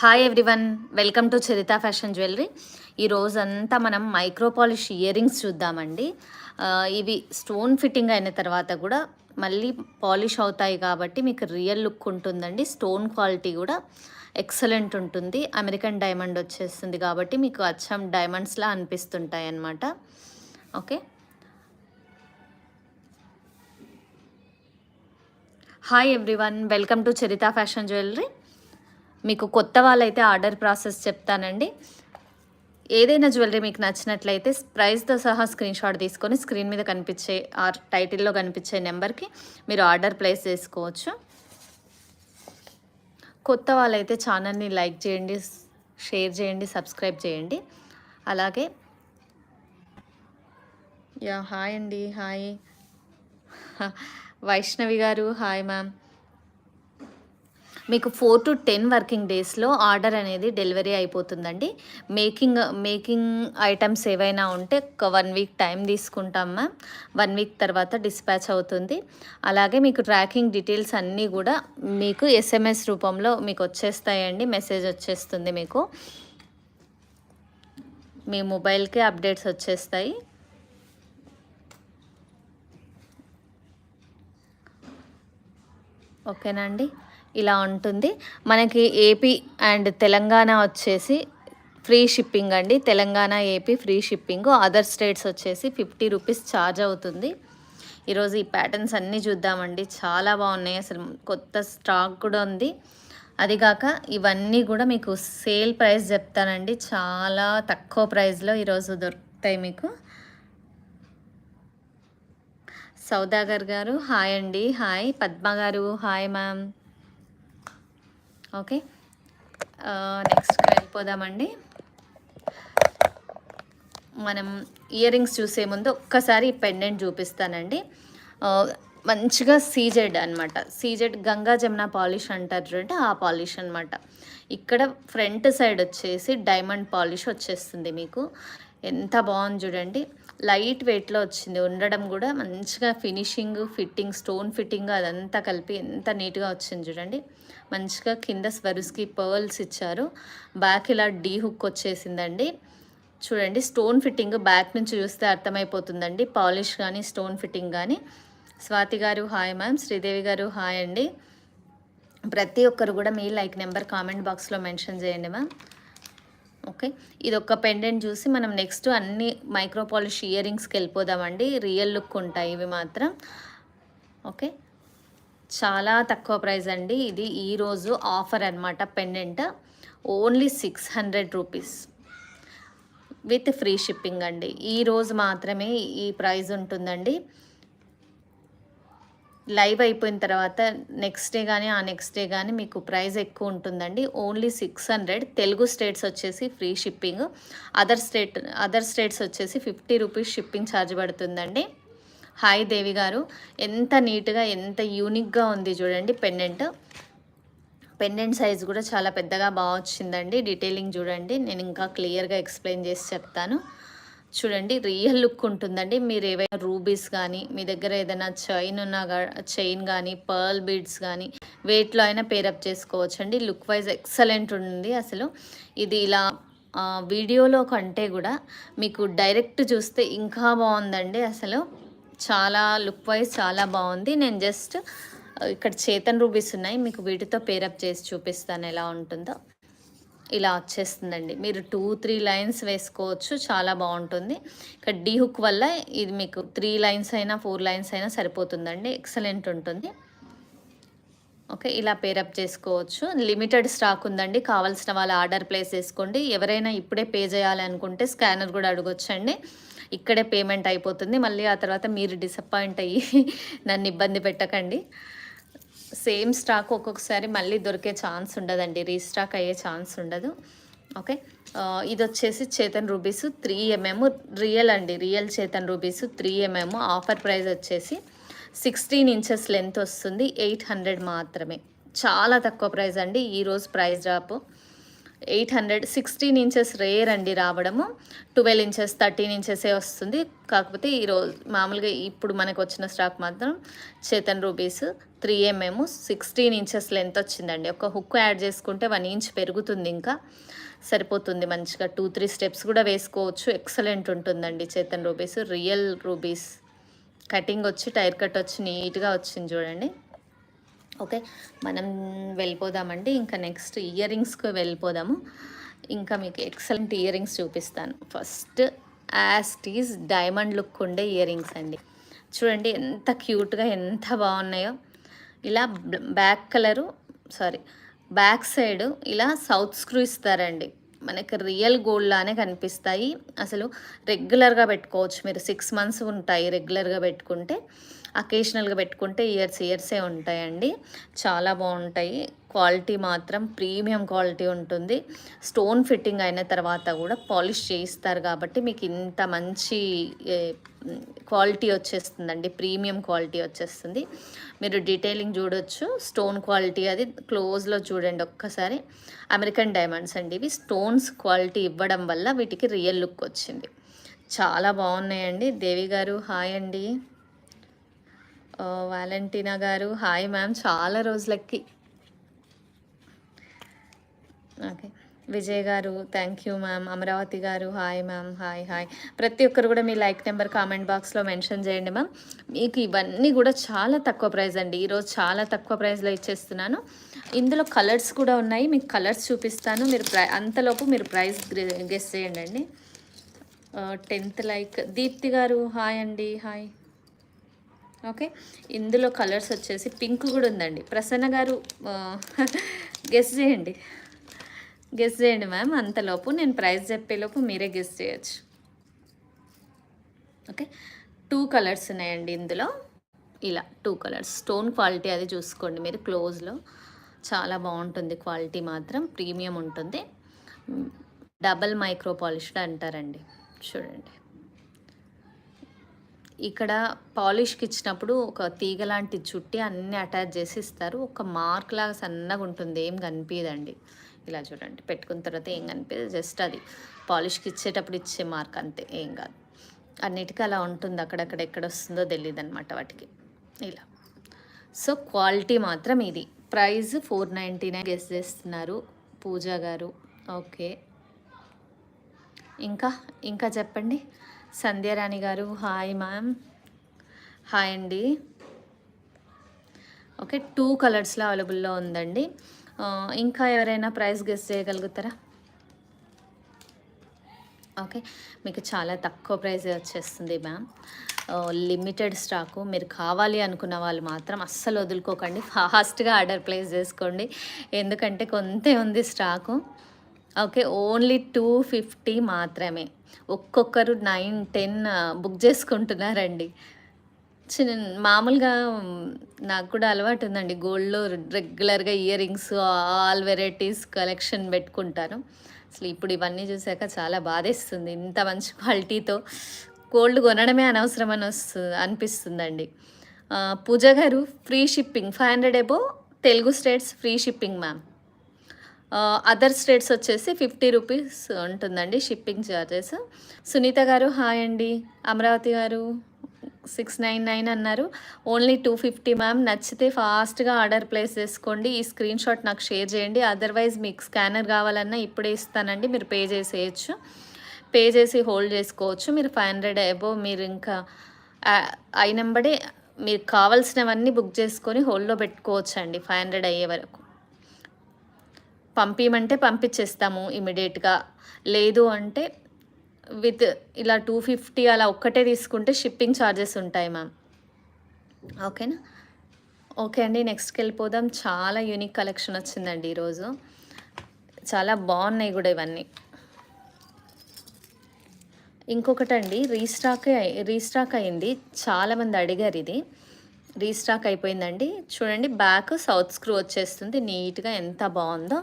Hi everyone, welcome to Charitha fashion jewellery. ఈ రోజంతా మనం మైక్రో పాలిష్ ఇయర్ రింగ్స్ చూద్దామండి. ఇవి స్టోన్ ఫిట్టింగ్ అయిన తర్వాత కూడా మళ్ళీ పాలిష్ అవుతాయి కాబట్టి మీకు రియల్ లుక్ ఉంటుందండి. స్టోన్ క్వాలిటీ కూడా ఎక్సలెంట్ ఉంటుంది. అమెరికన్ డైమండ్ వచ్చేస్తుంది కాబట్టి మీకు అచ్చం డైమండ్స్లా అనిపిస్తుంటాయి అన్నమాట. Okay, hi everyone, welcome to Charitha fashion jewellery. మీకు కొత్త వాళ్ళైతే ఆర్డర్ ప్రాసెస్ చెప్తానండి. ఏదైనా జ్యువెలరీ మీకు నచ్చినట్లయితే ప్రైస్తో సహా స్క్రీన్ షాట్ తీసుకొని స్క్రీన్ మీద కనిపించే టైటిల్లో కనిపించే నెంబర్కి మీరు ఆర్డర్ ప్లేస్ చేసుకోవచ్చు. కొత్త వాళ్ళైతే ఛానల్ని లైక్ చేయండి, షేర్ చేయండి, సబ్స్క్రైబ్ చేయండి. అలాగే హాయ్ అండి, హాయ్ వైష్ణవి గారు, హాయ్ మ్యామ్. మీకు 4 to 10 వర్కింగ్ డేస్లో ఆర్డర్ అనేది డెలివరీ అయిపోతుందండి. మేకింగ్ ఐటమ్స్ ఏవైనా ఉంటే ఒక 1 వీక్ టైం తీసుకుంటాం మ్యామ్. 1 వీక్ తర్వాత డిస్పాచ్ అవుతుంది. అలాగే మీకు ట్రాకింగ్ డీటెయిల్స్ అన్నీ కూడా మీకు SMS రూపంలో మీకు వచ్చేస్తాయండి. మెసేజ్ వచ్చేస్తుంది, మీకు మీ మొబైల్కి అప్డేట్స్ వచ్చేస్తాయి. ఓకేనా అండి, ఇలా ఉంటుంది. మనకి ఏపీ అండ్ తెలంగాణ వచ్చేసి ఫ్రీ షిప్పింగ్ అండి. Telangana, AP free shipping. Other states వచ్చేసి 50 రూపీస్ ఛార్జ్ అవుతుంది. ఈరోజు ఈ ప్యాటర్న్స్ అన్నీ చూద్దామండి, చాలా బాగున్నాయి. అసలు కొత్త స్టాక్ కూడా ఉంది. అదిగాక ఇవన్నీ కూడా మీకు సేల్ ప్రైస్ చెప్తానండి, చాలా తక్కువ ప్రైస్లో ఈరోజు దొరుకుతాయి మీకు. సౌదాగర్ గారు హాయ్ అండి, హాయ్. పద్మ గారు హాయ్ మ్యామ్. ఓకే, నెక్స్ట్కి వెళ్ళిపోదామండి. మనం ఇయర్ రింగ్స్ చూసే ముందు ఒక్కసారి పెండెంట్ చూపిస్తానండి. మంచిగా సీజెడ్ అనమాట. సీజెడ్ గంగా జమున పాలిష్ అంటారు చూడండి, ఆ పాలిష్ అనమాట. ఇక్కడ ఫ్రంట్ సైడ్ వచ్చేసి డైమండ్ పాలిష్ వచ్చేస్తుంది మీకు. ఎంత బాగుంది చూడండి, లైట్ వెయిట్లో వచ్చింది. ఉండడం కూడా మంచిగా ఫినిషింగ్, ఫిట్టింగ్, స్టోన్ ఫిట్టింగ్ అదంతా కలిపి ఎంత నీట్గా వచ్చింది చూడండి. మంచిగా కింద స్వరుస్కి పర్ల్స్ ఇచ్చారు. బ్యాక్ ఇలా డీ హుక్ వచ్చేసిందండి. చూడండి, స్టోన్ ఫిట్టింగ్ బ్యాక్ నుంచి చూస్తే అర్థమైపోతుందండి, పాలిష్ కానీ స్టోన్ ఫిట్టింగ్ కానీ. స్వాతి గారు హాయ్ మ్యామ్. శ్రీదేవి గారు హాయ్ అండి. ప్రతి ఒక్కరు కూడా మీ లైక్ నెంబర్ కామెంట్ బాక్స్లో మెన్షన్ చేయండి మ్యామ్. ఓకే, ఇది ఒక పెండెంట్ చూసి మనం నెక్స్ట్ అన్ని మైక్రో పాలిష్ ఇయర్ రింగ్స్కి వెళ్ళిపోదామండి. రియల్ లుక్ ఉంటాయి ఇవి మాత్రం. ఓకే, చాలా తక్కువ ప్రైస్ అండి. ఇది ఈరోజు ఆఫర్ అనమాట. Pendant only 600 rupees with free shipping అండి. ఈరోజు మాత్రమే ఈ ప్రైస్ ఉంటుందండి. లైవ్ అయిపోయిన తర్వాత నెక్స్ట్ డే కానీ ఆ నెక్స్ట్ డే కానీ మీకు ప్రైస్ ఎక్కువ ఉంటుందండి. ఓన్లీ 600. తెలుగు స్టేట్స్ వచ్చేసి ఫ్రీ షిప్పింగ్. అదర్ స్టేట్స్ వచ్చేసి 50 రూపీస్ షిప్పింగ్ ఛార్జ్ పడుతుందండి. హాయ్ దేవి గారు, ఎంత నీట్గా ఎంత యూనిక్గా ఉంది చూడండి పెండెంట్. పెండెంట్ సైజ్ కూడా చాలా పెద్దగా బాగా వచ్చిందండి. డీటెయిలింగ్ చూడండి, నేను ఇంకా క్లియర్గా ఎక్స్ప్లెయిన్ చేసి చెప్తాను. చూడండి, రియల్ లుక్ ఉంటుందండి. మీరు ఏవైనా రూబీస్ కానీ, మీ దగ్గర ఏదైనా చైన్ కానీ, పర్ల్ బీడ్స్ కానీ వెయిట్లో అయినా పేరప్ చేసుకోవచ్చండి. లుక్ వైజ్ ఎక్సలెంట్ ఉంది అసలు. ఇది ఇలా వీడియోలో కంటే కూడా మీకు డైరెక్ట్ చూస్తే ఇంకా బాగుందండి. అసలు చాలా లుక్ వైజ్ చాలా బాగుంది. నేను జస్ట్ ఇక్కడ చేతన్ రూబీస్ ఉన్నాయి, మీకు వీటితో పేరప్ చేసి చూపిస్తాను ఎలా ఉంటుందో. ఇలా వచ్చేస్తుందండి. మీరు 2-3 లైన్స్ వేసుకోవచ్చు, చాలా బాగుంటుంది. ఇక్కడ డీ హుక్ వల్ల ఇది మీకు 3 లైన్స్ అయినా 4 లైన్స్ అయినా సరిపోతుందండి. ఎక్సలెంట్ ఉంటుంది. ఓకే, ఇలా పేరప్ చేసుకోవచ్చు. లిమిటెడ్ స్టాక్ ఉందండి. కావాల్సిన వాళ్ళు ఆర్డర్ ప్లేస్ చేసుకోండి. ఎవరైనా ఇప్పుడే పే చేయాలి అనుకుంటే స్కానర్ కూడా అడగొచ్చండి. ఇక్కడే పేమెంట్ అయిపోతుంది. మళ్ళీ ఆ తర్వాత మీరు డిసప్పాయింట్ అయ్యి నన్ను ఇబ్బంది పెట్టకండి. సేమ్ స్టాక్ ఒక్కొక్కసారి మళ్ళీ దొరికే ఛాన్స్ ఉండదండి, రీస్టాక్ అయ్యే ఛాన్స్ ఉండదు. ఓకే, ఇది వచ్చేసి చేతన్ రూబీస్ 3mm రియల్ అండి. Real Chetan rubies 3mm. Offer price వచ్చేసి 16 ఇంచెస్ లెంత్ వస్తుంది. 800 మాత్రమే. చాలా తక్కువ ప్రైస్ అండి ఈరోజు ప్రైస్ డ్రాప్. 800 16 ఇంచెస్ రేర్ అండి రావడము. 12 ఇంచెస్ 13 ఇంచెసే వస్తుంది. కాకపోతే ఈరోజు మామూలుగా ఇప్పుడు మనకు వచ్చిన స్టాక్ మాత్రం Chetan rubies 3mm 16 inches length వచ్చిందండి. ఒక హుక్ యాడ్ చేసుకుంటే 1 ఇంచ్ పెరుగుతుంది, ఇంకా సరిపోతుంది మంచిగా. 2-3 స్టెప్స్ కూడా వేసుకోవచ్చు. ఎక్సలెంట్ ఉంటుందండి Chetan rubies. Real rubies cutting వచ్చి టైర్ కట్ వచ్చి నీట్గా వచ్చింది చూడండి. ఓకే, మనం వెళ్ళిపోదామండి. ఇంకా నెక్స్ట్ ఇయర్ రింగ్స్కి వెళ్ళిపోదాము. ఇంకా మీకు ఎక్సలెంట్ ఇయర్ రింగ్స్ చూపిస్తాను. ఫస్ట్ యాస్టీస్ డైమండ్ లుక్ ఉండే ఇయర్ రింగ్స్ అండి. చూడండి ఎంత క్యూట్గా ఎంత బాగున్నాయో. ఇలా బ్యాక్ సైడ్ ఇలా సౌత్ స్క్రూ ఇస్తారండి. మనకి రియల్ గోల్డ్ లానే కనిపిస్తాయి. అసలు రెగ్యులర్గా పెట్టుకోవచ్చు మీరు. 6 మంత్స్ ఉంటాయి రెగ్యులర్గా పెట్టుకుంటే. అకేషనల్గా పెట్టుకుంటే ఇయర్సే ఉంటాయండి. చాలా బాగుంటాయి. క్వాలిటీ మాత్రం ప్రీమియం క్వాలిటీ ఉంటుంది. స్టోన్ ఫిట్టింగ్ అయిన తర్వాత కూడా పాలిష్ చేయిస్తారు కాబట్టి మీకు ఇంత మంచి క్వాలిటీ వచ్చేస్తుందండి. ప్రీమియం క్వాలిటీ వచ్చేస్తుంది. మీరు డీటెయిలింగ్ చూడొచ్చు. స్టోన్ క్వాలిటీ అది క్లోజ్లో చూడండి ఒక్కసారి. అమెరికన్ డైమండ్స్ అండి ఇవి. స్టోన్స్ క్వాలిటీ ఇవ్వడం వల్ల వీటికి రియల్ లుక్ వచ్చింది. చాలా బాగున్నాయండి. దేవి గారు హాయ్ అండి. వాలంటీనా గారు హాయ్ మ్యామ్, చాలా రోజులకి. ఓకే, విజయ్ గారు థ్యాంక్ యూ మ్యామ్. అమరావతి గారు హాయ్ మ్యామ్. హాయ్. ప్రతి ఒక్కరు కూడా మీ లైక్ నెంబర్ కామెంట్ బాక్స్లో మెన్షన్ చేయండి మ్యామ్. మీకు ఇవన్నీ కూడా చాలా తక్కువ ప్రైస్ అండి. ఈరోజు చాలా తక్కువ ప్రైస్లో ఇచ్చేస్తున్నాను. ఇందులో కలర్స్ కూడా ఉన్నాయి. మీకు కలర్స్ చూపిస్తాను. మీరు అంతలోపు మీరు ప్రైస్ గెస్ చేయండి అండి. 10th లైక్ దీప్తి గారు హాయ్ అండి. హాయ్. ఓకే, ఇందులో కలర్స్ వచ్చేసి పింక్ కూడా ఉందండి. ప్రసన్న గారు గెస్ చేయండి మ్యామ్. అంతలోపు నేను ప్రైస్ చెప్పేలోపు మీరే గెస్ చేయొచ్చు. ఓకే, 2 కలర్స్ ఉన్నాయండి ఇందులో. ఇలా 2 కలర్స్. స్టోన్ క్వాలిటీ అది చూసుకోండి మీరు క్లోజ్లో. చాలా బాగుంటుంది. క్వాలిటీ మాత్రం ప్రీమియం ఉంటుంది. డబల్ మైక్రో పాలిష్డ్ అంటారండి. చూడండి ఇక్కడ పాలిష్కి ఇచ్చినప్పుడు ఒక తీగ లాంటి చుట్టి అన్నీ అటాచ్ చేసి ఇస్తారు. ఒక మార్క్ లాగా సన్నగా ఉంటుంది, ఏం కనిపించదండి. ఇలా చూడండి, పెట్టుకున్న తర్వాత ఏం కనిపించదు. జస్ట్ అది పాలిష్కి ఇచ్చేటప్పుడు ఇచ్చే మార్క్ అంతే, ఏం కాదు. అన్నిటికీ అలా ఉంటుంది. అక్కడక్కడ ఎక్కడ వస్తుందో తెలియదు అనమాట వాటికి. ఇలా సో క్వాలిటీ మాత్రం ఇది. ప్రైస్ 499 గెస్ చేస్తున్నారు పూజా గారు. ఓకే, ఇంకా చెప్పండి. సంధ్యారాణి గారు హాయ్ మ్యామ్. హాయ్ అండి. ఓకే, 2 కలర్స్లో అవైలబుల్లో ఉందండి. ఇంకా ఎవరైనా ప్రైస్ గెస్ చేయగలుగుతారా? ఓకే, మీకు చాలా తక్కువ ప్రైజే వచ్చేస్తుంది మ్యామ్. Limited stock. మీరు కావాలి అనుకున్న వాళ్ళు మాత్రం అస్సలు వదులుకోకండి. ఫాస్ట్గా ఆర్డర్ ప్లేస్ చేసుకోండి, ఎందుకంటే కొంతే ఉంది స్టాకు. ఓకే, ఓన్లీ 250 మాత్రమే. ఒక్కొక్కరు 9-10 బుక్ చేసుకుంటున్నారండి. మామూలుగా నాకు కూడా అలవాటు ఉందండి. గోల్డ్లో రెగ్యులర్గా ear rings all varieties collection పెట్టుకుంటాను. అసలు ఇప్పుడు ఇవన్నీ చూసాక చాలా బాధేస్తుంది. ఇంత మంచి క్వాలిటీతో గోల్డ్ కొనడమే అనవసరం అనిపిస్తుందండి. పూజ గారు free shipping 500 above Telugu states free shipping ma'am. Other states వచ్చేసి 50 రూపీస్ ఉంటుందండి షిప్పింగ్ ఛార్జెస్. సునీత గారు హాయ్ అండి. అమరావతి గారు 699 అన్నారు. Only 250 ma'am. నచ్చితే ఫాస్ట్గా ఆర్డర్ ప్లేస్ చేసుకోండి. ఈ స్క్రీన్ షాట్ నాకు షేర్ చేయండి. అదర్వైజ్ మీకు స్కానర్ కావాలన్నా ఇప్పుడే ఇస్తానండి, మీరు పే చేసేయచ్చు. పే చేసి హోల్డ్ చేసుకోవచ్చు. మీరు 500 అబోవ్ మీరు ఇంకా అయినంబడే మీరు కావాల్సినవన్నీ బుక్ చేసుకొని హోల్డ్లో పెట్టుకోవచ్చు అండి. 500 అయ్యే వరకు పంపించమంటే పంపించేస్తాము ఇమీడియట్గా. లేదు అంటే విత్ ఇలా 250 అలా ఒక్కటే తీసుకుంటే షిప్పింగ్ ఛార్జెస్ ఉంటాయి మ్యామ్. ఓకేనా? ఓకే అండి, నెక్స్ట్కి వెళ్ళిపోదాం. చాలా యూనిక్ కలెక్షన్ వచ్చిందండి ఈరోజు. చాలా బాగున్నాయి కూడా ఇవన్నీ. ఇంకొకటండి రీస్టాక్ అయింది. చాలామంది అడిగారు, ఇది రీస్టాక్ అయిపోయిందండి. చూడండి, బ్యాక్ సౌత్ స్క్రూ వచ్చేస్తుంది నీట్గా. ఎంత బాగుందో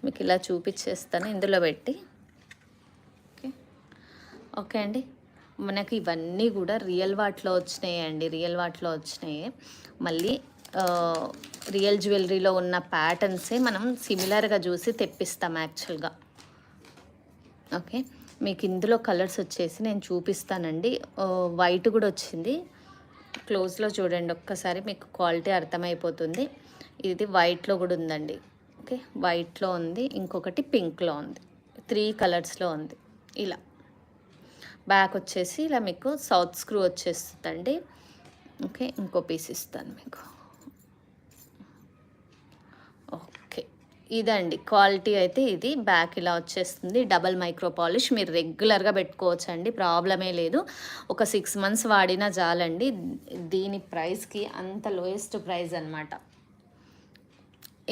మీకు ఇలా చూపించేస్తాను ఇందులో పెట్టి. ఓకే అండి, మనకి ఇవన్నీ కూడా రియల్ వాటిలో వచ్చినాయి అండి. మళ్ళీ రియల్ జ్యువెలరీలో ఉన్న ప్యాటర్న్సే మనం సిమిలర్గా చూసి తెప్పిస్తాం యాక్చువల్గా. ఓకే, మీకు ఇందులో కలర్స్ వచ్చేసి నేను చూపిస్తానండి. వైట్ కూడా వచ్చింది, క్లోజ్లో చూడండి ఒక్కసారి, మీకు క్వాలిటీ అర్థమైపోతుంది. ఇది వైట్లో కూడా ఉందండి. ఓకే, వైట్లో ఉంది, ఇంకొకటి పింక్లో ఉంది, 3 కలర్స్లో ఉంది. ఇలా బ్యాక్ వచ్చేసి ఇలా మీకు సౌత్ స్క్రూ వచ్చేస్తుందండి. ఓకే, ఇంకో పీస్ ఇస్తాను మీకు. ఓకే, ఇదండి క్వాలిటీ అయితే. ఇది బ్యాక్ ఇలా వచ్చేస్తుంది, డబల్ మైక్రో పాలిష్. మీరు రెగ్యులర్గా పెట్టుకోవచ్చండి, ప్రాబ్లమే లేదు. ఒక 6 మంత్స్ వాడినా చాలండి. దీని ప్రైస్కి అంత లోయెస్ట్ ప్రైస్ అనమాట.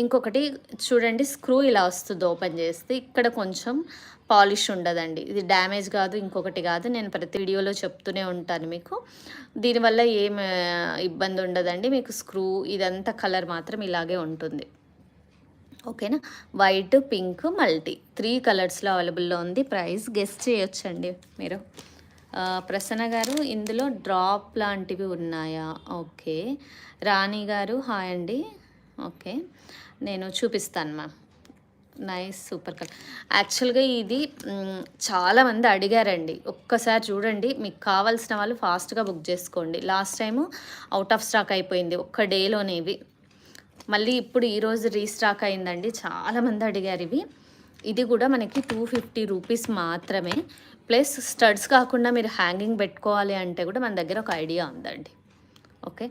ఇంకొకటి చూడండి, స్క్రూ ఇలా వస్తుంది ఓపెన్ చేస్తే, ఇక్కడ కొంచెం పాలిష్ ఉండదండి. ఇది డ్యామేజ్ కాదు, ఇంకొకటి కాదు. నేను ప్రతి వీడియోలో చెప్తూనే ఉంటాను మీకు. దీనివల్ల ఏం ఇబ్బంది ఉండదండి. మీకు స్క్రూ ఇదంతా కలర్ మాత్రం ఇలాగే ఉంటుంది. ఓకేనా, వైట్, పింక్, మల్టీ 3 కలర్స్లో అవైలబుల్లో ఉంది. ప్రైస్ గెస్ట్ చేయొచ్చండి మీరు. ప్రసన్న గారు, ఇందులో డ్రాప్ లాంటివి ఉన్నాయా? ఓకే, రాణి గారు హాయ్ అండి. ఓకే, నేను చూపిస్తాను మ్యామ్. Nice, super colour. యాక్చువల్గా ఇది చాలామంది అడిగారండి. ఒక్కసారి చూడండి, మీకు కావాల్సిన వాళ్ళు ఫాస్ట్గా బుక్ చేసుకోండి. Last time out of stock అయిపోయింది ఒక్క డేలోనే. ఇవి మళ్ళీ ఇప్పుడు ఈరోజు రీస్టాక్ అయిందండి, చాలామంది అడిగారు ఇవి. ఇది కూడా మనకి 250 రూపీస్ మాత్రమే. ప్లస్ స్టడ్స్ కాకుండా మీరు హ్యాంగింగ్ పెట్టుకోవాలి అంటే కూడా మన దగ్గర ఒక ఐడియా ఉందండి. ఓకే,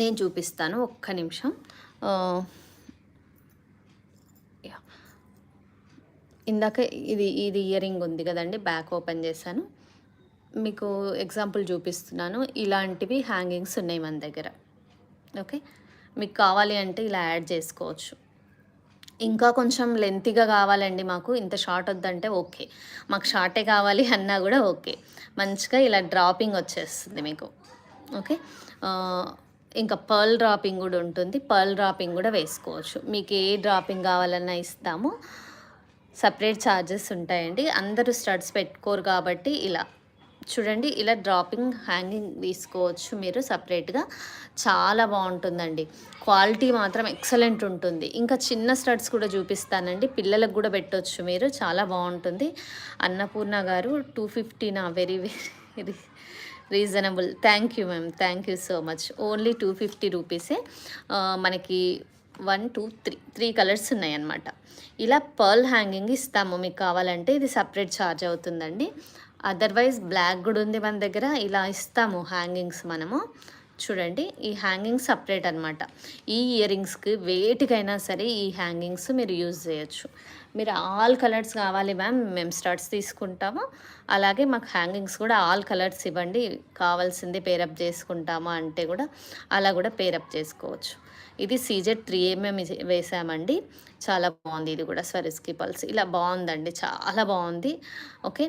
నేను చూపిస్తాను, ఒక్క నిమిషం. ఇందాక ఇది ఇయర్ రింగ్ ఉంది కదండి, బ్యాక్ ఓపెన్ చేశాను, మీకు ఎగ్జాంపుల్ చూపిస్తున్నాను. ఇలాంటివి హ్యాంగింగ్స్ ఉన్నాయి మన దగ్గర. ఓకే, మీకు కావాలి అంటే ఇలా యాడ్ చేసుకోవచ్చు. ఇంకా కొంచెం లెంతీగా కావాలండి మాకు, ఇంత షార్ట్ వద్దంటే ఓకే, మాకు షార్టే కావాలి అన్నా కూడా ఓకే. మంచిగా ఇలా డ్రాపింగ్ వచ్చేస్తుంది మీకు. ఓకే, ఇంకా పర్ల్ డ్రాపింగ్ కూడా ఉంటుంది, పర్ల్ డ్రాపింగ్ కూడా వేసుకోవచ్చు. మీకు ఏ డ్రాపింగ్ కావాలన్నా ఇస్తాము. సపరేట్ ఛార్జెస్ ఉంటాయండి. అందరూ స్టడ్స్ పెట్టుకోరు కాబట్టి ఇలా చూడండి, ఇలా డ్రాపింగ్ హ్యాంగింగ్ తీసుకోవచ్చు మీరు సపరేట్గా. చాలా బాగుంటుందండి, క్వాలిటీ మాత్రం ఎక్సలెంట్ ఉంటుంది. ఇంకా చిన్న స్టడ్స్ కూడా చూపిస్తానండి, పిల్లలకు కూడా పెట్టవచ్చు మీరు, చాలా బాగుంటుంది. అన్నపూర్ణ గారు 250నా? Very very reasonable. Thank you ma'am, thank you so much. Only 250 రూపీసే. మనకి 1 2 3 కలర్స్ ఉన్నాయన్నమాట. ఇలా పర్ల్ హ్యాంగింగ్ ఇస్తాము, మీకు కావాలంటే ఇది సపరేట్ ఛార్జ్ అవుతుందండి. అదర్వైజ్ బ్లాక్ కూడా ఉంది మన దగ్గర, ఇలా ఇస్తాము హ్యాంగింగ్స్ మనము. చూడండి, ఈ హ్యాంగింగ్ సపరేట్ అనమాట. ఈ ఇయర్ రింగ్స్కి వేటికైనా సరే ఈ హ్యాంగింగ్స్ మీరు యూజ్ చేయొచ్చు. మీరు ఆల్ కలర్స్ కావాలి మ్యామ్, మేము స్టడ్స్ తీసుకుంటాము, అలాగే మాకు హ్యాంగింగ్స్ కూడా ఆల్ కలర్స్ ఇవ్వండి, కావాల్సింది పేరప్ చేసుకుంటాము అంటే కూడా అలా కూడా పేరప్ చేసుకోవచ్చు. ఇది CZ 3mm వేసామండి, చాలా బాగుంది. ఇది కూడా స్వరిస్కి పల్స్ ఇలా బాగుందండి, చాలా బాగుంది. ఓకే,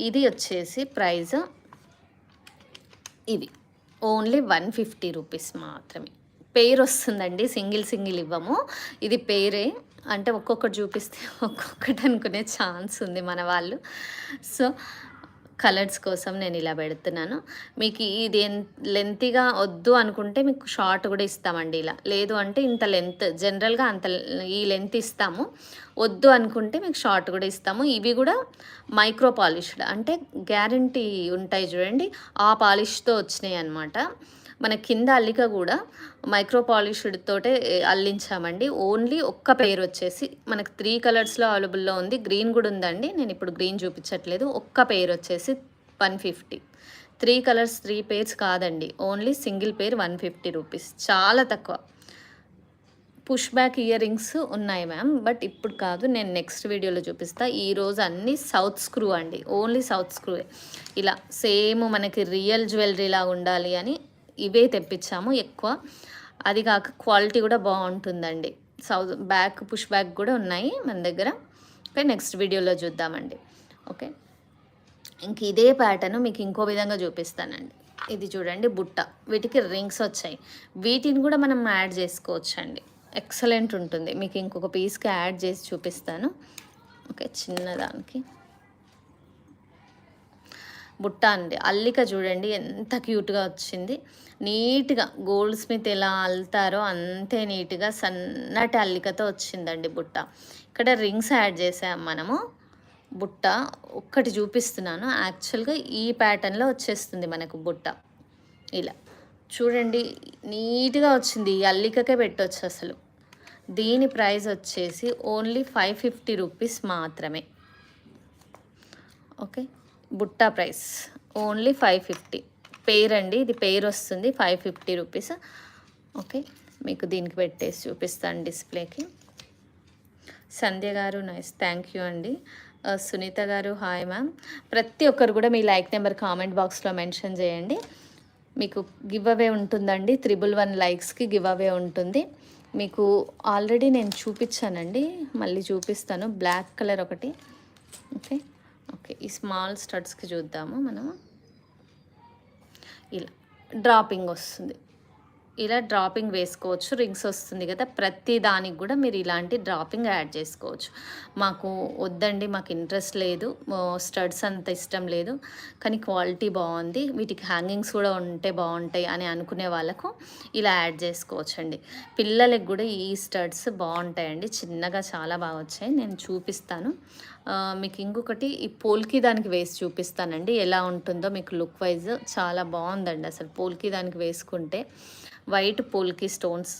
ఇది వచ్చేసి ప్రైస్ ఇవి ఓన్లీ 150 రూపీస్ మాత్రమే. పెయిర్ వస్తుందండి, సింగిల్ ఇవ్వము. ఇది పెయిరే, అంటే ఒక్కొక్కటి చూపిస్తే ఒక్కొక్కటి అనుకునే ఛాన్స్ ఉంది మన వాళ్ళు. సో కలర్స్ కోసం నేను ఇలా పెడుతున్నాను. మీకు ఇది లెంతీగా వద్దు అనుకుంటే మీకు షార్ట్ కూడా ఇస్తామండి ఇలా. లేదు అంటే ఇంత లెంత్, జనరల్గా అంత ఈ లెంత్ ఇస్తాము. వద్దు అనుకుంటే మీకు షార్ట్ కూడా ఇస్తాము. ఇవి కూడా మైక్రో పాలిష్డ్, అంటే గ్యారంటీ ఉంటాయి చూడండి, ఆ పాలిష్తో వచ్చినాయి అన్నమాట. మన కింద అల్లిక కూడా మైక్రో పాలిష్డ్ తోటే అల్లించామండి. ఓన్లీ ఒక్క పేరు వచ్చేసి మనకు 3 కలర్స్లో అవైలబుల్లో ఉంది. గ్రీన్ కూడా ఉందండి, నేను ఇప్పుడు గ్రీన్ చూపించట్లేదు. ఒక్క పేరు వచ్చేసి 150. 3 కలర్స్ 3 పేర్స్ కాదండి, ఓన్లీ సింగిల్ పేర్ 150 రూపీస్, చాలా తక్కువ. పుష్ బ్యాక్ ఇయర్ రింగ్స్ ఉన్నాయి మ్యామ్, బట్ ఇప్పుడు కాదు, నేను నెక్స్ట్ వీడియోలో చూపిస్తా. ఈరోజు అన్నీ సౌత్ స్క్రూ అండి, ఓన్లీ సౌత్ స్క్రూ. ఇలా సేమ్ మనకి రియల్ జ్యువెలరీ లాగా ఉండాలి అని ఇవే తెప్పించాము ఎక్కువ. అది కాక క్వాలిటీ కూడా బాగుంటుందండి. బ్యాక్ పుష్ బ్యాక్ కూడా ఉన్నాయి మన దగ్గర. ఓకే, నెక్స్ట్ వీడియోలో చూద్దామండి. ఓకే, ఇంక ఇదే ప్యాటర్న్ మీకు ఇంకో విధంగా చూపిస్తానండి. ఇది చూడండి, బుట్ట, వీటికి రింగ్స్ వచ్చాయి. వీటిని కూడా మనం యాడ్ చేసుకోవచ్చు అండి, ఎక్సలెంట్ ఉంటుంది. మీకు ఇంకొక పీస్కి యాడ్ చేసి చూపిస్తాను. ఓకే, చిన్నదానికి బుట్ట అండి. అల్లిక చూడండి ఎంత క్యూట్‌గా వచ్చింది. నీట్‌గా గోల్డ్ స్మిత్ ఎలా అల్లుతారో అంతే నీట్‌గా సన్నటి అల్లికతో వచ్చిందండి బుట్ట. ఇక్కడ రింగ్స్ యాడ్ చేసాం మనము. బుట్ట ఒక్కటి చూపిస్తున్నాను. యాక్చువల్‌గా ఈ ప్యాటర్న్‌లో వచ్చేస్తుంది మనకు బుట్ట. ఇలా చూడండి నీట్‌గా వచ్చింది. ఈ అల్లికకే పెట్టొచ్చు అసలు. దీని ప్రైస్ వచ్చేసి ఓన్లీ 550 రూపీస్ మాత్రమే. ఓకే, బుట్టా ప్రైస్ ఓన్లీ 550. పెయిర్ అండి, ఇది పెయిర్ వస్తుంది 550 రూపీస్. ఓకే, మీకు దీనికి పెట్టేసి చూపిస్తాను డిస్ప్లేకి. సంధ్య గారు నైస్, థ్యాంక్ యూ అండి. సునీత గారు హాయ్ మ్యామ్. ప్రతి ఒక్కరు కూడా మీ లైక్ నెంబర్ కామెంట్ బాక్స్లో మెన్షన్ చేయండి. మీకు గివ్ అవే ఉంటుందండి. 111 లైక్స్కి గివ్ అవే ఉంటుంది. మీకు ఆల్రెడీ నేను చూపించానండి, మళ్ళీ చూపిస్తాను. బ్లాక్ కలర్ ఒకటి. ఓకే ఓకే, ఈ స్మాల్ స్టడ్స్కి చూద్దాము మనము. ఇలా డ్రాపింగ్ వస్తుంది, ఇలా డ్రాపింగ్ వేసుకోవచ్చు. రింగ్స్ వస్తుంది కదా, ప్రతి దానికి కూడా మీరు ఇలాంటి డ్రాపింగ్ యాడ్ చేసుకోవచ్చు. మాకు వద్దండి, మాకు ఇంట్రెస్ట్ లేదు, స్టడ్స్ అంత ఇష్టం లేదు, కానీ క్వాలిటీ బాగుంది, వీటికి హ్యాంగింగ్స్ కూడా ఉంటే బాగుంటాయి అని అనుకునే వాళ్ళకు ఇలా యాడ్ చేసుకోవచ్చు అండి. పిల్లలకి కూడా ఈ స్టడ్స్ బాగుంటాయండి, చిన్నగా చాలా బాగా వచ్చాయి. నేను చూపిస్తాను మీకు. ఇంకొకటి ఈ పోల్కి దానికి వేసి చూపిస్తానండి ఎలా ఉంటుందో. మీకు లుక్ వైజ్ చాలా బాగుందండి అసలు. పోల్కి దానికి వేసుకుంటే వైట్ పోల్కి స్టోన్స్.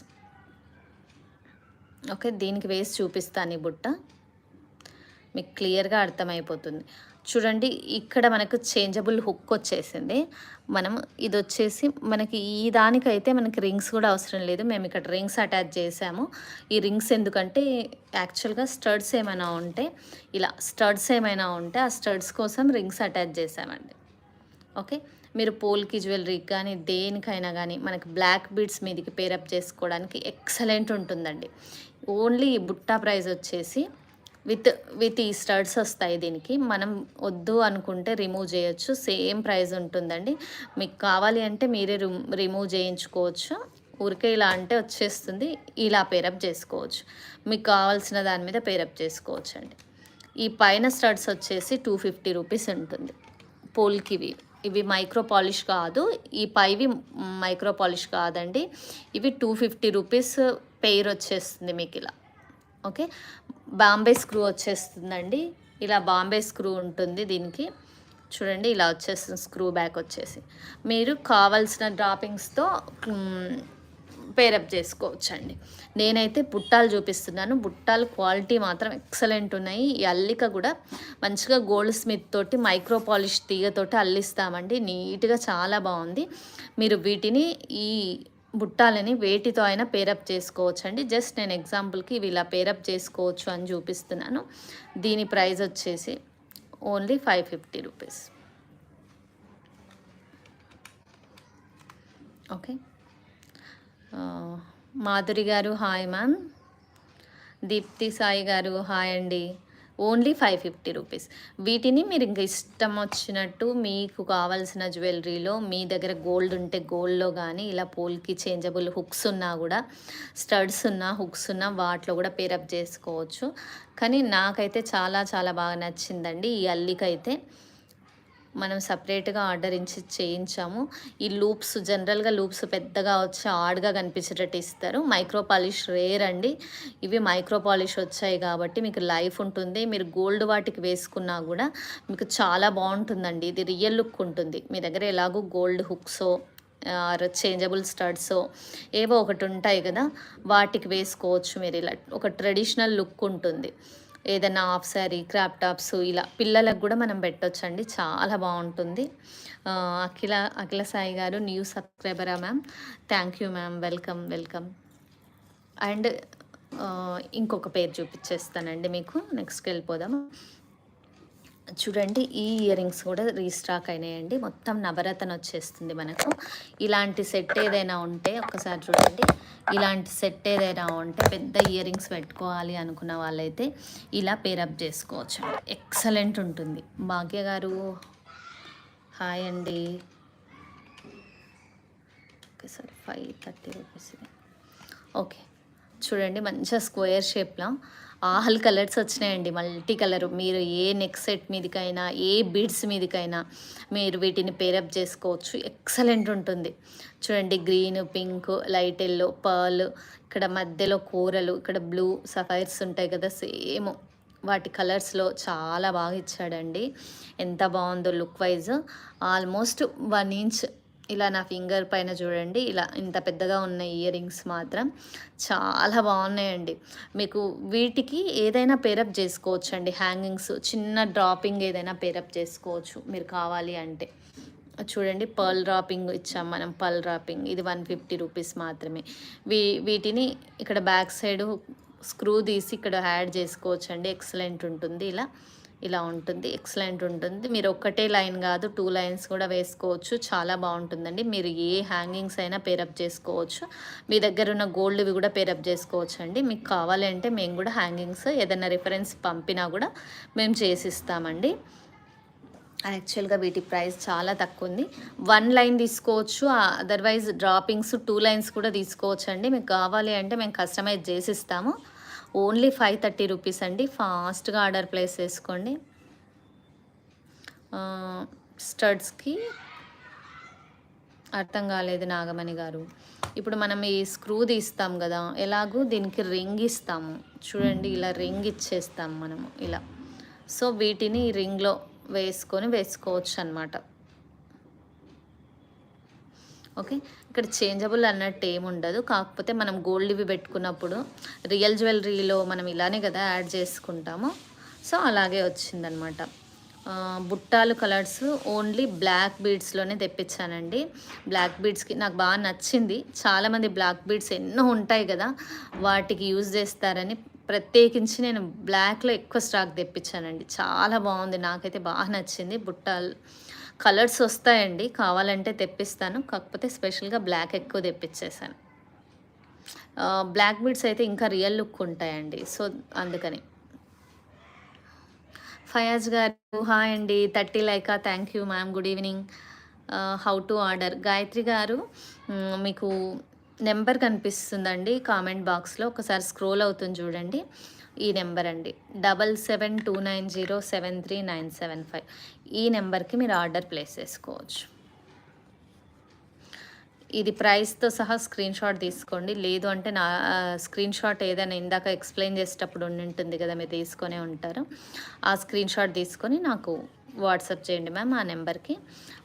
ఓకే, దీనికి వేసి చూపిస్తాను ఈ బుట్ట, మీకు క్లియర్గా అర్థమైపోతుంది. చూడండి ఇక్కడ మనకు చేంజబుల్ హుక్ వచ్చేసింది. మనం ఇది వచ్చేసి మనకి ఈ దానికైతే మనకి రింగ్స్ కూడా అవసరం లేదు, మేము ఇక్కడ రింగ్స్ అటాచ్ చేసాము. ఈ రింగ్స్ ఎందుకంటే యాక్చువల్గా స్టడ్స్ ఏమైనా ఉంటే, ఇలా స్టడ్స్ ఏమైనా ఉంటే ఆ స్టడ్స్ కోసం రింగ్స్ అటాచ్ చేసామండి. ఓకే, మీరు పోల్కి జ్యువెలరీకి కానీ దేనికైనా కానీ మనకి బ్లాక్ బీడ్స్ మీదకి పేరప్ చేసుకోవడానికి ఎక్సలెంట్ ఉంటుందండి. ఓన్లీ ఈ బుట్టా ప్రైస్ వచ్చేసి విత్ ఈ స్టడ్స్ వస్తాయి. దీనికి మనం వద్దు అనుకుంటే రిమూవ్ చేయొచ్చు, సేమ్ ప్రైస్ ఉంటుందండి. మీకు కావాలి అంటే మీరే రిమూవ్ చేయించుకోవచ్చు. ఊరికే ఇలా అంటే వచ్చేస్తుంది, ఇలా పేరప్ చేసుకోవచ్చు. మీకు కావాల్సిన దాని మీద పేరప్ చేసుకోవచ్చు అండి. ఈ పైన స్టడ్స్ వచ్చేసి 250 రూపీస్ ఉంటుంది. పోల్కివి ఇవి మైక్రో పాలిష్ కాదు, ఈ పైవి మైక్రో పాలిష్ కాదండి. ఇవి 250 రూపీస్ పెయిర్ వచ్చేస్తుంది మీకు ఇలా. ఓకే, బాంబే స్క్రూ వచ్చేస్తుందండి. ఇలా బాంబే స్క్రూ ఉంటుంది దీనికి. చూడండి ఇలా వచ్చేస్తుంది స్క్రూ బ్యాక్ వచ్చేసి. మీరు కావాల్సిన డ్రాపింగ్స్తో పేరప్ చేసుకోవచ్చండి. నేనైతే బుట్టాలు చూపిస్తున్నాను. బుట్టాలు క్వాలిటీ మాత్రం ఎక్సలెంట్ ఉన్నాయి. ఈ అల్లిక కూడా మంచిగా గోల్డ్ స్మిత్ తోటి మైక్రో పాలిష్ తీగతోటి అల్లిస్తామండి. నీట్గా చాలా బాగుంది. మీరు వీటిని ఈ బుట్టాలని వేటితో అయినా పేరప్ చేసుకోవచ్చు అండి. జస్ట్ నేను ఎగ్జాంపుల్కి ఇవి ఇలా పేరప్ చేసుకోవచ్చు అని చూపిస్తున్నాను. దీని ప్రైస్ వచ్చేసి ఓన్లీ 550 రూపీస్. ఓకే, మాధురి గారు హాయ్ మ్యామ్. దీప్తి సాయి గారు హాయ్ అండి. Only 550 rupees. వీటిని మీరు ఇంకా ఇష్టం వచ్చినట్టు మీకు కావాల్సిన జ్యువెలరీలో, మీ దగ్గర గోల్డ్ ఉంటే గోల్డ్లో కానీ, ఇలా పోల్కి చేంజబుల్ హుక్స్ ఉన్నా కూడా, స్టడ్స్ ఉన్నా హుక్స్ ఉన్నా వాటిలో కూడా పేరప్ చేసుకోవచ్చు. కానీ నాకైతే చాలా చాలా బాగా నచ్చిందండి ఈ అల్లికైతే. మనం సపరేట్గా ఆర్డర్ చేయించాము. ఈ లూప్స్ జనరల్గా లూప్స్ పెద్దగా వచ్చి ఆడ్గా కనిపించేటట్టు ఇస్తారు. మైక్రో పాలిష్ రేర్ అండి. ఇవి మైక్రో పాలిష్ వచ్చాయి కాబట్టి మీకు లైఫ్ ఉంటుంది. మీరు గోల్డ్ వాటికి వేసుకున్నా కూడా మీకు చాలా బాగుంటుందండి. ఇది రియల్ లుక్ ఉంటుంది. మీ దగ్గర ఎలాగో గోల్డ్ హుక్సో చేంజబుల్ స్టడ్సో ఏవో ఒకటి ఉంటాయి కదా, వాటికి వేసుకోవచ్చు. మీరు ఇలా ఒక ట్రెడిషనల్ లుక్ ఉంటుంది. ఏదైనా హాఫ్ శారీ, క్రాప్ టాప్స్ ఇలా పిల్లలకు కూడా మనం పెట్టొచ్చండి, చాలా బాగుంటుంది. అఖిల సాయి గారు న్యూ సబ్స్క్రైబరా ma'am, thank you ma'am, welcome welcome. And ఇంకొక పేరు చూపించేస్తానండి మీకు. నెక్స్ట్కి వెళ్ళిపోదాము. చూడండి ఈ ఇయర్ రింగ్స్ కూడా రీస్టాక్ అయినాయండి. మొత్తం నవరత్న వచ్చేస్తుంది మనకు. ఇలాంటి సెట్ ఏదైనా ఉంటే ఒకసారి చూడండి. ఇలాంటి సెట్ ఏదైనా ఉంటే పెద్ద ఇయర్ రింగ్స్ పెట్టుకోవాలి అనుకున్న వాళ్ళైతే ఇలా పేరప్ చేసుకోవచ్చు. ఎక్సలెంట్ ఉంటుంది. భాగ్య గారు హాయ్ అండి. Okay sir, 530 rupees. ఓకే చూడండి మంచిగా స్క్వేర్ షేప్లో ఆల్ కలర్స్ వచ్చినాయండి, మల్టీ కలర్. మీరు ఏ నెక్ సెట్ మీదకైనా, ఏ బీడ్స్ మీదకైనా మీరు వీటిని పేరప్ చేసుకోవచ్చు. ఎక్సలెంట్ ఉంటుంది. చూడండి, green, pink, light yellow, pearl, ఇక్కడ మధ్యలో కూరలు, ఇక్కడ బ్లూ సఫైర్స్ ఉంటాయి కదా, సేమ్ వాటి కలర్స్లో చాలా బాగా ఇచ్చాడండి. ఎంత బాగుందో లుక్ వైజ్. ఆల్మోస్ట్ 1 ఇంచ్ ఇలా నా ఫింగర్ పైన చూడండి, ఇలా ఇంత పెద్దగా ఉన్న ఇయర్ రింగ్స్ మాత్రం చాలా బాగున్నాయండి. మీకు వీటికి ఏదైనా పేరప్ చేసుకోవచ్చండి. హ్యాంగింగ్స్ చిన్న డ్రాపింగ్ ఏదైనా పేరప్ చేసుకోవచ్చు మీరు కావాలి అంటే. చూడండి, పర్ల్ డ్రాపింగ్ ఇచ్చాం మనం. పర్ల్ డ్రాపింగ్ ఇది 150 రూపీస్ మాత్రమే. వీటిని ఇక్కడ బ్యాక్ సైడు స్క్రూ తీసి ఇక్కడ యాడ్ చేసుకోవచ్చండి. ఎక్సలెంట్ ఉంటుంది. ఇలా ఉంటుంది, ఎక్సలెంట్ ఉంటుంది. మీరు ఒక్కటే లైన్ కాదు, 2 లైన్స్ కూడా వేసుకోవచ్చు. చాలా బాగుంటుందండి. మీరు ఏ హ్యాంగింగ్స్ అయినా పేరప్ చేసుకోవచ్చు. మీ దగ్గర ఉన్న గోల్డ్వి కూడా పేరప్ చేసుకోవచ్చు అండి. మీకు కావాలి అంటే మేము కూడా హ్యాంగింగ్స్ ఏదైనా రిఫరెన్స్ పంపినా కూడా మేము చేసిస్తామండి. యాక్చువల్గా వీటి ప్రైస్ చాలా తక్కువ ఉంది. 1 లైన్ తీసుకోవచ్చు, అదర్వైజ్ డ్రాపింగ్స్ 2 లైన్స్ కూడా తీసుకోవచ్చు అండి. మీకు కావాలి అంటే మేము కస్టమైజ్ చేసిస్తాము. ఓన్లీ 530 రూపీస్ అండి. ఫాస్ట్గా ఆర్డర్ ప్లేస్ చేసుకోండి. స్టడ్స్కి అర్థం కాలేదు నాగమణి గారు. ఇప్పుడు మనం ఈ స్క్రూ తీస్తాం కదా, ఎలాగూ దీనికి రింగ్ ఇస్తాము. చూడండి, ఇలా రింగ్ ఇచ్చేస్తాం మనము ఇలా. సో వీటిని రింగ్లో వేసుకోవచ్చు అన్నమాట. ఓకే, ఇక్కడ చేంజబుల్ అన్నట్టు ఏముండదు. కాకపోతే మనం గోల్డ్వి పెట్టుకున్నప్పుడు రియల్ జ్యువెలరీలో మనం ఇలానే కదా యాడ్ చేసుకుంటాము. సో అలాగే వచ్చిందనమాట. బుట్టాలు కలర్స్ ఓన్లీ బ్లాక్ బీడ్స్లోనే తెప్పించానండి. బ్లాక్ బీడ్స్కి నాకు బాగా నచ్చింది. చాలామంది బ్లాక్ బీడ్స్ ఎన్నో ఉంటాయి కదా, వాటికి యూజ్ చేస్తారని ప్రత్యేకించి నేను బ్లాక్లో ఎక్కువ స్టాక్ తెప్పించానండి. చాలా బాగుంది, నాకైతే బాగా నచ్చింది. బుట్టాలు కలర్స్ వస్తాయండి, కావాలంటే తెప్పిస్తాను. కాకపోతే స్పెషల్గా బ్లాక్ ఎక్కువ తెప్పించేసాను. బ్లాక్ బీడ్స్ అయితే ఇంకా రియల్ లుక్ ఉంటాయండి. సో అందుకని. ఫయాజ్ గారు హాయ్ అండి, 30 లైకా. Thank you ma'am, good evening. How to order? Gayathri గారు, మీకు నెంబర్ కనిపిస్తుందండి కామెంట్ బాక్స్లో, ఒకసారి స్క్రోల్ అవుతుంది చూడండి. ఈ నెంబర్ అండి 7729073975. ఈ నెంబర్కి మీరు ఆర్డర్ ప్లేస్ చేసుకోవచ్చు. ఇది ప్రైస్తో సహా స్క్రీన్ షాట్ తీసుకోండి. లేదు అంటే నా స్క్రీన్ షాట్ ఏదైనా ఇందాక ఎక్స్ప్లెయిన్ చేసేటప్పుడు ఉంటుంది కదా, మీరు తీసుకొనే ఉంటారు. ఆ స్క్రీన్ షాట్ తీసుకొని నాకు వాట్సాప్ చేయండి మ్యామ్ ఆ నెంబర్కి.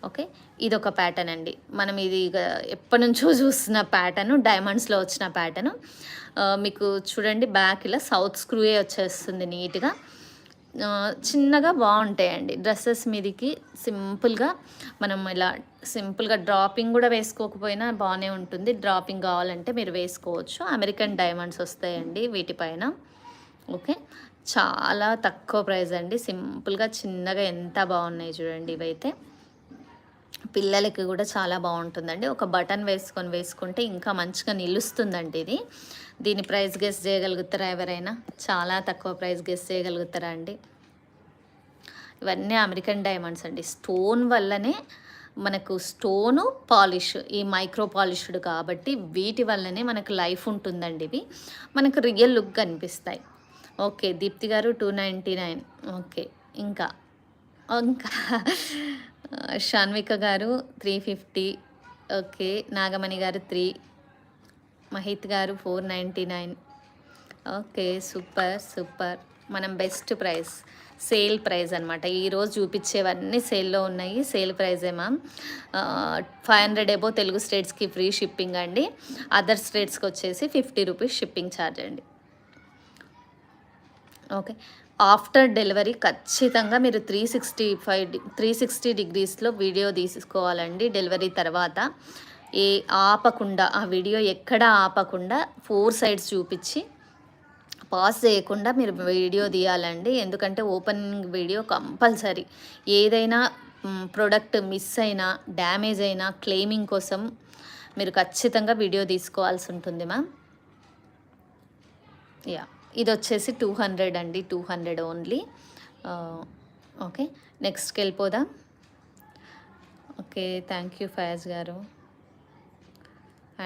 ఓకే, ఇది ఒక ప్యాటర్న్ అండి. మనం ఇది ఎప్పటి నుంచో చూస్తున్న ప్యాటర్ను, డైమండ్స్లో వచ్చిన ప్యాటర్ను. మీకు చూడండి, బ్యాక్ ఇలా సౌత్ స్క్రూయే వచ్చేస్తుంది నీట్గా. చిన్నగా బాగుంటాయండి డ్రెస్సెస్ మీదికి. సింపుల్గా మనం ఇలా సింపుల్గా డ్రాపింగ్ కూడా వేసుకోకపోయినా బాగానే ఉంటుంది. డ్రాపింగ్ కావాలంటే మీరు వేసుకోవచ్చు. అమెరికన్ డైమండ్స్ వస్తాయండి వీటిపైన. ఓకే, చాలా తక్కువ ప్రైస్ అండి. సింపుల్గా చిన్నగా ఎంత బాగున్నాయి చూడండి. ఇవైతే పిల్లలకి కూడా చాలా బాగుంటుందండి. ఒక బటన్ వేసుకుంటే ఇంకా మంచిగా నిలుస్తుందండి ఇది. దీని ప్రైస్ గెస్ చేయగలుగుతారా ఎవరైనా? చాలా తక్కువ ప్రైస్ గెస్ చేయగలుగుతారా అండి? ఇవన్నీ అమెరికన్ డైమండ్స్ అండి. స్టోన్ వల్లనే మనకు స్టోను పాలిష్, ఈ మైక్రో పాలిష్డ్ కాబట్టి వీటి వల్లనే మనకు లైఫ్ ఉంటుందండి. ఇవి మనకు రియల్ లుక్ కనిపిస్తాయి. ఓకే, దీప్తి గారు 299. ఓకే, ఇంకా షాన్విక గారు 350. ఓకే, నాగమణి గారు 3, మహిత్ గారు 499. Okay, super. మనం బెస్ట్ ప్రైస్, సేల్ ప్రైస్ అనమాట. ఈరోజు చూపించేవన్నీ సేల్లో ఉన్నాయి. సేల్ ప్రైజే మ్యామ్. 500 ఎబో తెలుగు స్టేట్స్కి ఫ్రీ షిప్పింగ్ అండి. అదర్ స్టేట్స్కి వచ్చేసి 50 రూపీస్ షిప్పింగ్ ఛార్జ్ అండి. ఓకే, ఆఫ్టర్ డెలివరీ ఖచ్చితంగా మీరు 360 డిగ్రీస్లో వీడియో తీసుకోవాలండి. డెలివరీ తర్వాత ఆపకుండా, ఆ వీడియో ఎక్కడ ఆపకుండా 4 సైడ్స్ చూపించి పాజ్ చేయకుండా మీరు వీడియో తీయాలండి. ఎందుకంటే ఓపెనింగ్ వీడియో కంపల్సరీ. ఏదైనా ప్రోడక్ట్ మిస్ అయినా, డ్యామేజ్ అయినా క్లెయిమింగ్ కోసం మీరు ఖచ్చితంగా వీడియో తీసుకోవాల్సి ఉంటుంది మ్యామ్. యా, ఇది వచ్చేసి 200 అండి. 200 ఓన్లీ. ఓకే, నెక్స్ట్కి వెళ్ళిపోదాం. ఓకే, థ్యాంక్ యూ ఫయాజ్ గారు.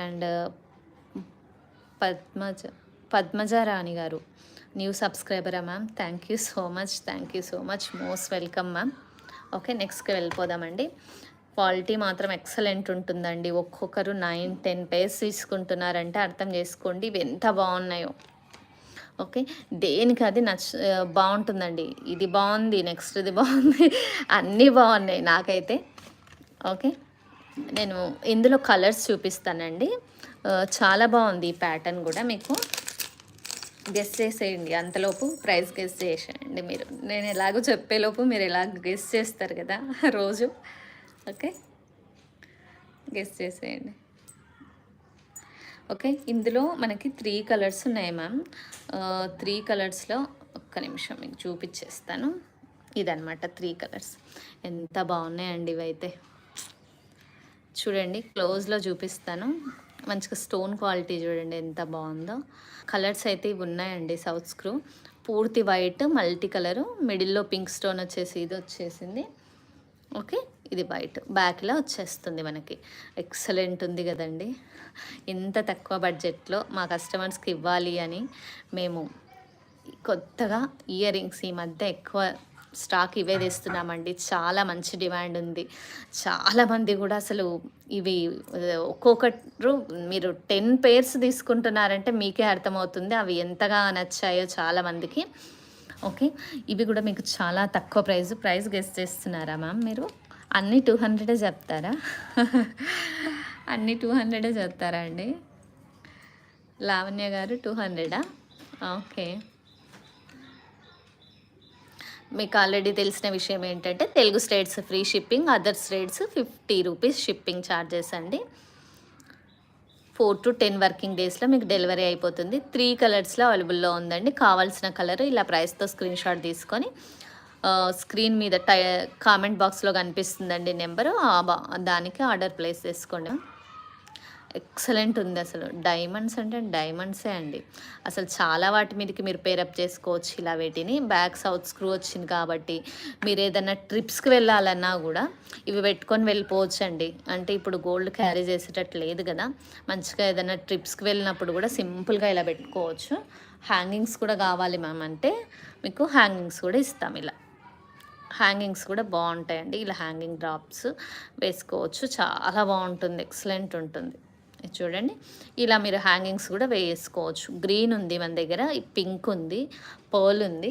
అండ్ పద్మజ రాణి గారు న్యూ సబ్స్క్రైబరా ma'am? Thank you so much, thank you so much, most welcome ma'am. Okay, నెక్స్ట్కి వెళ్ళిపోదామండి. క్వాలిటీ మాత్రం ఎక్సలెంట్ ఉంటుందండి. ఒక్కొక్కరు 9-10 పేర్స్ తీసుకుంటున్నారంటే అర్థం చేసుకోండి ఇవి ఎంత బాగున్నాయో. ఓకే, దేనికి అది బాగుంటుందండి. ఇది బాగుంది, నెక్స్ట్ ఇది బాగుంది, అన్నీ బాగున్నాయి నాకైతే. ఓకే, నేను ఇందులో కలర్స్ చూపిస్తానండి. చాలా బాగుంది ఈ ప్యాటర్న్ కూడా. మీకు గెస్ చేసేయండి, అంతలోపు ప్రైస్ గెస్ చేసేయండి మీరు. నేను ఎలాగో చెప్పేలోపు మీరు ఎలాగ గెస్ చేస్తారు కదా రోజు. ఓకే, గెస్ చేసేయండి. ఓకే, ఇందులో మనకి 3 కలర్స్ ఉన్నాయి మ్యామ్. 3 కలర్స్లో ఒక్క నిమిషం మీకు చూపించేస్తాను. ఇదనమాట 3 కలర్స్. ఎంత బాగున్నాయండి ఇవైతే. చూడండి, క్లోజ్లో చూపిస్తాను. మంచిగా స్టోన్ క్వాలిటీ చూడండి ఎంత బాగుందో. కలర్స్ అయితే ఇవి ఉన్నాయండి. సౌత్ స్క్రూ పూర్తి వైట్, మల్టీ కలరు, మిడిల్లో పింక్ స్టోన్ వచ్చేసి ఇది వచ్చేసింది. ఓకే, ఇది వైట్ బ్యాక్లో వచ్చేస్తుంది మనకి. ఎక్సలెంట్ ఉంది కదండి. ఇంత తక్కువ బడ్జెట్లో మా కస్టమర్స్కి ఇవ్వాలి అని మేము కొత్తగా ఇయర్ రింగ్స్ ఈ మధ్య ఎక్కువ స్టాక్ ఇవే తెస్తున్నామండి. చాలా మంచి డిమాండ్ ఉంది. చాలామంది కూడా అసలు ఇవి ఒక్కొక్కరు మీరు 10 పేర్స్ తీసుకుంటున్నారంటే మీకే అర్థమవుతుంది అవి ఎంతగా నచ్చాయో చాలామందికి. ఓకే, ఇవి కూడా మీకు చాలా తక్కువ ప్రైస్ గెస్ చేస్తున్నారా మ్యామ్ మీరు? అన్నీ 200 చెప్తారా? అన్నీ 200 చెప్తారా అండి? లావణ్య గారు 200? ఓకే, మీకు ఆల్రెడీ తెలిసిన విషయం ఏంటంటే Telugu states free shipping, other states 50 rupees shipping charges అండి. 4 to 10 వర్కింగ్ డేస్లో మీకు డెలివరీ అయిపోతుంది. 3 కలర్స్లో అవైలబుల్లో ఉందండి. కావాల్సిన కలర్ ఇలా ప్రైస్తో స్క్రీన్ షాట్ తీసుకొని స్క్రీన్ మీద కామెంట్ బాక్స్లో కనిపిస్తుందండి నెంబరు, దానికి ఆర్డర్ ప్లేస్ చేసుకోండి. ఎక్సలెంట్ ఉంది అసలు. డైమండ్స్ అంటే డైమండ్సే అండి. అసలు చాలా వాటి మీదకి మీరు పేరప్ చేసుకోవచ్చు ఇలా వీటిని. బ్యాక్ సౌత్ స్క్రూ వచ్చింది కాబట్టి మీరు ఏదైనా ట్రిప్స్కి వెళ్ళాలన్నా కూడా ఇవి పెట్టుకొని వెళ్ళిపోవచ్చు అండి. అంటే ఇప్పుడు గోల్డ్ క్యారీ చేసేటట్టు లేదు కదా, మంచిగా ఏదైనా ట్రిప్స్కి వెళ్ళినప్పుడు కూడా సింపుల్గా ఇలా పెట్టుకోవచ్చు. హ్యాంగింగ్స్ కూడా కావాలి మ్యామ్ అంటే మీకు హ్యాంగింగ్స్ కూడా ఇస్తాం. ఇలా హ్యాంగింగ్స్ కూడా బాగుంటాయండి. ఇలా హ్యాంగింగ్ డ్రాప్స్ వేసుకోవచ్చు, చాలా బాగుంటుంది, ఎక్సలెంట్ ఉంటుంది. చూడండి, ఇలా మీరు హ్యాంగింగ్స్ కూడా వేసుకోవచ్చు. గ్రీన్ ఉంది మన దగ్గర, పింక్ ఉంది, పర్ల్ ఉంది.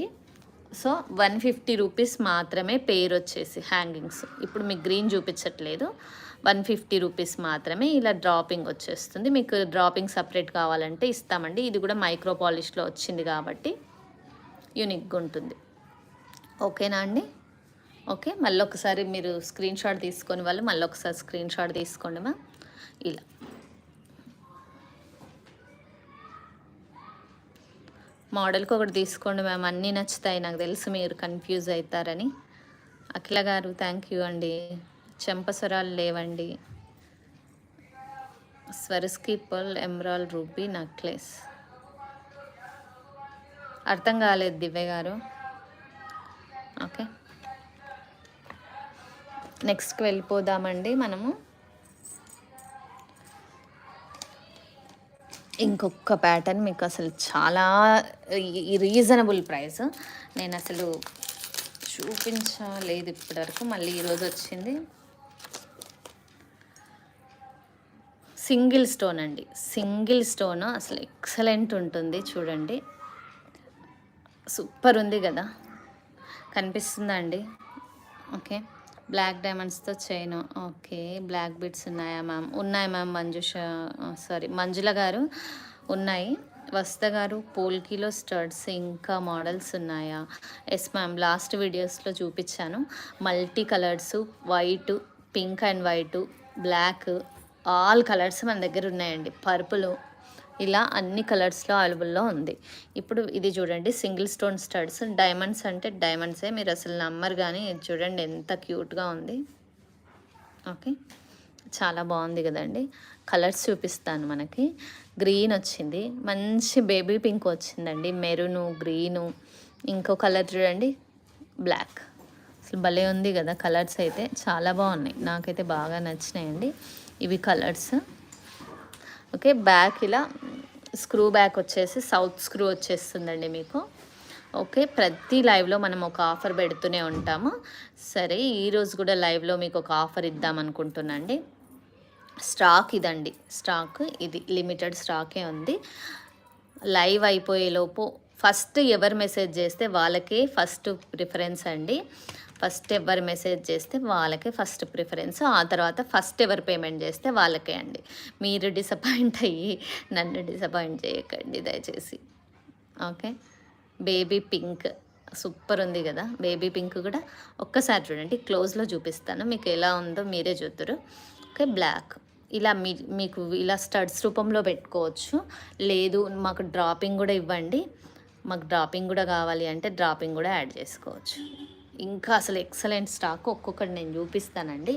సో 150 రూపీస్ మాత్రమే పేరు వచ్చేసి హ్యాంగింగ్స్. ఇప్పుడు మీకు గ్రీన్ చూపించట్లేదు, 150 రూపీస్ మాత్రమే. ఇలా డ్రాపింగ్ వచ్చేస్తుంది. మీకు డ్రాపింగ్ సపరేట్ కావాలంటే ఇస్తామండి. ఇది కూడా మైక్రో పాలిష్లో వచ్చింది కాబట్టి యూనిక్గా ఉంటుంది. ఓకేనా అండి? ఓకే, మళ్ళీ ఒకసారి మీరు స్క్రీన్ షాట్ తీసుకొని వాళ్ళు మళ్ళీ ఒకసారి స్క్రీన్ షాట్ తీసుకోండి మ్యామ్. ఇలా మోడల్కి ఒకటి తీసుకోండి మ్యామ్, అన్నీ నచ్చుతాయి. నాకు తెలుసు మీరు కన్ఫ్యూజ్ అవుతారని. అఖిల గారు థ్యాంక్ యూ అండి. చెంపస్వరాలు లేవండి. స్వరస్కి పర్ల్ ఎమరాల్డ్ రూబీ నెక్లెస్ అర్థం కాలేదు దివ్య గారు. ఓకే, నెక్స్ట్కి వెళ్ళిపోదామండి మనము. ఇంకొక ప్యాటర్న్ మీకు అసలు చాలా రీజనబుల్ ప్రైస్. నేను అసలు చూపించలేదు ఇప్పటివరకు, మళ్ళీ ఈరోజు వచ్చింది. సింగిల్ స్టోన్ అండి. సింగిల్ స్టోన్ అసలు ఎక్సలెంట్ ఉంటుంది. చూడండి, సూపర్ ఉంది కదా, కనిపిస్తుందా అండి? ఓకే, బ్లాక్ డైమండ్స్తో చైన్. ఓకే, బ్లాక్ బిట్స్ ఉన్నాయా మ్యామ్? ఉన్నాయి మ్యామ్. మంజుల గారు ఉన్నాయి. వస్త గారు పోల్కీలో స్టడ్స్ ఇంకా మోడల్స్ ఉన్నాయా? ఎస్ మ్యామ్, లాస్ట్ వీడియోస్లో చూపించాను. Multi colours, white, pink and white, black, all colours మన దగ్గర ఉన్నాయండి. పర్పుల్, ఇలా అన్ని కలర్స్లో అవైలబుల్లో ఉంది. ఇప్పుడు ఇది చూడండి, సింగిల్ స్టోన్ స్టడ్స్. డైమండ్స్ అంటే డైమండ్సే, మీరు అసలు నమ్మరు. కానీ ఇది చూడండి ఎంత క్యూట్గా ఉంది. ఓకే, చాలా బాగుంది కదండి. కలర్స్ చూపిస్తాను. మనకి గ్రీన్ వచ్చింది, మంచి బేబీ పింక్ వచ్చిందండి, మెరూను, గ్రీను, ఇంకో కలర్ చూడండి బ్లాక్. అసలు భలే ఉంది కదా, కలర్స్ అయితే చాలా బాగున్నాయి, నాకైతే బాగా నచ్చినాయండి ఇవి కలర్స్. ఓకే, బ్యాక్ ఇలా స్క్రూ బ్యాక్ వచ్చేసి సౌత్ స్క్రూ వచ్చేస్తుందండి మీకు. ఓకే, ప్రతి లైవ్లో మనం ఒక ఆఫర్ పెడుతూనే ఉంటాము. సరే, ఈరోజు కూడా లైవ్లో మీకు ఒక ఆఫర్ ఇద్దాం అనుకుంటున్నాండి. స్టాక్ ఇదండి, స్టాక్ ఇది లిమిటెడ్ స్టాకే ఉంది. లైవ్ అయిపోయేలోపు ఫస్ట్ ఎవరు మెసేజ్ చేస్తే వాళ్ళకే ఫస్ట్ ప్రిఫరెన్స్ అండి. ఫస్ట్ ఎవరు మెసేజ్ చేస్తే వాళ్ళకే ఫస్ట్ ప్రిఫరెన్స్, ఆ తర్వాత ఫస్ట్ ఎవరు పేమెంట్ చేస్తే వాళ్ళకే అండి. మీరు డిసప్పాయింట్ అయ్యి నన్ను డిసప్పాయింట్ చేయకండి దయచేసి. ఓకే, బేబీ పింక్ సూపర్ ఉంది కదా, బేబీ పింక్ కూడా ఒక్కసారి చూడండి, క్లోజ్లో చూపిస్తాను మీకు ఎలా ఉందో మీరే చూద్దరు. ఓకే, బ్లాక్ ఇలా మీకు ఇలా స్టడ్స్ రూపంలో పెట్టుకోవచ్చు. లేదు మాకు డ్రాపింగ్ కూడా ఇవ్వండి, మాకు డ్రాపింగ్ కూడా కావాలి అంటే డ్రాపింగ్ కూడా యాడ్ చేసుకోవచ్చు. ఇంకా అసలు ఎక్సలెంట్ స్టాక్, ఒక్కొక్కటి నేను చూపిస్తానండి.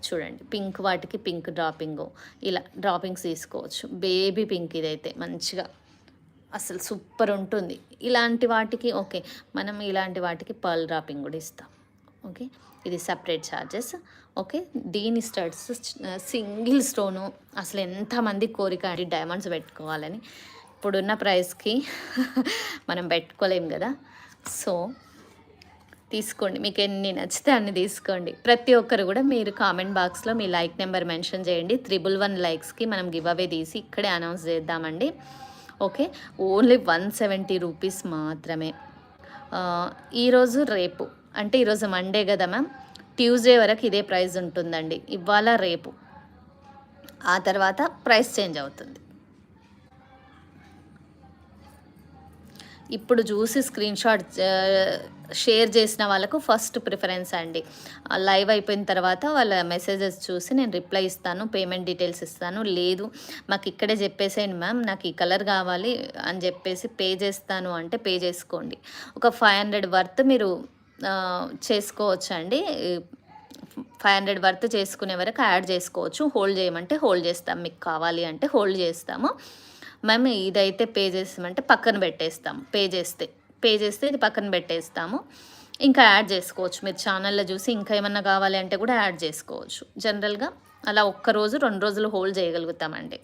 చూడండి, పింక్ వాటికి పింక్ డ్రాపింగు, ఇలా డ్రాపింగ్స్ తీసుకోవచ్చు. బేబీ పింక్ ఇదైతే మంచిగా అసలు సూపర్ ఉంటుంది. ఇలాంటి వాటికి ఓకే, మనం ఇలాంటి వాటికి పర్ల్ డ్రాపింగ్ కూడా ఇస్తాం. ఓకే, ఇది సపరేట్ ఛార్జెస్. ఓకే, దీని స్టడ్స్ సింగిల్ స్టోను. అసలు ఎంతమంది కోరిక అండి డైమండ్స్ పెట్టుకోవాలని, ఇప్పుడున్న ప్రైస్కి మనం పెట్టుకోలేం కదా. సో తీసుకోండి, మీకు ఎన్ని నచ్చితే అన్ని తీసుకోండి. ప్రతి ఒక్కరు కూడా మీరు కామెంట్ బాక్స్లో మీ లైక్ నెంబర్ మెన్షన్ చేయండి. 111 లైక్స్కి మనం గివ్ అవే తీసి ఇక్కడే అనౌన్స్ చేద్దామండి. ఓకే, ఓన్లీ 170 రూపీస్ మాత్రమే. ఈరోజు రేపు అంటే ఈరోజు మండే కదా మ్యామ్, ట్యూస్డే వరకు ఇదే ప్రైస్ ఉంటుందండి. ఇవాళ రేపు, ఆ తర్వాత ప్రైస్ చేంజ్ అవుతుంది. ఇప్పుడు చూసి స్క్రీన్ షాట్ షేర్ చేసిన వాళ్ళకు ఫస్ట్ ప్రిఫరెన్స్ అండి. లైవ్ అయిపోయిన తర్వాత వాళ్ళ మెసేజెస్ చూసి నేను రిప్లై ఇస్తాను, పేమెంట్ డీటెయిల్స్ ఇస్తాను. లేదు మాకు ఇక్కడే చెప్పేసేయండి మ్యామ్, నాకు ఈ కలర్ కావాలి అని చెప్పేసి పే చేస్తాను అంటే పే చేసుకోండి. ఒక 500 వర్త్ మీరు చేసుకోవచ్చు అండి. 500 వర్త్ చేసుకునే వరకు యాడ్ చేసుకోవచ్చు. హోల్డ్ చేయమంటే హోల్డ్ చేస్తాం, మీకు కావాలి అంటే హోల్డ్ చేస్తాము. మేము ఇదైతే పే చేస్తామంటే పక్కన పెట్టేస్తాము. పే చేస్తే ఇది పక్కన పెట్టేస్తాము. ఇంకా యాడ్ చేసుకోవచ్చు, మీరు ఛానల్లో చూసి ఇంకా ఏమన్నా కావాలి అంటే కూడా యాడ్ చేసుకోవచ్చు. జనరల్గా అలా ఒక్కరోజు 2 రోజులు హోల్డ్ చేయగలుగుతామండి.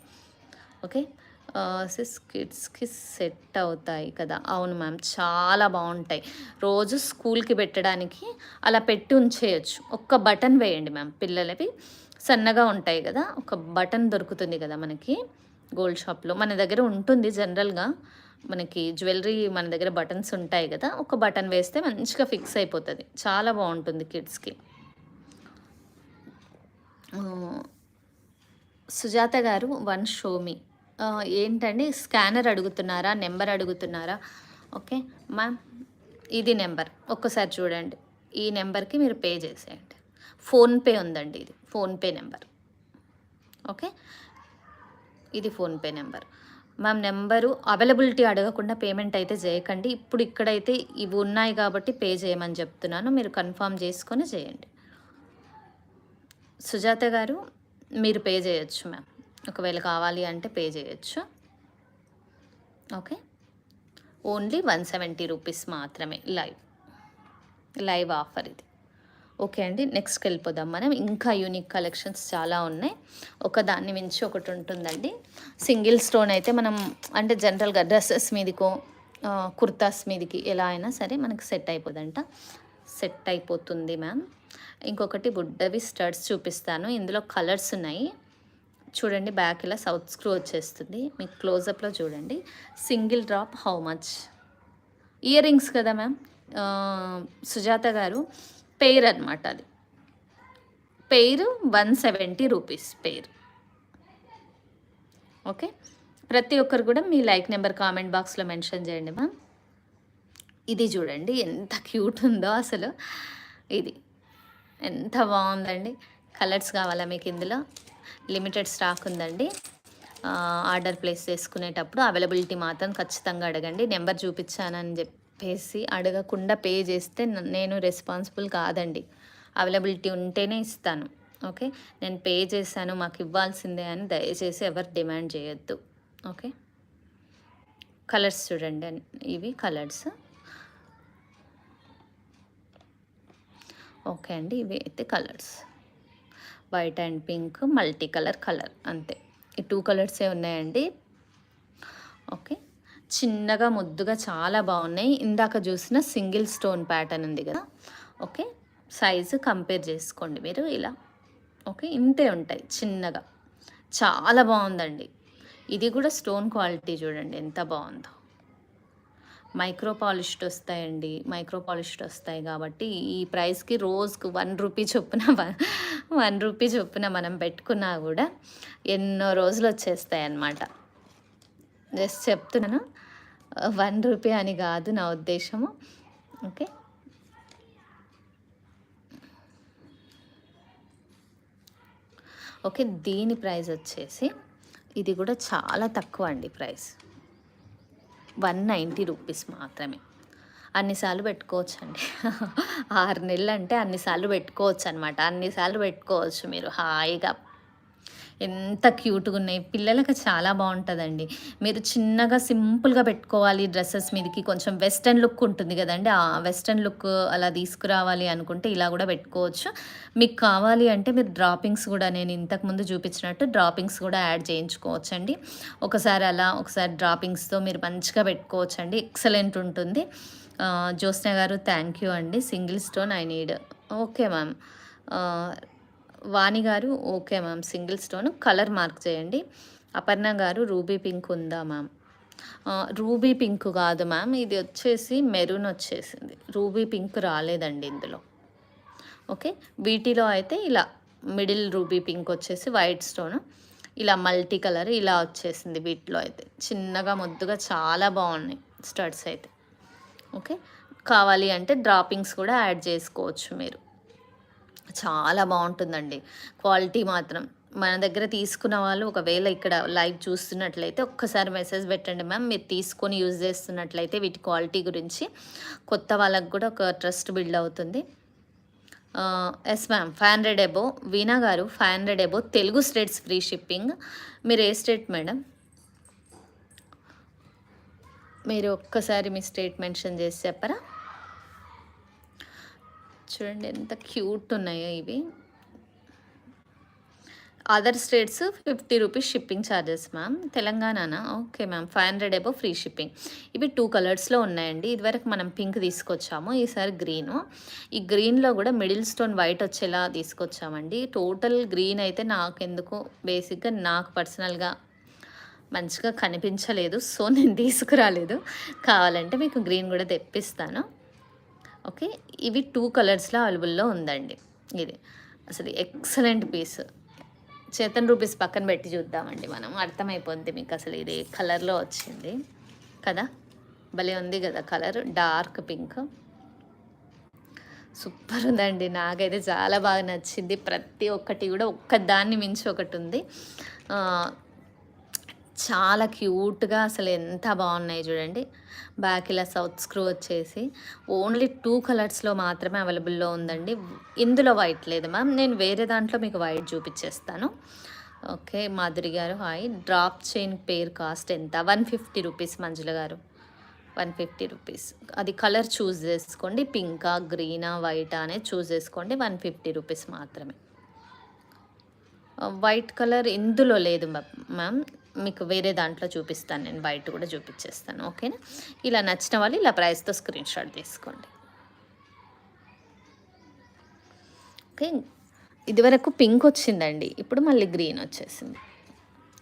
ఓకే, కిడ్స్కి సెట్ అవుతాయి కదా. అవును మ్యామ్, చాలా బాగుంటాయి. రోజు స్కూల్కి పెట్టడానికి అలా పెట్టి ఉంచేయచ్చు. ఒక్క బటన్ వేయండి మ్యామ్, పిల్లలవి సన్నగా ఉంటాయి కదా, ఒక బటన్ దొరుకుతుంది కదా మనకి గోల్డ్ షాప్లో, మన దగ్గర ఉంటుంది. జనరల్గా మనకి జ్యువెలరీ మన దగ్గర బటన్స్ ఉంటాయి కదా, ఒక బటన్ వేస్తే మంచిగా ఫిక్స్ అయిపోతుంది. చాలా బాగుంటుంది కిడ్స్కి. సుజాత గారు, 1 షో మీ ఏంటండి, స్కానర్ అడుగుతున్నారా, నెంబర్ అడుగుతున్నారా? ఓకే మ్యామ్, ఇది నెంబర్ ఒక్కసారి చూడండి. ఈ నెంబర్కి మీరు పే చేసేయండి. ఫోన్పే ఉందండి, ఇది ఫోన్పే నెంబర్. ఓకే, ఇది PhonePe number. Ma'am number availability అడగకుండా పేమెంట్ అయితే చేయకండి. ఇప్పుడు ఇక్కడైతే ఇవి ఉన్నాయి కాబట్టి పే చేయమని చెప్తున్నాను, మీరు కన్ఫర్మ్ చేసుకొని చేయండి. సుజాత గారు, మీరు పే చేయొచ్చు మ్యామ్, ఒకవేళ కావాలి అంటే పే చేయొచ్చు. ఓకే, ఓన్లీ 170 రూపీస్ మాత్రమే లైవ్ ఆఫర్ ఇది. ఓకే అండి, నెక్స్ట్కి వెళ్ళిపోదాం మనం. ఇంకా యూనిక్ కలెక్షన్స్ చాలా ఉన్నాయి, ఒకదాన్ని మించి ఒకటి ఉంటుందండి. సింగిల్ స్టోన్ అయితే మనం అంటే జనరల్గా డ్రెస్సెస్ మీదకో కుర్తాస్ మీదకి ఎలా అయినా సరే మనకి సెట్ అయిపోతుంది మ్యామ్. ఇంకొకటి బుడ్డవి స్టడ్స్ చూపిస్తాను. ఇందులో కలర్స్ ఉన్నాయి చూడండి. బ్యాక్ ఇలా సౌత్ స్క్రూ వచ్చేస్తుంది, మీకు క్లోజప్లో చూడండి. Single drop how much? Ear rings కదా మ్యామ్ సుజాత గారు, పెయిర్ అనమాట, అది పెయిర్ 170 రూపీస్ పెయిర్. ఓకే, ప్రతి ఒక్కరు కూడా మీ లైక్ నెంబర్ కామెంట్ బాక్స్లో మెన్షన్ చేయండి మ్యామ్. ఇది చూడండి ఎంత క్యూట్ ఉందో అసలు, ఇది ఎంత బాగుందండి. కలర్స్ కావాలా మీకు? ఇందులో లిమిటెడ్ స్టాక్ ఉందండి. ఆర్డర్ ప్లేస్ చేసుకునేటప్పుడు అవైలబిలిటీ మాత్రం ఖచ్చితంగా అడగండి. నెంబర్ చూపించానని చెప్పేసి అడగకుండా పే చేస్తే నేను రెస్పాన్సిబుల్ కాదండి. అవైలబిలిటీ ఉంటేనే ఇస్తాను. ఓకే, నేను పే చేశాను మాకు ఇవ్వాల్సిందే అని దయచేసి ఎవరు డిమాండ్ చేయొద్దు. ఓకే, కలర్స్ చూడండి, ఇవి కలర్స్. ఓకే అండి, ఇవి అయితే colours, white and pink, multi colour అంతే. ఈ 2 కలర్సే ఉన్నాయండి. ఓకే. చిన్నగా ముద్దుగా చాలా బాగున్నాయి. ఇందాక చూసిన సింగిల్ స్టోన్ ప్యాటర్న్ ఉంది కదా, ఓకే. సైజు కంపేర్ చేసుకోండి మీరు ఇలా. ఓకే, ఇంతే ఉంటాయి చిన్నగా. చాలా బాగుందండి. ఇది కూడా స్టోన్ క్వాలిటీ చూడండి ఎంత బాగుందో. మైక్రో పాలిష్డ్ వస్తాయండి, మైక్రో పాలిష్డ్ వస్తాయి కాబట్టి ఈ ప్రైస్కి రోజుకు 1 రూపీ చొప్పున 1 రూపీ చొప్పున మనం పెట్టుకున్నా కూడా ఎన్నో రోజులు వచ్చేస్తాయి అన్నమాట. జస్ట్ చెప్తున్నాను, 1 రూపీ అని కాదు నా ఉద్దేశము. ఓకే. ఓకే, దీని ప్రైస్ వచ్చేసి ఇది కూడా చాలా తక్కువ అండి ప్రైస్. 190 రూపీస్ మాత్రమే. అన్నిసార్లు పెట్టుకోవచ్చండి. 6 నెలలు అంటే అన్నిసార్లు పెట్టుకోవచ్చు అనమాట. అన్నిసార్లు పెట్టుకోవచ్చు మీరు హాయిగా. ఎంత క్యూట్గా ఉన్నాయి, పిల్లలకి చాలా బాగుంటుందండి. మీరు చిన్నగా సింపుల్గా పెట్టుకోవాలి డ్రెస్సెస్ మీదకి, కొంచెం వెస్ట్రన్ లుక్ ఉంటుంది కదండి, ఆ వెస్ట్రన్ లుక్ అలా తీసుకురావాలి అనుకుంటే ఇలా కూడా పెట్టుకోవచ్చు. మీకు కావాలి అంటే మీరు డ్రాపింగ్స్ కూడా, నేను ఇంతకుముందు చూపించినట్టు డ్రాపింగ్స్ కూడా యాడ్ చేయించుకోవచ్చండి. ఒకసారి అలా ఒకసారి డ్రాపింగ్స్తో మీరు మంచిగా పెట్టుకోవచ్చండి. ఎక్సలెంట్ ఉంటుంది. జ్యోత్స్న గారు థ్యాంక్ యూ అండి. Single stone I need. Okay ma'am. Vani garu okay ma'am. Single stone colour mark చేయండి. అపర్ణ గారు రూబీ పింక్ ఉందా మ్యామ్? రూబీ పింక్ కాదు మ్యామ్, ఇది వచ్చేసి మెరూన్ వచ్చేసింది. రూబీ పింక్ రాలేదండి ఇందులో. ఓకే, వీటిలో అయితే ఇలా మిడిల్ రూబీ పింక్ వచ్చేసి వైట్ స్టోన్ ఇలా మల్టీ కలర్ ఇలా వచ్చేసింది. వీటిలో అయితే చిన్నగా ముద్దుగా చాలా బాగున్నాయి స్టడ్స్ అయితే. ఓకే, కావాలి అంటే డ్రాపింగ్స్ కూడా యాడ్ చేసుకోవచ్చు మీరు. చాలా బాగుంటుందండి క్వాలిటీ మాత్రం. మన దగ్గర తీసుకున్న వాళ్ళు ఒకవేళ ఇక్కడ లైవ్ చూస్తున్నట్లయితే ఒక్కసారి మెసేజ్ పెట్టండి మ్యామ్, మీరు తీసుకొని యూజ్ చేస్తున్నట్లయితే వీటి క్వాలిటీ గురించి. కొత్త వాళ్ళకు కూడా ఒక ట్రస్ట్ బిల్డ్ అవుతుంది. Yes ma'am, 500 above. Veena garu 500 above, Telugu states free shipping. మీరు ఏ స్టేట్ మేడం? మీరు ఒక్కసారి మీ స్టేట్ మెన్షన్ చేసి చెప్పరా? చూడండి ఎంత క్యూట్ ఉన్నాయో ఇవి. Other states 50 rupees shipping charges ma'am. తెలంగాణనా? Okay ma'am. 500 above free shipping. ఇవి 2 కలర్స్లో ఉన్నాయండి. ఇదివరకు మనం పింక్ తీసుకొచ్చాము, ఈసారి గ్రీను. ఈ గ్రీన్లో కూడా మిడిల్ స్టోన్ వైట్ వచ్చేలా తీసుకొచ్చామండి. టోటల్ గ్రీన్ అయితే నాకెందుకు బేసిక్గా నాకు పర్సనల్గా మంచిగా కనిపించలేదు, సో నేను తీసుకురాలేదు. కావాలంటే మీకు గ్రీన్ కూడా తెప్పిస్తాను. ఓకే, ఇవి 2 కలర్స్లో అవైలబుల్లో ఉందండి. ఇది అసలు ఎక్సలెంట్ పీస్. చేతన్ రూపీస్ పక్కన పెట్టి చూద్దామండి మనం, అర్థమైపోద్ది మీకు అసలు ఇది కలర్లో వచ్చింది కదా. భలే ఉంది కదా కలర్, డార్క్ పింక్. సూపర్ ఉందండి, నాకైతే చాలా బాగా నచ్చింది. ప్రతి ఒక్కటి కూడా ఒక్కదాన్ని మించి ఒకటి ఉంది. చాలా క్యూట్గా అసలు ఎంత బాగున్నాయి చూడండి. బ్యాక్ ఇలా సౌత్ స్క్రూ వచ్చేసి ఓన్లీ 2 కలర్స్లో మాత్రమే అవైలబుల్లో ఉందండి. ఇందులో వైట్ లేదు మ్యామ్, నేను వేరే దాంట్లో మీకు వైట్ చూపించేస్తాను. ఓకే, మాధురి గారు హాయ్. డ్రాప్ చైన్ పేర్ కాస్ట్ ఎంత? 150 రూపీస్. మంజుల గారు 150 రూపీస్. అది కలర్ చూస్ చేసుకోండి, పింకా గ్రీనా వైటా అనేది చూస్ చేసుకోండి. 150 రూపీస్ మాత్రమే. వైట్ కలర్ ఇందులో లేదు మ్యామ్, మీకు వేరే దాంట్లో చూపిస్తాను, నేను వైట్ కూడా చూపించేస్తాను. ఓకేనా? ఇలా నచ్చిన వాళ్ళు ఇలా ప్రైస్తో స్క్రీన్ షాట్ తీసుకోండి. ఓకే, ఇదివరకు పింక్ వచ్చిందండి, ఇప్పుడు మళ్ళీ గ్రీన్ వచ్చేసింది.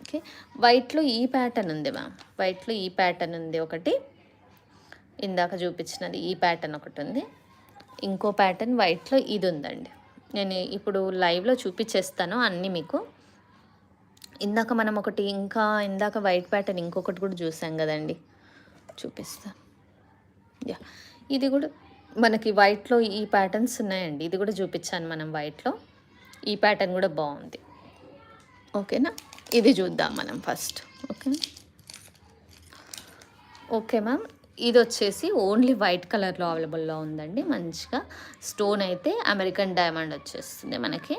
ఓకే, వైట్లో ఈ ప్యాటర్న్ ఉంది మ్యామ్, వైట్లో ఈ ప్యాటర్న్ ఉంది ఒకటి, ఇందాక చూపించినది ఈ ప్యాటర్న్ ఒకటి ఉంది, ఇంకో ప్యాటర్న్ వైట్లో ఇది ఉందండి. నేను ఇప్పుడు లైవ్లో చూపించేస్తాను అన్నీ మీకు. ఇందాక మనం ఒకటి ఇంకా ఇందాక వైట్ ప్యాటర్న్ ఇంకొకటి కూడా చూసాం కదండి, చూపిస్తాను. యా, ఇది కూడా మనకి వైట్లో ఈ ప్యాటర్న్స్ ఉన్నాయండి, ఇది కూడా చూపించాను మనం వైట్లో. ఈ ప్యాటర్న్ కూడా బాగుంది. ఓకేనా? ఇది చూద్దాం మనం ఫస్ట్. ఓకే ఓకే మ్యామ్, ఇది వచ్చేసి ఓన్లీ వైట్ కలర్లో అవైలబుల్లో ఉందండి. మంచిగా స్టోన్ అయితే అమెరికన్ డైమండ్ వచ్చేస్తుంది మనకి.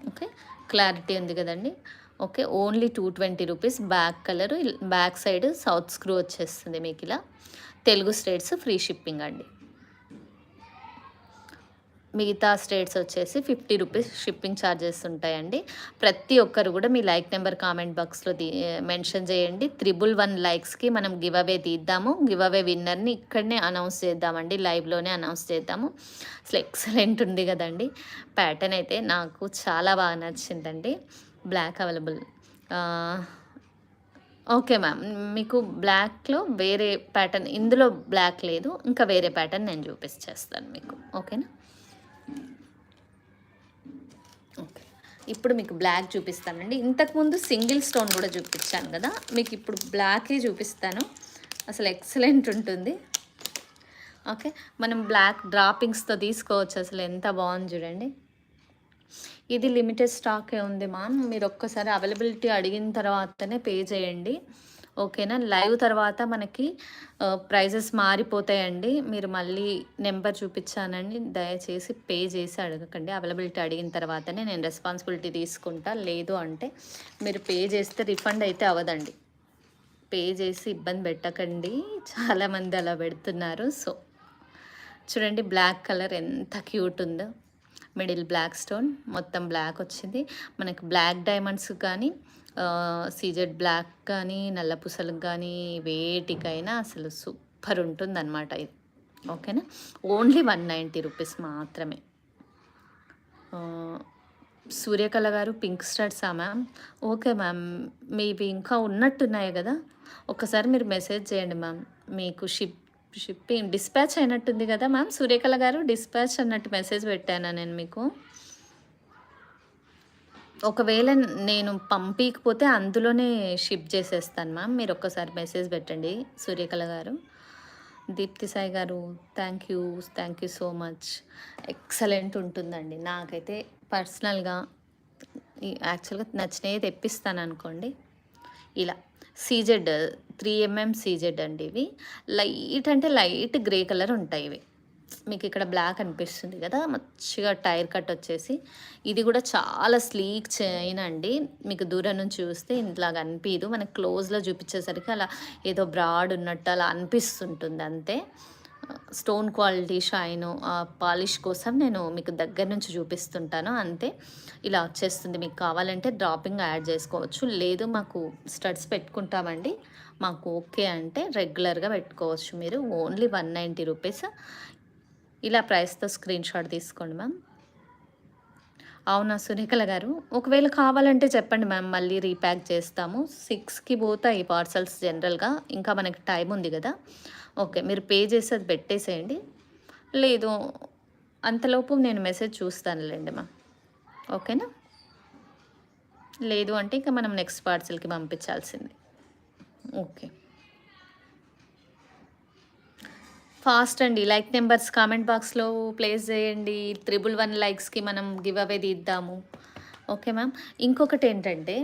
ఓకే, క్లారిటీ ఉంది కదండి. Okay, only 220 rupees. Back colour, back side south screw వచ్చేస్తుంది మీకు ఇలా. తెలుగు స్టేట్స్ ఫ్రీ షిప్పింగ్ అండి. మిగతా స్టేట్స్ వచ్చేసి 50 రూపీస్ షిప్పింగ్ ఛార్జెస్ ఉంటాయండి. ప్రతి ఒక్కరు కూడా మీ లైక్ నెంబర్ కామెంట్ బాక్స్లో మెన్షన్ చేయండి. 111 లైక్స్కి మనం గివ్ అవే తీద్దాము. గివ్ అవే విన్నర్ని ఇక్కడనే అనౌన్స్ చేద్దామండి, లైవ్లోనే అనౌన్స్ చేద్దాము. అసలు ఎక్సలెంట్ ఉంది కదండి. ప్యాటర్న్ అయితే నాకు చాలా బాగా నచ్చిందండి. Black available. ఓకే మ్యామ్, మీకు బ్లాక్లో వేరే ప్యాటర్న్, ఇందులో బ్లాక్ లేదు, ఇంకా వేరే ప్యాటర్న్ నేను చూపించేస్తాను మీకు. ఓకేనా? ఓకే, ఇప్పుడు మీకు బ్లాక్ చూపిస్తానండి. ఇంతకుముందు సింగిల్ స్టోన్ కూడా చూపించాను కదా, మీకు ఇప్పుడు బ్లాకే చూపిస్తాను. అసలు ఎక్సలెంట్ ఉంటుంది. ఓకే, మనం బ్లాక్ డ్రాపింగ్స్తో తీసుకోవచ్చు. అసలు ఎంత బాగుంది చూడండి. ఇది లిమిటెడ్ స్టాకే ఉంది మ్యామ్. మీరు ఒక్కసారి అవైలబిలిటీ అడిగిన తర్వాతనే పే చేయండి. ఓకేనా? లైవ్ తర్వాత మనకి ప్రైజెస్ మారిపోతాయండి. మీరు మళ్ళీ నెంబర్ చూపించానండి, దయచేసి పే చేసి అడగకండి. అవైలబిలిటీ అడిగిన తర్వాతనే నేను రెస్పాన్సిబిలిటీ తీసుకుంటా. లేదు అంటే మీరు పే చేస్తే రిఫండ్ అయితే అవ్వదండి. పే చేసి ఇబ్బంది పెట్టకండి, చాలామంది అలా పెడుతున్నారు. సో చూడండి, బ్లాక్ కలర్ ఎంత క్యూట్ ఉందో. మిడిల్ బ్లాక్ స్టోన్, మొత్తం బ్లాక్ వచ్చింది. మనకి బ్లాక్ డైమండ్స్ కానీ సీజెడ్ బ్లాక్ కానీ నల్ల పూసలకు కానీ వేటికైనా అసలు సూపర్ ఉంటుందన్నమాట ఇది. ఓకేనా? ఓన్లీ 190 రూపీస్ మాత్రమే. సూర్యకళ గారు పింక్ స్టార్ట్సా మ్యామ్? ఓకే మ్యామ్, మీవి ఇంకా ఉన్నట్టున్నాయి కదా, ఒకసారి మీరు మెసేజ్ చేయండి మ్యామ్. మీకు షిప్పింగ్ డిస్పాచ్ అయినట్టుంది కదా మ్యామ్. సూర్యకళ గారు డిస్పాచ్ అన్నట్టు మెసేజ్ పెట్టాను నేను మీకు. ఒకవేళ నేను పంపించకపోతే అందులోనే షిప్ చేసేస్తాను మ్యామ్. మీరు ఒక్కసారి మెసేజ్ పెట్టండి సూర్యకళ గారు. దీప్తి సాయి గారు, thank you so much. Excellent ఉంటుందండి. నాకైతే పర్సనల్గా యాక్చువల్గా నచ్చినవి తెప్పిస్తాను అనుకోండి. ఇలా సీజెడ్ 3mm సీజెడ్ అండి. ఇవి లైట్ అంటే లైట్ గ్రే కలర్ ఉంటాయి. ఇవి మీకు ఇక్కడ బ్లాక్ అనిపిస్తుంది కదా, మంచిగా టైర్ కట్ వచ్చేసి. ఇది కూడా చాలా స్లీక్ చైన్ అండి. మీకు దూరం నుంచి చూస్తే ఇంట్లాగా అనిపించదు, మనకు క్లోజ్లో చూపించేసరికి అలా ఏదో బ్రాడ్ ఉన్నట్టు అలా అనిపిస్తుంటుంది అంతే. స్టోన్ క్వాలిటీ, షైను, పాలిష్ కోసం నేను మీకు దగ్గర నుంచి చూపిస్తుంటాను అంతే. ఇలా వచ్చేస్తుంది. మీకు కావాలంటే డ్రాపింగ్ యాడ్ చేసుకోవచ్చు, లేదు మాకు స్టడ్స్ పెట్టుకుంటామండి మాకు ఓకే అంటే రెగ్యులర్గా పెట్టుకోవచ్చు మీరు. Only 190 rupees. ఇలా ప్రైస్తో స్క్రీన్ షాట్ తీసుకోండి మ్యామ్. అవునా సురేఖల గారు, ఒకవేళ కావాలంటే చెప్పండి మ్యామ్, మళ్ళీ రీప్యాక్ చేస్తాము. 6కి పోతాయి పార్సల్స్ జనరల్గా, ఇంకా మనకి టైం ఉంది కదా. ఓకే, మీరు పే చేసి అది పెట్టేసేయండి. లేదు అంతలోపు నేను మెసేజ్ చూస్తానులేండి మ్యామ్. ఓకేనా? లేదు అంటే ఇంకా మనం నెక్స్ట్ పార్సల్కి పంపించాల్సింది. ఓకే, ఫాస్ట్ అండి. లైక్ నెంబర్స్ కామెంట్ బాక్స్లో ప్లేస్ చేయండి. 111 లైక్స్కి మనం గివ్ అవే తీద్దాము. Okay ma'am. ఇంకొకటి ఏంటంటే,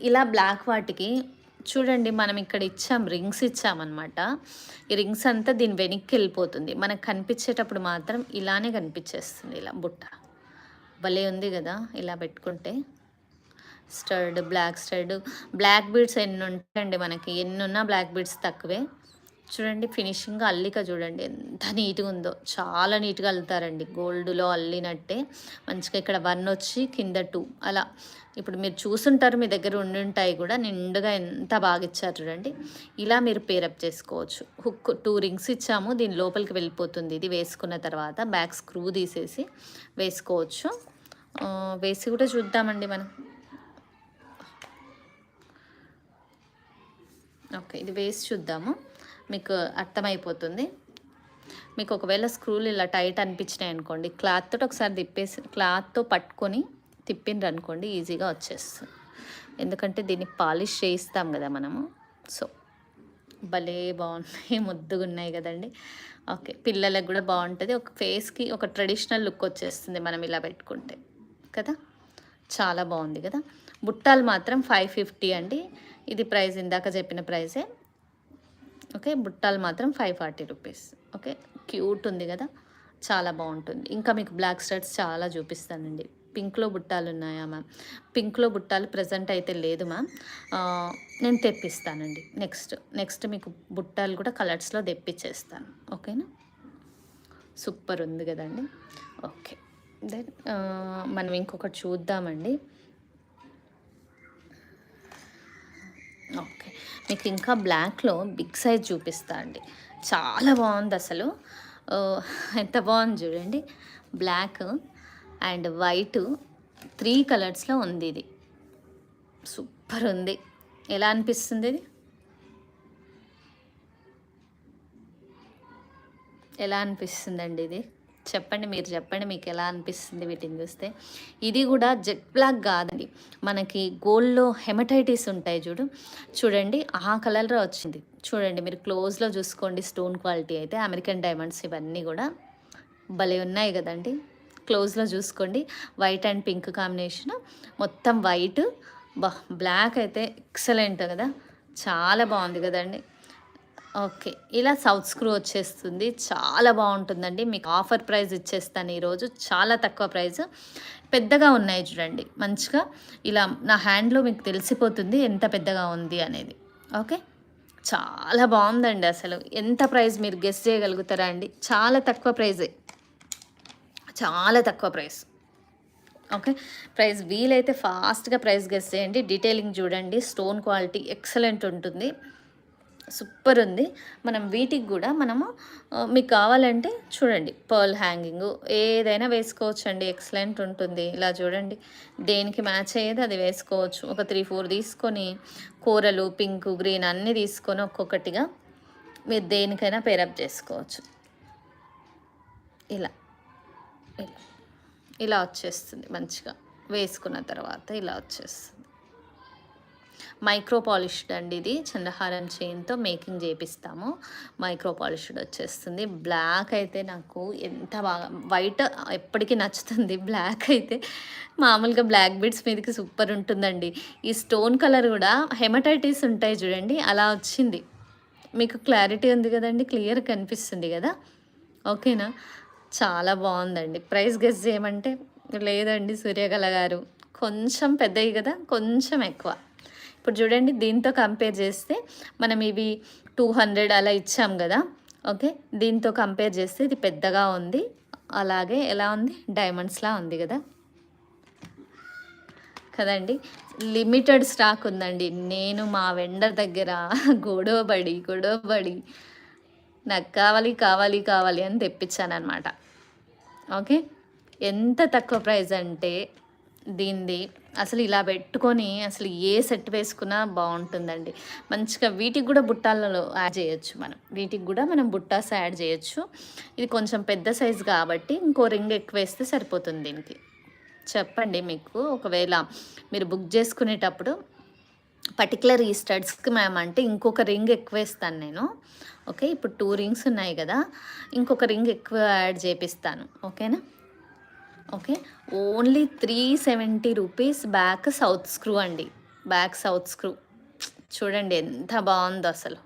ఇలా బ్లాక్ వాటికి చూడండి, మనం ఇక్కడ ఇచ్చాం, రింగ్స్ ఇచ్చామన్నమాట. ఈ రింగ్స్ అంతా దీని వెనక్కి వెళ్ళిపోతుంది. మనకు కనిపించేటప్పుడు మాత్రం ఇలానే కనిపించేస్తుంది, ఇలా బుట్ట. భలే ఉంది కదా ఇలా పెట్టుకుంటే. Stud, black stud, black beads ఎన్ని ఉంటాయండి మనకి, ఎన్ని ఉన్నా బ్లాక్ బీడ్స్ తక్కువే. చూడండి ఫినిషింగ్, అల్లిక చూడండి ఎంత నీట్గా ఉందో, చాలా నీట్గా అల్లుతారండి. గోల్డ్లో అల్లినట్టే మంచిగా. ఇక్కడ 1 వచ్చి కింద 2 అలా. ఇప్పుడు మీరు చూసుంటారు, మీ దగ్గర ఉండుంటాయి కూడా, నిండుగా ఎంత బాగా ఇచ్చారు చూడండి. ఇలా మీరు పేరప్ చేసుకోవచ్చు. హుక్ 2 రింగ్స్ ఇచ్చాము, దీని లోపలికి వెళ్ళిపోతుంది. ఇది వేసుకున్న తర్వాత బ్యాక్ స్క్రూ తీసేసి వేసుకోవచ్చు. వేసి కూడా చూద్దామండి మనం. ఓకే, ఇది వేసి చూద్దాము, మీకు అర్థమైపోతుంది. మీకు ఒకవేళ స్క్రూలు ఇలా టైట్ అనిపించినాయి అనుకోండి, క్లాత్ తోటి ఒకసారి తిప్పేసి, క్లాత్తో పట్టుకొని తిప్పిండ్రు అనుకోండి, ఈజీగా వచ్చేస్తుంది. ఎందుకంటే దీన్ని పాలిష్ చేయిస్తాం కదా మనము. సో భలే బాగున్నాయి, ముద్దుగా ఉన్నాయి కదండి. ఓకే, పిల్లలకు కూడా బాగుంటుంది. ఒక ఫేస్కి ఒక ట్రెడిషనల్ లుక్ వచ్చేస్తుంది మనం ఇలా పెట్టుకుంటే కదా. చాలా బాగుంది కదా. బుట్టాలు మాత్రం 550 అండి. ఇది ప్రైస్ ఇందాక చెప్పిన ప్రైజే. ఓకే, బుట్టాలు మాత్రం 540 రూపీస్. ఓకే, క్యూట్ ఉంది కదా, చాలా బాగుంటుంది. ఇంకా మీకు బ్లాక్ స్టడ్స్ చాలా చూపిస్తానండి. పింక్లో బుట్టాలు ఉన్నాయా మ్యామ్? పింక్లో బుట్టాలు ప్రజెంట్ అయితే లేదు మ్యామ్, నేను తెప్పిస్తానండి. నెక్స్ట్ మీకు బుట్టాలు కూడా కలర్స్లో తెప్పించేస్తాను. ఓకేనా? సూపర్ ఉంది కదండి. ఓకే, దెన్ మనం ఇంకొకటి చూద్దామండి. ఓకే. మీకు ఇంకా బ్లాక్‌లో బిగ్ సైజ్ చూపిస్తా అండి. చాలా బావుందసలు. ఆహ్, ఎంత బావుంది చూడండి. బ్లాక్ అండ్ వైటు 3 కలర్స్‌లో ఉందిది. సూపరుంది. ఎలా అనిపిస్తుందిది? ఎలా అనిపిస్తుందండి ఇది? చెప్పండి. మీరు చెప్పండి మీకెలా అనిపిస్తుంది వీటిని చూస్తే? ఇది గూడా జెట్ బ్లాక్ గాదండి. మనకి గోల్డ్‌లో హెమటైటిస్ ఉంటాయి చూడండి ఆ కలర్‌లో వచ్చింది. చూడండి మీరు క్లోజ్‌లో చూసుకోండి స్టోన్ క్వాలిటీ అయితే అమెరికన్ డైమండ్స్ ఇవన్నీ గూడా భలే ఉన్నాయి గదండీ! క్లోజ్‌లో చూసుకోండి. వైట్ అండ్ పింక్ కాంబినేషన్ మొత్తం వైట్ బ్లాక్ అయితే ఎక్సలెంట్ గదా! చాలా బావుంది గదండీ! ఓకే. ఇలా సౌత్ స్క్రూ వచ్చేస్తుంది. చాలా బావుంటుందండి. మీకు ఆఫర్ ప్రైస్ ఇచ్చేస్తాను ఈరోజు. చాలా తక్కువ ప్రైస్. పెద్దగా ఉన్నాయి చూడండి. మంచిగా ఇలా నా హ్యాండ్‌లో మీకు తెలిసిపోతుంది ఎంత పెద్దగా ఉంది అనేది. ఓకే. చాలా బావుందండి అసలు. ఎంత ప్రైస్ మీరు గెస్ చేయగలుగుతారా అండి? చాలా తక్కువ ప్రైజే. చాలా తక్కువ ప్రైస్. ఓకే. ప్రైస్ వీలైతే ఫాస్ట్‌గా ప్రైస్ గెస్ చేయండి. డీటెయిలింగ్ చూడండి. స్టోన్ క్వాలిటీ ఎక్సలెంట్ ఉంటుంది. సూపర్ ఉంది. మనం వీటికి గూడా మనము మీకు కావాలంటే చూడండి పర్ల్ హ్యాంగింగు ఏదైనా వేసుకోవచ్చండి. ఎక్సలెంట్ ఉంటుంది. ఇలా చూడండి. దేనికి మ్యాచ్ అయ్యేది అది వేసుకోవచ్చు. ఒక 3, 4 తీసుకొని కూరలు పింకు, గ్రీన్ అన్నీ తీసుకొని ఒక్కొక్కటిగా మీరు దేనికైనా పేరప్ చేసుకోవచ్చు. ఇలా, ఇలా, ఇలా వచ్చేస్తుంది మంచిగా. వేసుకున్న తర్వాత ఇలా వచ్చేస్తుంది. మైక్రో పాలిష్డ్ అండి ఇది. చంద్రహారం చైన్‌తో మేకింగ్ చేపిస్తాము. మైక్రో పాలిష్డ్ వచ్చేస్తుంది. బ్లాక్ అయితే నాకు ఎంత బాగా వైట్ ఎప్పటికి నచ్చుతుంది. బ్లాక్ అయితే మామూలుగా బ్లాక్ బీడ్స్ మీదకి సూపర్ ఉంటుందండి. ఈ స్టోన్ కలర్ కూడా హెమటైటిస్ ఉంటాయి చూడండి అలా వచ్చింది. మీకు క్లారిటీ ఉంది కదండీ! క్లియర్ కనిపిస్తుంది కదా! ఓకేనా? చాలా బావుందండి. ప్రైస్ గెస్ చేయమంటే లేదండి సూర్యకళ గారు. కొంచెం పెద్దయి కదా! కొంచెం ఎక్కువ. ఇప్పుడు చూడండి దీంతో కంపేర్ చేస్తే మనం ఇవి 200 అలా ఇచ్చాం కదా! ఓకే. దీంతో కంపేర్ చేస్తే ఇది పెద్దగా ఉంది. అలాగే ఎలా ఉంది? డైమండ్స్‌లా ఉంది కదా! కదండీ! లిమిటెడ్ స్టాక్ ఉందండి. నేను మా వెండర్ దగ్గర గొడవబడి నాకు కావాలి, కావాలి, కావాలి అని తెప్పించాననమాట. ఓకే. ఎంత తక్కువ ప్రైస్ అంటే దీనిది అసలు ఇలా పెట్టుకొని అసలు ఏ సెట్ వేసుకున్నా బావుంటుందండి. మంచిగా వీటికి గూడా బుట్టాలలో యాడ్ చేయొచ్చు మనం. వీటికి గూడా మనం బుట్టాస్ యాడ్ చేయొచ్చు. ఇది కొంచెం పెద్ద సైజ్ కాబట్టి ఇంకో రింగ్ ఎక్కువేస్తే సరిపోతుంది దీనికి. చెప్పండి మీకు ఒకవేళ మీరు బుక్ చేసుకునేటప్పుడు పర్టిక్యులర్ ఈ స్టడ్స్‌కి అంటే ఇంకొక రింగ్ ఎక్కువేస్తాను నేను. ఓకే. ఇప్పుడు 2 రింగ్స్ ఉన్నాయి గదా! ఇంకొక రింగ్ ఎక్కువ యాడ్ చేపిస్తాను. ఓకేనా? Okay. Only 370 rupees back south screw అండి. Back south screw. చూడండి ఎంత బావుందో అసలు.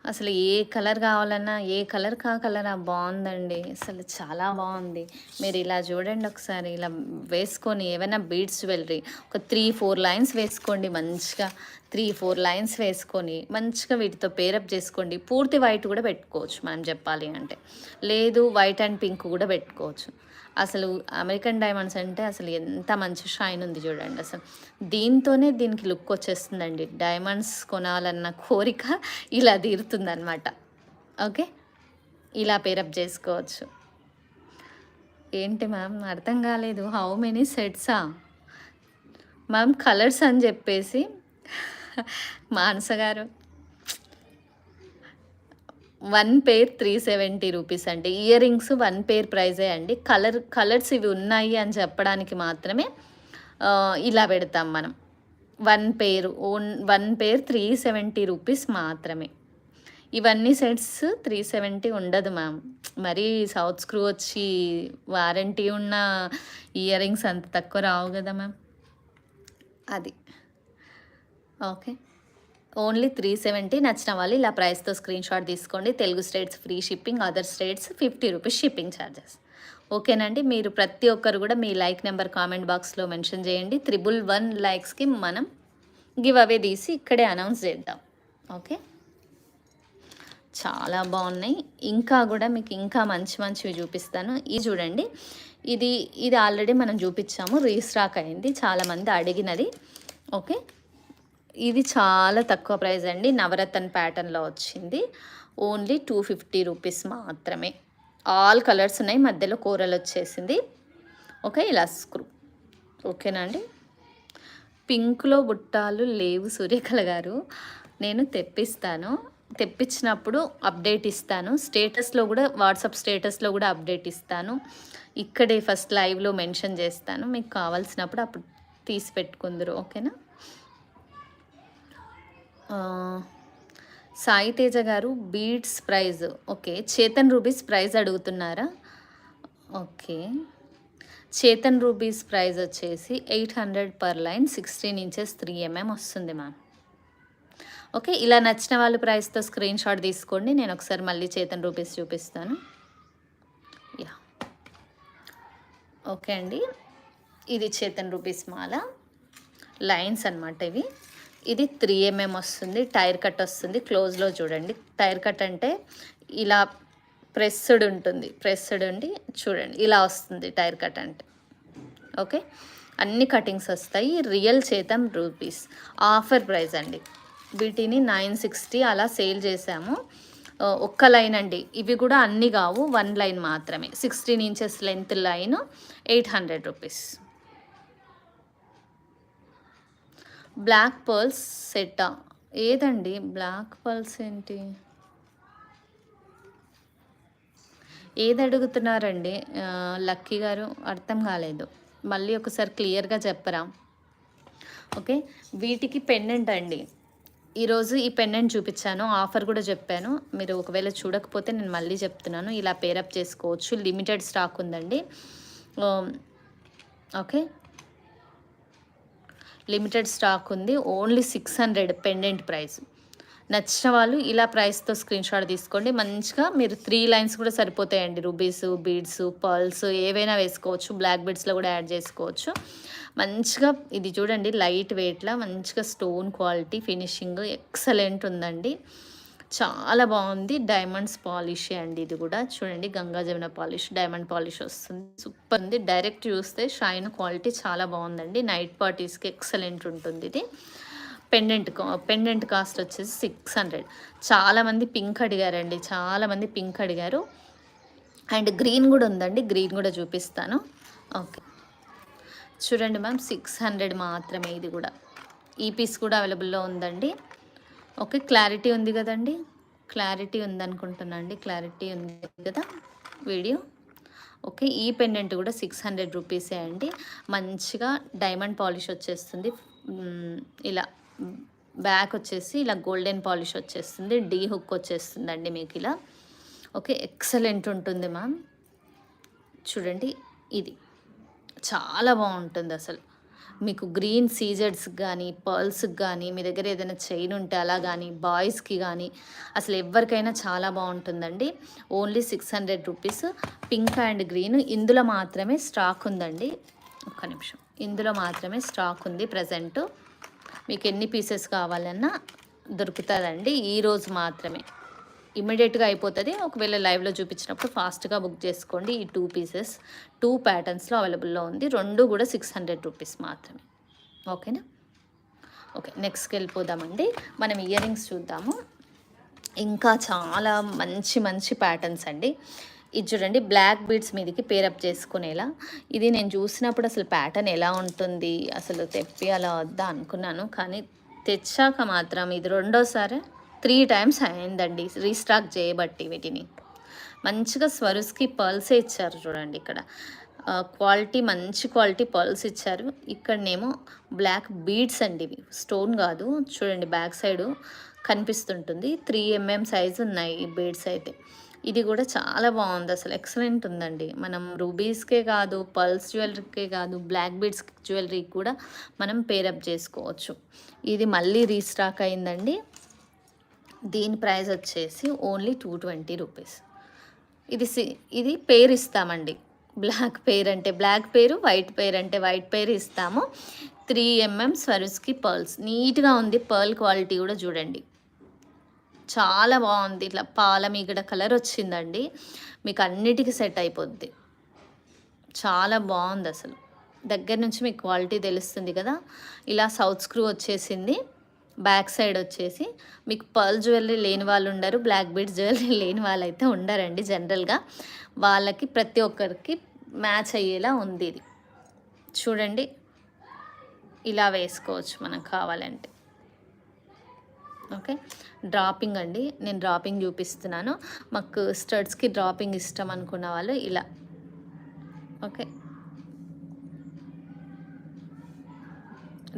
అసలు ఏ కలర్ కావాలన్నా ఏ కలర్‌కి ఆ కలర్ బావుందండి. అసలు చాలా బావుంది. మీరు ఇలా చూడండి ఒకసారి ఇలా వేసుకొని ఏవైనా బీడ్స్ జ్యువెలరీ ఒక 3, 4 లైన్స్ వేసుకోండి మంచిగా. 3, 4 లైన్స్ వేసుకొని మంచిగా వీటితో పేరప్ చేసుకోండి. పూర్తి వైట్ కూడా పెట్టుకోవచ్చు మనం చెప్పాలి అంటే. లేదు వైట్ అండ్ పింక్ కూడా పెట్టుకోవచ్చు. అసలు అమెరికన్ డైమండ్స్ అంటే అసలు ఎంత మంచి షైన్ ఉంది చూడండి అసలు. దీంతోనే దీనికి లుక్ వచ్చేస్తుందండి. డైమండ్స్ కొనాలన్న కోరిక ఇలా తీరుతుందనమాట. ఓకే. ఇలా పేరప్ చేసుకోవచ్చు. ఏంటి మ్యామ్ అర్థం కాలేదు. హౌ మెనీ సెట్సా? మ్యామ్ కలర్స్ అని చెప్పేసి మానస గారు 1 పెయిర్ 370 రూపీస్ అండి. ఇయర్ రింగ్స్ 1 పెయిర్ ప్రైజే అండి. కలర్స్ ఇవి ఉన్నాయి అని చెప్పడానికి మాత్రమే ఇలా పెడతాం మనం. 1 పెయిర్ 370 రూపీస్ మాత్రమే. ఇవన్నీ సెట్స్ 370 ఉండదు మ్యామ్. మరీ సౌత్ స్క్రూ వచ్చి వారంటీ ఉన్న ఇయర్ రింగ్స్ అంత తక్కువ రావు కదా మ్యామ్. అది. ఓకే. ఓన్లీ 370. నచ్చిన వాళ్ళు ఇలా ప్రైస్‌తో స్క్రీన్‌షాట్ తీసుకోండి. Telugu states free shipping, other states 50 rupees shipping charges. ఓకేనండి. మీరు ప్రతి ఒక్కరు కూడా మీ లైక్ నెంబర్ కామెంట్ బాక్స్‌లో మెన్షన్ చేయండి. 111 లైక్స్‌కి మనం గివ్ అవే తీసి ఇక్కడే అనౌన్స్ చేద్దాం. ఓకే. చాలా బాగున్నాయి. ఇంకా కూడా మీకు ఇంకా మంచి మంచివి చూపిస్తాను. ఇది చూడండి, ఇది ఇది ఆల్రెడీ మనం చూపించాము, రీస్టాక్ అయింది, చాలామంది అడిగినది. ఓకే, ఇది చాలా తక్కువ ప్రైస్ అండి, నవరత్న ప్యాటర్న్లో వచ్చింది. ఓన్లీ 250 రూపీస్ మాత్రమే. ఆల్ కలర్స్ ఉన్నాయి, మధ్యలో కూరలు వచ్చేసింది. ఓకే, ఇలా స్క్రూ. ఓకేనా అండి. పింక్లో బుట్టాలు లేవు సూర్యకళ గారు, నేను తెప్పిస్తాను. తెప్పించినప్పుడు అప్డేట్ ఇస్తాను. స్టేటస్లో కూడా, వాట్సాప్ స్టేటస్లో కూడా అప్డేట్ ఇస్తాను. ఇక్కడే ఫస్ట్ లైవ్లో మెన్షన్ చేస్తాను. మీకు కావాల్సినప్పుడు అప్పుడు తీసి పెట్టుకుందరు. ఓకేనా. సాయి తేజ గారు beads price, okay, Chetan rubies price అడుగుతున్నారా? ఓకే, చేతన్ రూబీస్ ప్రైజ్ వచ్చేసి 800 పర్ లైన్, 16 ఇంచెస్ 3 mm వస్తుంది మ్యామ్. ఓకే, ఇలా నచ్చిన వాళ్ళు ప్రైస్తో స్క్రీన్ షాట్ తీసుకోండి. నేను ఒకసారి మళ్ళీ చేతన్ రూపీస్ చూపిస్తాను. యా, ఓకే అండి, ఇది చేతన్ రూపీస్ మాల లైన్స్ అనమాట ఇవి. ఇది 3 mm వస్తుంది, టైర్ కట్ వస్తుంది. క్లోజ్లో చూడండి, టైర్ కట్ అంటే ఇలా ప్రెస్డ్ ఉంటుంది, ప్రెస్డ్ ఉండి చూడండి ఇలా వస్తుంది టైర్ కట్ అంటే. ఓకే, అన్ని కటింగ్స్ వస్తాయి. Real Chetan rupees offer price అండి. వీటిని 960 అలా సేల్ చేసాము. ఒక్క లైన్ అండి, ఇవి కూడా అన్నీ కావు, 1 లైన్ మాత్రమే. 16 inches length line, 800 rupees. Black pearls సెట్టా? ఏదండి బ్లాక్ పర్ల్స్ ఏంటి, ఏది అడుగుతున్నారండి లక్కీ గారు? అర్థం కాలేదు, మళ్ళీ ఒకసారి క్లియర్గా చెప్పరా? ఓకే, వీటికి పెండెంట్ అండి. ఈరోజు ఈ పెండెంట్ చూపించాను, ఆఫర్ కూడా చెప్పాను. మీరు ఒకవేళ చూడకపోతే నేను మళ్ళీ చెప్తున్నాను. ఇలా పేరప్ చేసుకోవచ్చు, లిమిటెడ్ స్టాక్ ఉందండి. ఓకే, లిమిటెడ్ స్టాక్ ఉంది. Only 600 pendant price. నచ్చిన వాళ్ళు ఇలా ప్రైస్తో స్క్రీన్ షాట్ తీసుకోండి. మంచిగా మీరు 3 లైన్స్ కూడా సరిపోతాయండి. రూబీస్, బీడ్స్, పర్ల్స్ ఏవైనా వేసుకోవచ్చు. బ్లాక్ బీడ్స్లో కూడా యాడ్ చేసుకోవచ్చు. మంచిగా ఇది చూడండి, లైట్ వెయిట్లా మంచిగా స్టోన్ క్వాలిటీ, ఫినిషింగ్ ఎక్సలెంట్ ఉందండి. చాలా బాగుంది. డైమండ్స్ పాలిష్ అండి ఇది కూడా. చూడండి, Ganga Jamuna polish, diamond polish వస్తుంది. సూపర్ ఉంది. డైరెక్ట్ చూస్తే షైన్ క్వాలిటీ చాలా బాగుందండి. నైట్ పార్టీస్కి ఎక్సలెంట్ ఉంటుంది ఇది. పెండెంట్ కాస్ట్ వచ్చేసి 600. చాలామంది పింక్ అడిగారండి, చాలామంది పింక్ అడిగారు. అండ్ గ్రీన్ కూడా ఉందండి, గ్రీన్ కూడా చూపిస్తాను. ఓకే, చూడండి మ్యామ్, 600 మాత్రమే. ఇది కూడా ఈ పీస్ కూడా అవైలబుల్లో ఉందండి. ఓకే, క్లారిటీ ఉంది కదండి, క్లారిటీ ఉందనుకుంటున్నా అండి, క్లారిటీ ఉంది కదా వీడియో. ఓకే, ఈ పెండెంట్ కూడా 600 రూపీసే అండి. మంచిగా డైమండ్ పాలిష్ వచ్చేస్తుంది. ఇలా బ్యాక్ వచ్చేసి ఇలా గోల్డెన్ పాలిష్ వచ్చేస్తుంది. డీ హుక్ వచ్చేస్తుందండి మీకు ఇలా. ఓకే, ఎక్సలెంట్ ఉంటుంది మ్యామ్. చూడండి, ఇది చాలా బాగుంటుంది అసలు. మీకు గ్రీన్ సీజెడ్స్కి కానీ, పర్ల్స్కి కానీ, మీ దగ్గర ఏదైనా చైన్ ఉంటే అలా కానీ, బాయ్స్కి కానీ, అసలు ఎవరికైనా చాలా బాగుంటుందండి. Only 600 rupees. Pink and green ఇందులో మాత్రమే స్టాక్ ఉందండి. ఒక్క నిమిషం, ఇందులో మాత్రమే స్టాక్ ఉంది ప్రజెంట్. మీకు ఎన్ని పీసెస్ కావాలన్నా దొరుకుతుందండి. ఈరోజు మాత్రమే, ఇమ్మీడియట్గా అయిపోతుంది. ఒకవేళ లైవ్లో చూపించినప్పుడు ఫాస్ట్గా బుక్ చేసుకోండి. ఈ 2 పీసెస్ 2 ప్యాటర్న్స్లో అవైలబుల్లో ఉంది. 2 కూడా 600 రూపీస్ మాత్రమే. ఓకేనా. ఓకే, నెక్స్ట్కి వెళ్ళిపోదామండి. మనం ఇయర్ రింగ్స్ చూద్దాము. ఇంకా చాలా మంచి మంచి ప్యాటర్న్స్ అండి. ఇది చూడండి, బ్లాక్ బీడ్స్ మీదకి పేరప్ చేసుకునేలా. ఇది నేను చూసినప్పుడు అసలు ప్యాటర్న్ ఎలా ఉంటుంది, అసలు తెప్పి అలా వద్దా అనుకున్నాను. కానీ తెచ్చాక మాత్రం ఇది రెండోసారి 3 టైమ్స్ అయిందండి రీస్టాక్ చేయబట్టి. వీటిని మంచిగా స్వరుస్కి పర్ల్సే ఇచ్చారు చూడండి. ఇక్కడ క్వాలిటీ, మంచి క్వాలిటీ పర్ల్స్ ఇచ్చారు. ఇక్కడనేమో బ్లాక్ బీడ్స్ అండి, ఇవి స్టోన్ కాదు. చూడండి, బ్యాక్ సైడు కనిపిస్తుంటుంది. 3 mm సైజు ఉన్నాయి ఈ బీడ్స్ అయితే. ఇది కూడా చాలా బాగుంది, అసలు ఎక్సలెంట్ ఉందండి. మనం రూబీస్కే కాదు, పర్ల్స్ జ్యువెలరీకే కాదు, బ్లాక్ బీడ్స్ జ్యువెలరీకి కూడా మనం పేరప్ చేసుకోవచ్చు. ఇది మళ్ళీ రీస్టాక్ అయిందండి. దీని ప్రైస్ వచ్చేసి ఓన్లీ 220 రూపీస్. ఇది పేరు ఇస్తామండి. బ్లాక్ పేర్ అంటే బ్లాక్ పేరు, వైట్ పేర్ అంటే వైట్ పేరు ఇస్తాము. 3 mm స్వరుస్కి పర్ల్స్ నీట్గా ఉంది. పర్ల్ క్వాలిటీ కూడా చూడండి, చాలా బాగుంది. ఇట్లా పాల మీగడ కలర్ వచ్చిందండి. మీకు అన్నిటికీ సెట్ అయిపోద్ది. చాలా బాగుంది అసలు. దగ్గర నుంచి మీకు క్వాలిటీ తెలుస్తుంది కదా. ఇలా సౌత్ స్క్రూ వచ్చేసింది. బ్యాక్ సైడ్ వచ్చేసి మీకు పర్ల్ జ్యువెలరీ లేని వాళ్ళు ఉండరు, బ్లాక్ బీడ్స్ జ్యువెలరీ లేని వాళ్ళైతే ఉండరండి. జనరల్గా వాళ్ళకి ప్రతి ఒక్కరికి మ్యాచ్ అయ్యేలా ఉంది ఇది. చూడండి, ఇలా వేసుకోవచ్చు మనకు కావాలంటే. ఓకే, డ్రాపింగ్ అండి, నేను డ్రాపింగ్ చూపిస్తున్నాను. మాకు స్టడ్స్కి డ్రాపింగ్ ఇష్టం అనుకున్న వాళ్ళు ఇలా. ఓకే,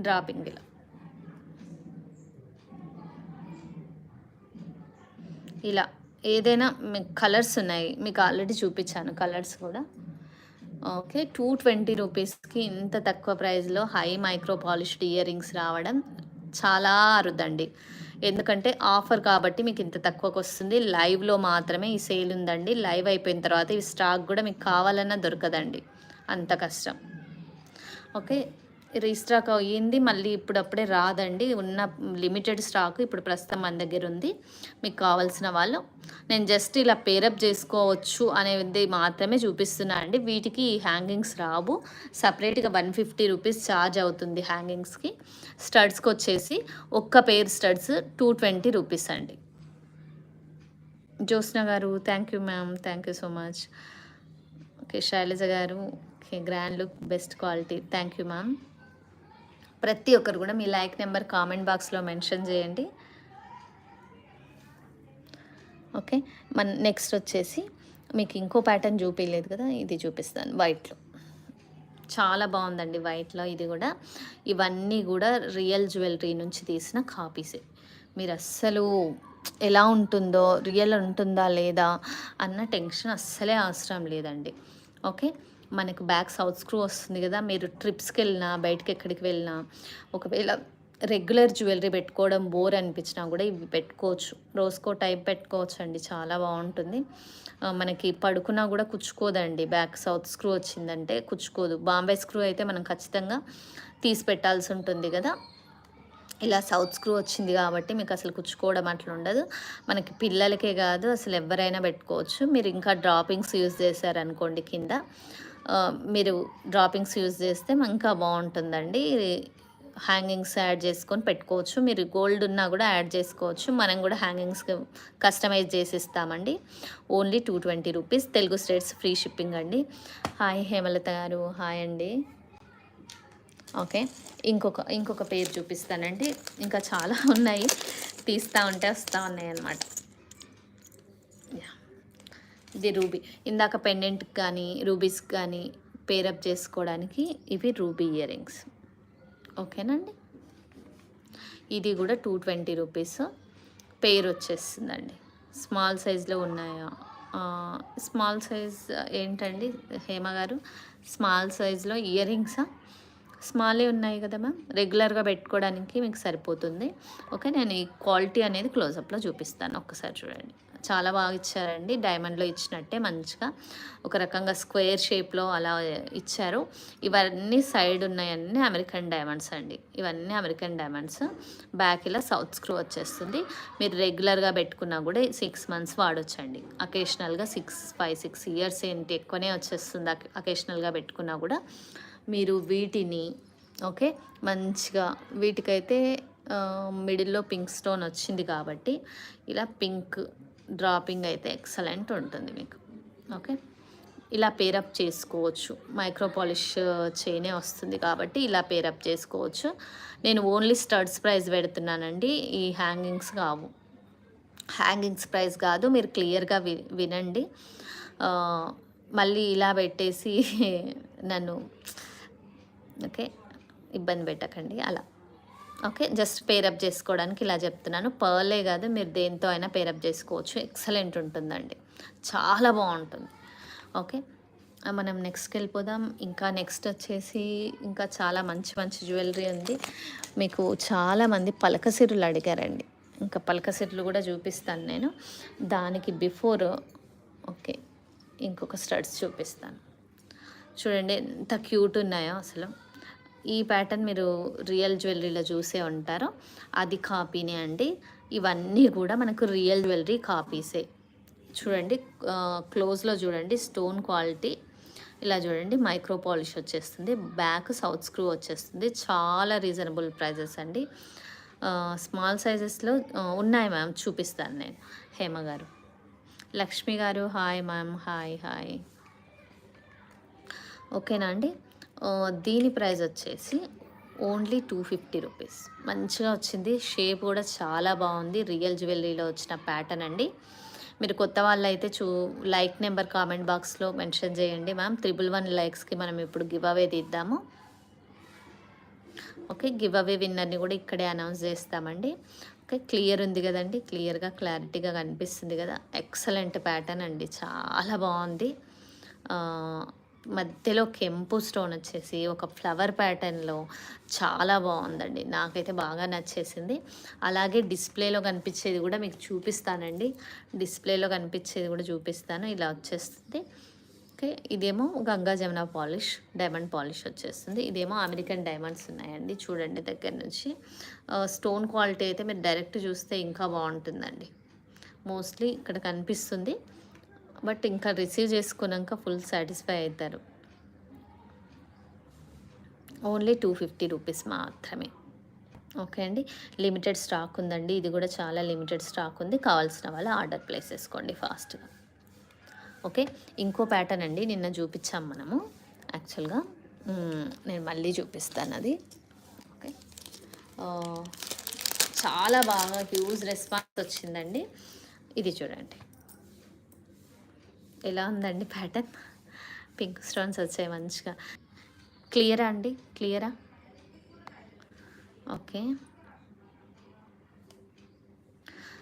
డ్రాపింగ్ ఇలా ఏదైనా మీకు కలర్స్ ఉన్నాయి, మీకు ఆల్రెడీ చూపించాను కలర్స్ కూడా. ఓకే, 220 రూపీస్కి ఇంత తక్కువ ప్రైస్లో high micro polished ear rings రావడం చాలా అరుదండి. ఎందుకంటే ఆఫర్ కాబట్టి మీకు ఇంత తక్కువకి వస్తుంది. లైవ్లో మాత్రమే ఈ సేల్ ఉందండి. లైవ్ అయిపోయిన తర్వాత ఈ స్టాక్ కూడా మీకు కావాలన్నా దొరకదండి, అంత కష్టం. ఓకే, రీస్టాక్ అయ్యింది, మళ్ళీ ఇప్పుడప్పుడే రాదండి. ఉన్న లిమిటెడ్ స్టాక్ ఇప్పుడు ప్రస్తుతం మన దగ్గర ఉంది. మీకు కావాల్సిన వాళ్ళు నేను జస్ట్ ఇలా పేరప్ చేసుకోవచ్చు అనేది మాత్రమే చూపిస్తున్నా అండి. వీటికి హ్యాంగింగ్స్ రావు. సపరేట్గా 150 రూపీస్ ఛార్జ్ అవుతుంది హ్యాంగింగ్స్కి. స్టడ్స్కి వచ్చేసి ఒక్క పేర్ స్టడ్స్ 220 రూపీస్ అండి. Jyotsna garu thank you ma'am, thank you so much. Okay, Shailaja garu okay, grand look, best quality, thank you ma'am. ప్రతి ఒక్కరు కూడా మీ లైక్ నెంబర్ కామెంట్ బాక్స్లో మెన్షన్ చేయండి. ఓకే, మన నెక్స్ట్ వచ్చేసి మీకు ఇంకో ప్యాటర్న్ చూపించలేదు కదా, ఇది చూపిస్తాను వైట్లో. చాలా బాగుందండి వైట్లో. ఇది కూడా, ఇవన్నీ కూడా రియల్ జ్యువెలరీ నుంచి తీసిన కాపీసే. మీరు అస్సలు ఎలా ఉంటుందో, రియల్ ఉంటుందా లేదా అన్న టెన్షన్ అస్సలే అవసరం లేదండి. ఓకే, మనకు బ్యాక్ సౌత్ స్క్రూ వస్తుంది కదా. మీరు ట్రిప్స్కి వెళ్ళినా, బయటకి ఎక్కడికి వెళ్ళినా, ఒకవేళ రెగ్యులర్ జ్యువెలరీ పెట్టుకోవడం బోర్ అనిపించినా కూడా ఇవి పెట్టుకోవచ్చు. రోస్కో టైప్ పెట్టుకోవచ్చు అండి, చాలా బాగుంటుంది. మనకి పడుకున్నా కూడా కుచ్చుకోదండి. బ్యాక్ సౌత్ స్క్రూ వచ్చిందంటే కుచ్చుకోదు. బాంబే స్క్రూ అయితే మనం ఖచ్చితంగా తీసి పెట్టాల్సి ఉంటుంది కదా. ఇలా సౌత్ స్క్రూ వచ్చింది కాబట్టి మీకు అసలు కుచ్చుకోవడం అట్లా ఉండదు. మనకి పిల్లలకే కాదు, అసలు ఎవరైనా పెట్టుకోవచ్చు. మీరు ఇంకా డ్రాపింగ్స్ యూజ్ చేశారనుకోండి కింద, మీరు డ్రాపింగ్స్ యూజ్ చేస్తే ఇంకా బాగుంటుందండి. హ్యాంగింగ్స్ యాడ్ చేసుకొని పెట్టుకోవచ్చు. మీరు గోల్డ్ ఉన్నా కూడా యాడ్ చేసుకోవచ్చు. మనం కూడా హ్యాంగింగ్స్ కస్టమైజ్ చేసి ఇస్తామండి. Only 220 rupees, Telugu states free shipping అండి. హాయ్ హేమలత గారు, హాయ్ అండి. ఓకే, ఇంకొక పేరు చూపిస్తానండి. ఇంకా చాలా ఉన్నాయి, తీస్తూ ఉంటే వస్తూ ఉన్నాయి అన్నమాట. ఇది రూబీ. ఇందాక పెండెంట్కి కానీ రూబీస్కి కానీ పేరప్ చేసుకోవడానికి ఇవి రూబీ ఇయర్ రింగ్స్. ఓకేనండి, ఇది కూడా 220 రూపీస్ పేర్ వచ్చేస్తుందండి. స్మాల్ సైజ్లో ఉన్నాయా? స్మాల్ సైజ్ ఏంటండి హేమ గారు? స్మాల్ సైజ్లో ఇయర్ రింగ్సా? స్మాలే ఉన్నాయి కదా మ్యామ్, రెగ్యులర్గా పెట్టుకోవడానికి మీకు సరిపోతుంది. ఓకే, నేను ఈ క్వాలిటీ అనేది క్లోజప్లో చూపిస్తాను, ఒక్కసారి చూడండి. చాలా బాగా ఇచ్చారండి, డైమండ్లో ఇచ్చినట్టే మంచిగా ఒక రకంగా స్క్వేర్ షేప్లో అలా ఇచ్చారు. ఇవన్నీ సైడ్ ఉన్నాయన్నీ అమెరికన్ డైమండ్స్ అండి. ఇవన్నీ అమెరికన్ డైమండ్స్. బ్యాక్ ఇలా సౌత్ స్క్రూ వచ్చేస్తుంది. మీరు రెగ్యులర్గా పెట్టుకున్నా కూడా 6 మంత్స్ వాడొచ్చండి. అకేషనల్గా 5-6 ఇయర్స్ ఏంటి ఎక్కువనే వచ్చేస్తుంది. అకేషనల్గా పెట్టుకున్నా కూడా మీరు వీటిని ఓకే మంచిగా, వీటికైతే మిడిల్లో పింక్ స్టోన్ వచ్చింది కాబట్టి ఇలా పింక్ డ్రాపింగ్ అయితే ఎక్సలెంట్ ఉంటుంది మీకు. ఓకే, ఇలా పేరప్ చేసుకోవచ్చు. మైక్రో పాలిష్ చైనే వస్తుంది కాబట్టి ఇలా పేరప్ చేసుకోవచ్చు. నేను ఓన్లీ స్టడ్స్ ప్రైస్ పెడుతున్నానండి, ఈ హ్యాంగింగ్స్ కావు. హ్యాంగింగ్స్ ప్రైస్ కాదు, మీరు క్లియర్గా వినండి. మళ్ళీ ఇలా పెట్టేసి నన్ను ఓకే ఇబ్బంది పెట్టకండి అలా. ఓకే, జస్ట్ పేరప్ చేసుకోవడానికి ఇలా చెప్తున్నాను. పర్లే కాదు, మీరు దేంతో అయినా పేరప్ చేసుకోవచ్చు. ఎక్సలెంట్ ఉంటుందండి, చాలా బాగుంటుంది. ఓకే, మనం నెక్స్ట్కి వెళ్ళిపోదాం. ఇంకా నెక్స్ట్ వచ్చేసి ఇంకా చాలా మంచి మంచి జ్యువెలరీ ఉంది. మీకు చాలామంది పలకసిరులు అడిగారండి. ఇంకా పలకసిరులు కూడా చూపిస్తాను నేను. దానికి బిఫోర్ ఓకే ఇంకొక స్టడ్స్ చూపిస్తాను. చూడండి ఎంత క్యూట్ ఉన్నాయో అసలు. ఈ ప్యాటర్న్ మీరు రియల్ జ్యువెలరీలో చూసే ఉంటారో అది కాపీనే అండి. ఇవన్నీ కూడా మనకు రియల్ జ్యువెలరీ కాపీసే. చూడండి క్లోజ్లో చూడండి, స్టోన్ క్వాలిటీ. ఇలా చూడండి, మైక్రో పాలిష్ వచ్చేస్తుంది, బ్యాక్ సౌత్ స్క్రూ వచ్చేస్తుంది. చాలా రీజనబుల్ ప్రైజెస్ అండి. స్మాల్ సైజెస్లో ఉన్నాయి మ్యామ్, చూపిస్తాను నేను. హేమ గారు, లక్ష్మి గారు హాయ్ మ్యామ్, హాయ్ హాయ్. ఓకేనా అండి. దీని ప్రైస్ వచ్చేసి ఓన్లీ 250 రూపీస్. మంచిగా వచ్చింది, షేప్ కూడా చాలా బాగుంది. రియల్ జ్యువెలరీలో వచ్చిన ప్యాటర్న్ అండి. మీరు కొత్త వాళ్ళు అయితే లైక్ నెంబర్ కామెంట్ బాక్స్లో మెన్షన్ చేయండి మ్యామ్. 111 లైక్స్కి మనం ఇప్పుడు గివ్ అవే తీద్దాము. ఓకే, గివ్ అవే విన్నర్ని కూడా ఇక్కడే అనౌన్స్ చేస్తామండి. ఓకే, క్లియర్ ఉంది కదండి, క్లియర్గా క్లారిటీగా కనిపిస్తుంది కదా. ఎక్సలెంట్ ప్యాటర్న్ అండి, చాలా బాగుంది. మధ్యలో కెంపు స్టోన్ వచ్చేసి ఒక ఫ్లవర్ ప్యాటర్న్లో చాలా బాగుందండి, నాకైతే బాగా నచ్చేసింది. అలాగే డిస్ప్లేలో కనిపించేది కూడా మీకు చూపిస్తానండి. డిస్ప్లేలో కనిపించేది కూడా చూపిస్తాను. ఇలా వచ్చేస్తుంది. ఓకే, ఇదేమో Ganga Jamuna polish, diamond polish వచ్చేస్తుంది. ఇదేమో అమెరికన్ డైమండ్స్ ఉన్నాయండి, చూడండి దగ్గర నుంచి. స్టోన్ క్వాలిటీ అయితే మీరు డైరెక్ట్ చూస్తే ఇంకా బాగుంటుందండి. మోస్ట్లీ ఇక్కడ కనిపిస్తుంది, బట్ ఇంకా రిసీవ్ చేసుకున్నాక ఫుల్ సాటిస్ఫై అవుతారు. ఓన్లీ 250 రూపీస్ మాత్రమే. ఓకే అండి, లిమిటెడ్ స్టాక్ ఉందండి. ఇది కూడా చాలా లిమిటెడ్ స్టాక్ ఉంది. కావాల్సిన వాళ్ళు ఆర్డర్ ప్లేస్ చేసుకోండి ఫాస్ట్గా. ఓకే, ఇంకో ప్యాటర్న్ అండి, నిన్న చూపించాం మనము. యాక్చువల్గా నేను మళ్ళీ చూపిస్తాను అది. ఓకే, చాలా బాగా హ్యూజ్ రెస్పాన్స్ వచ్చిందండి. ఇది చూడండి ఎలా ఉందండి ప్యాటర్న్. పింక్ స్టోన్స్ వచ్చాయి మంచిగా. క్లియరా అండి, క్లియరా? ఓకే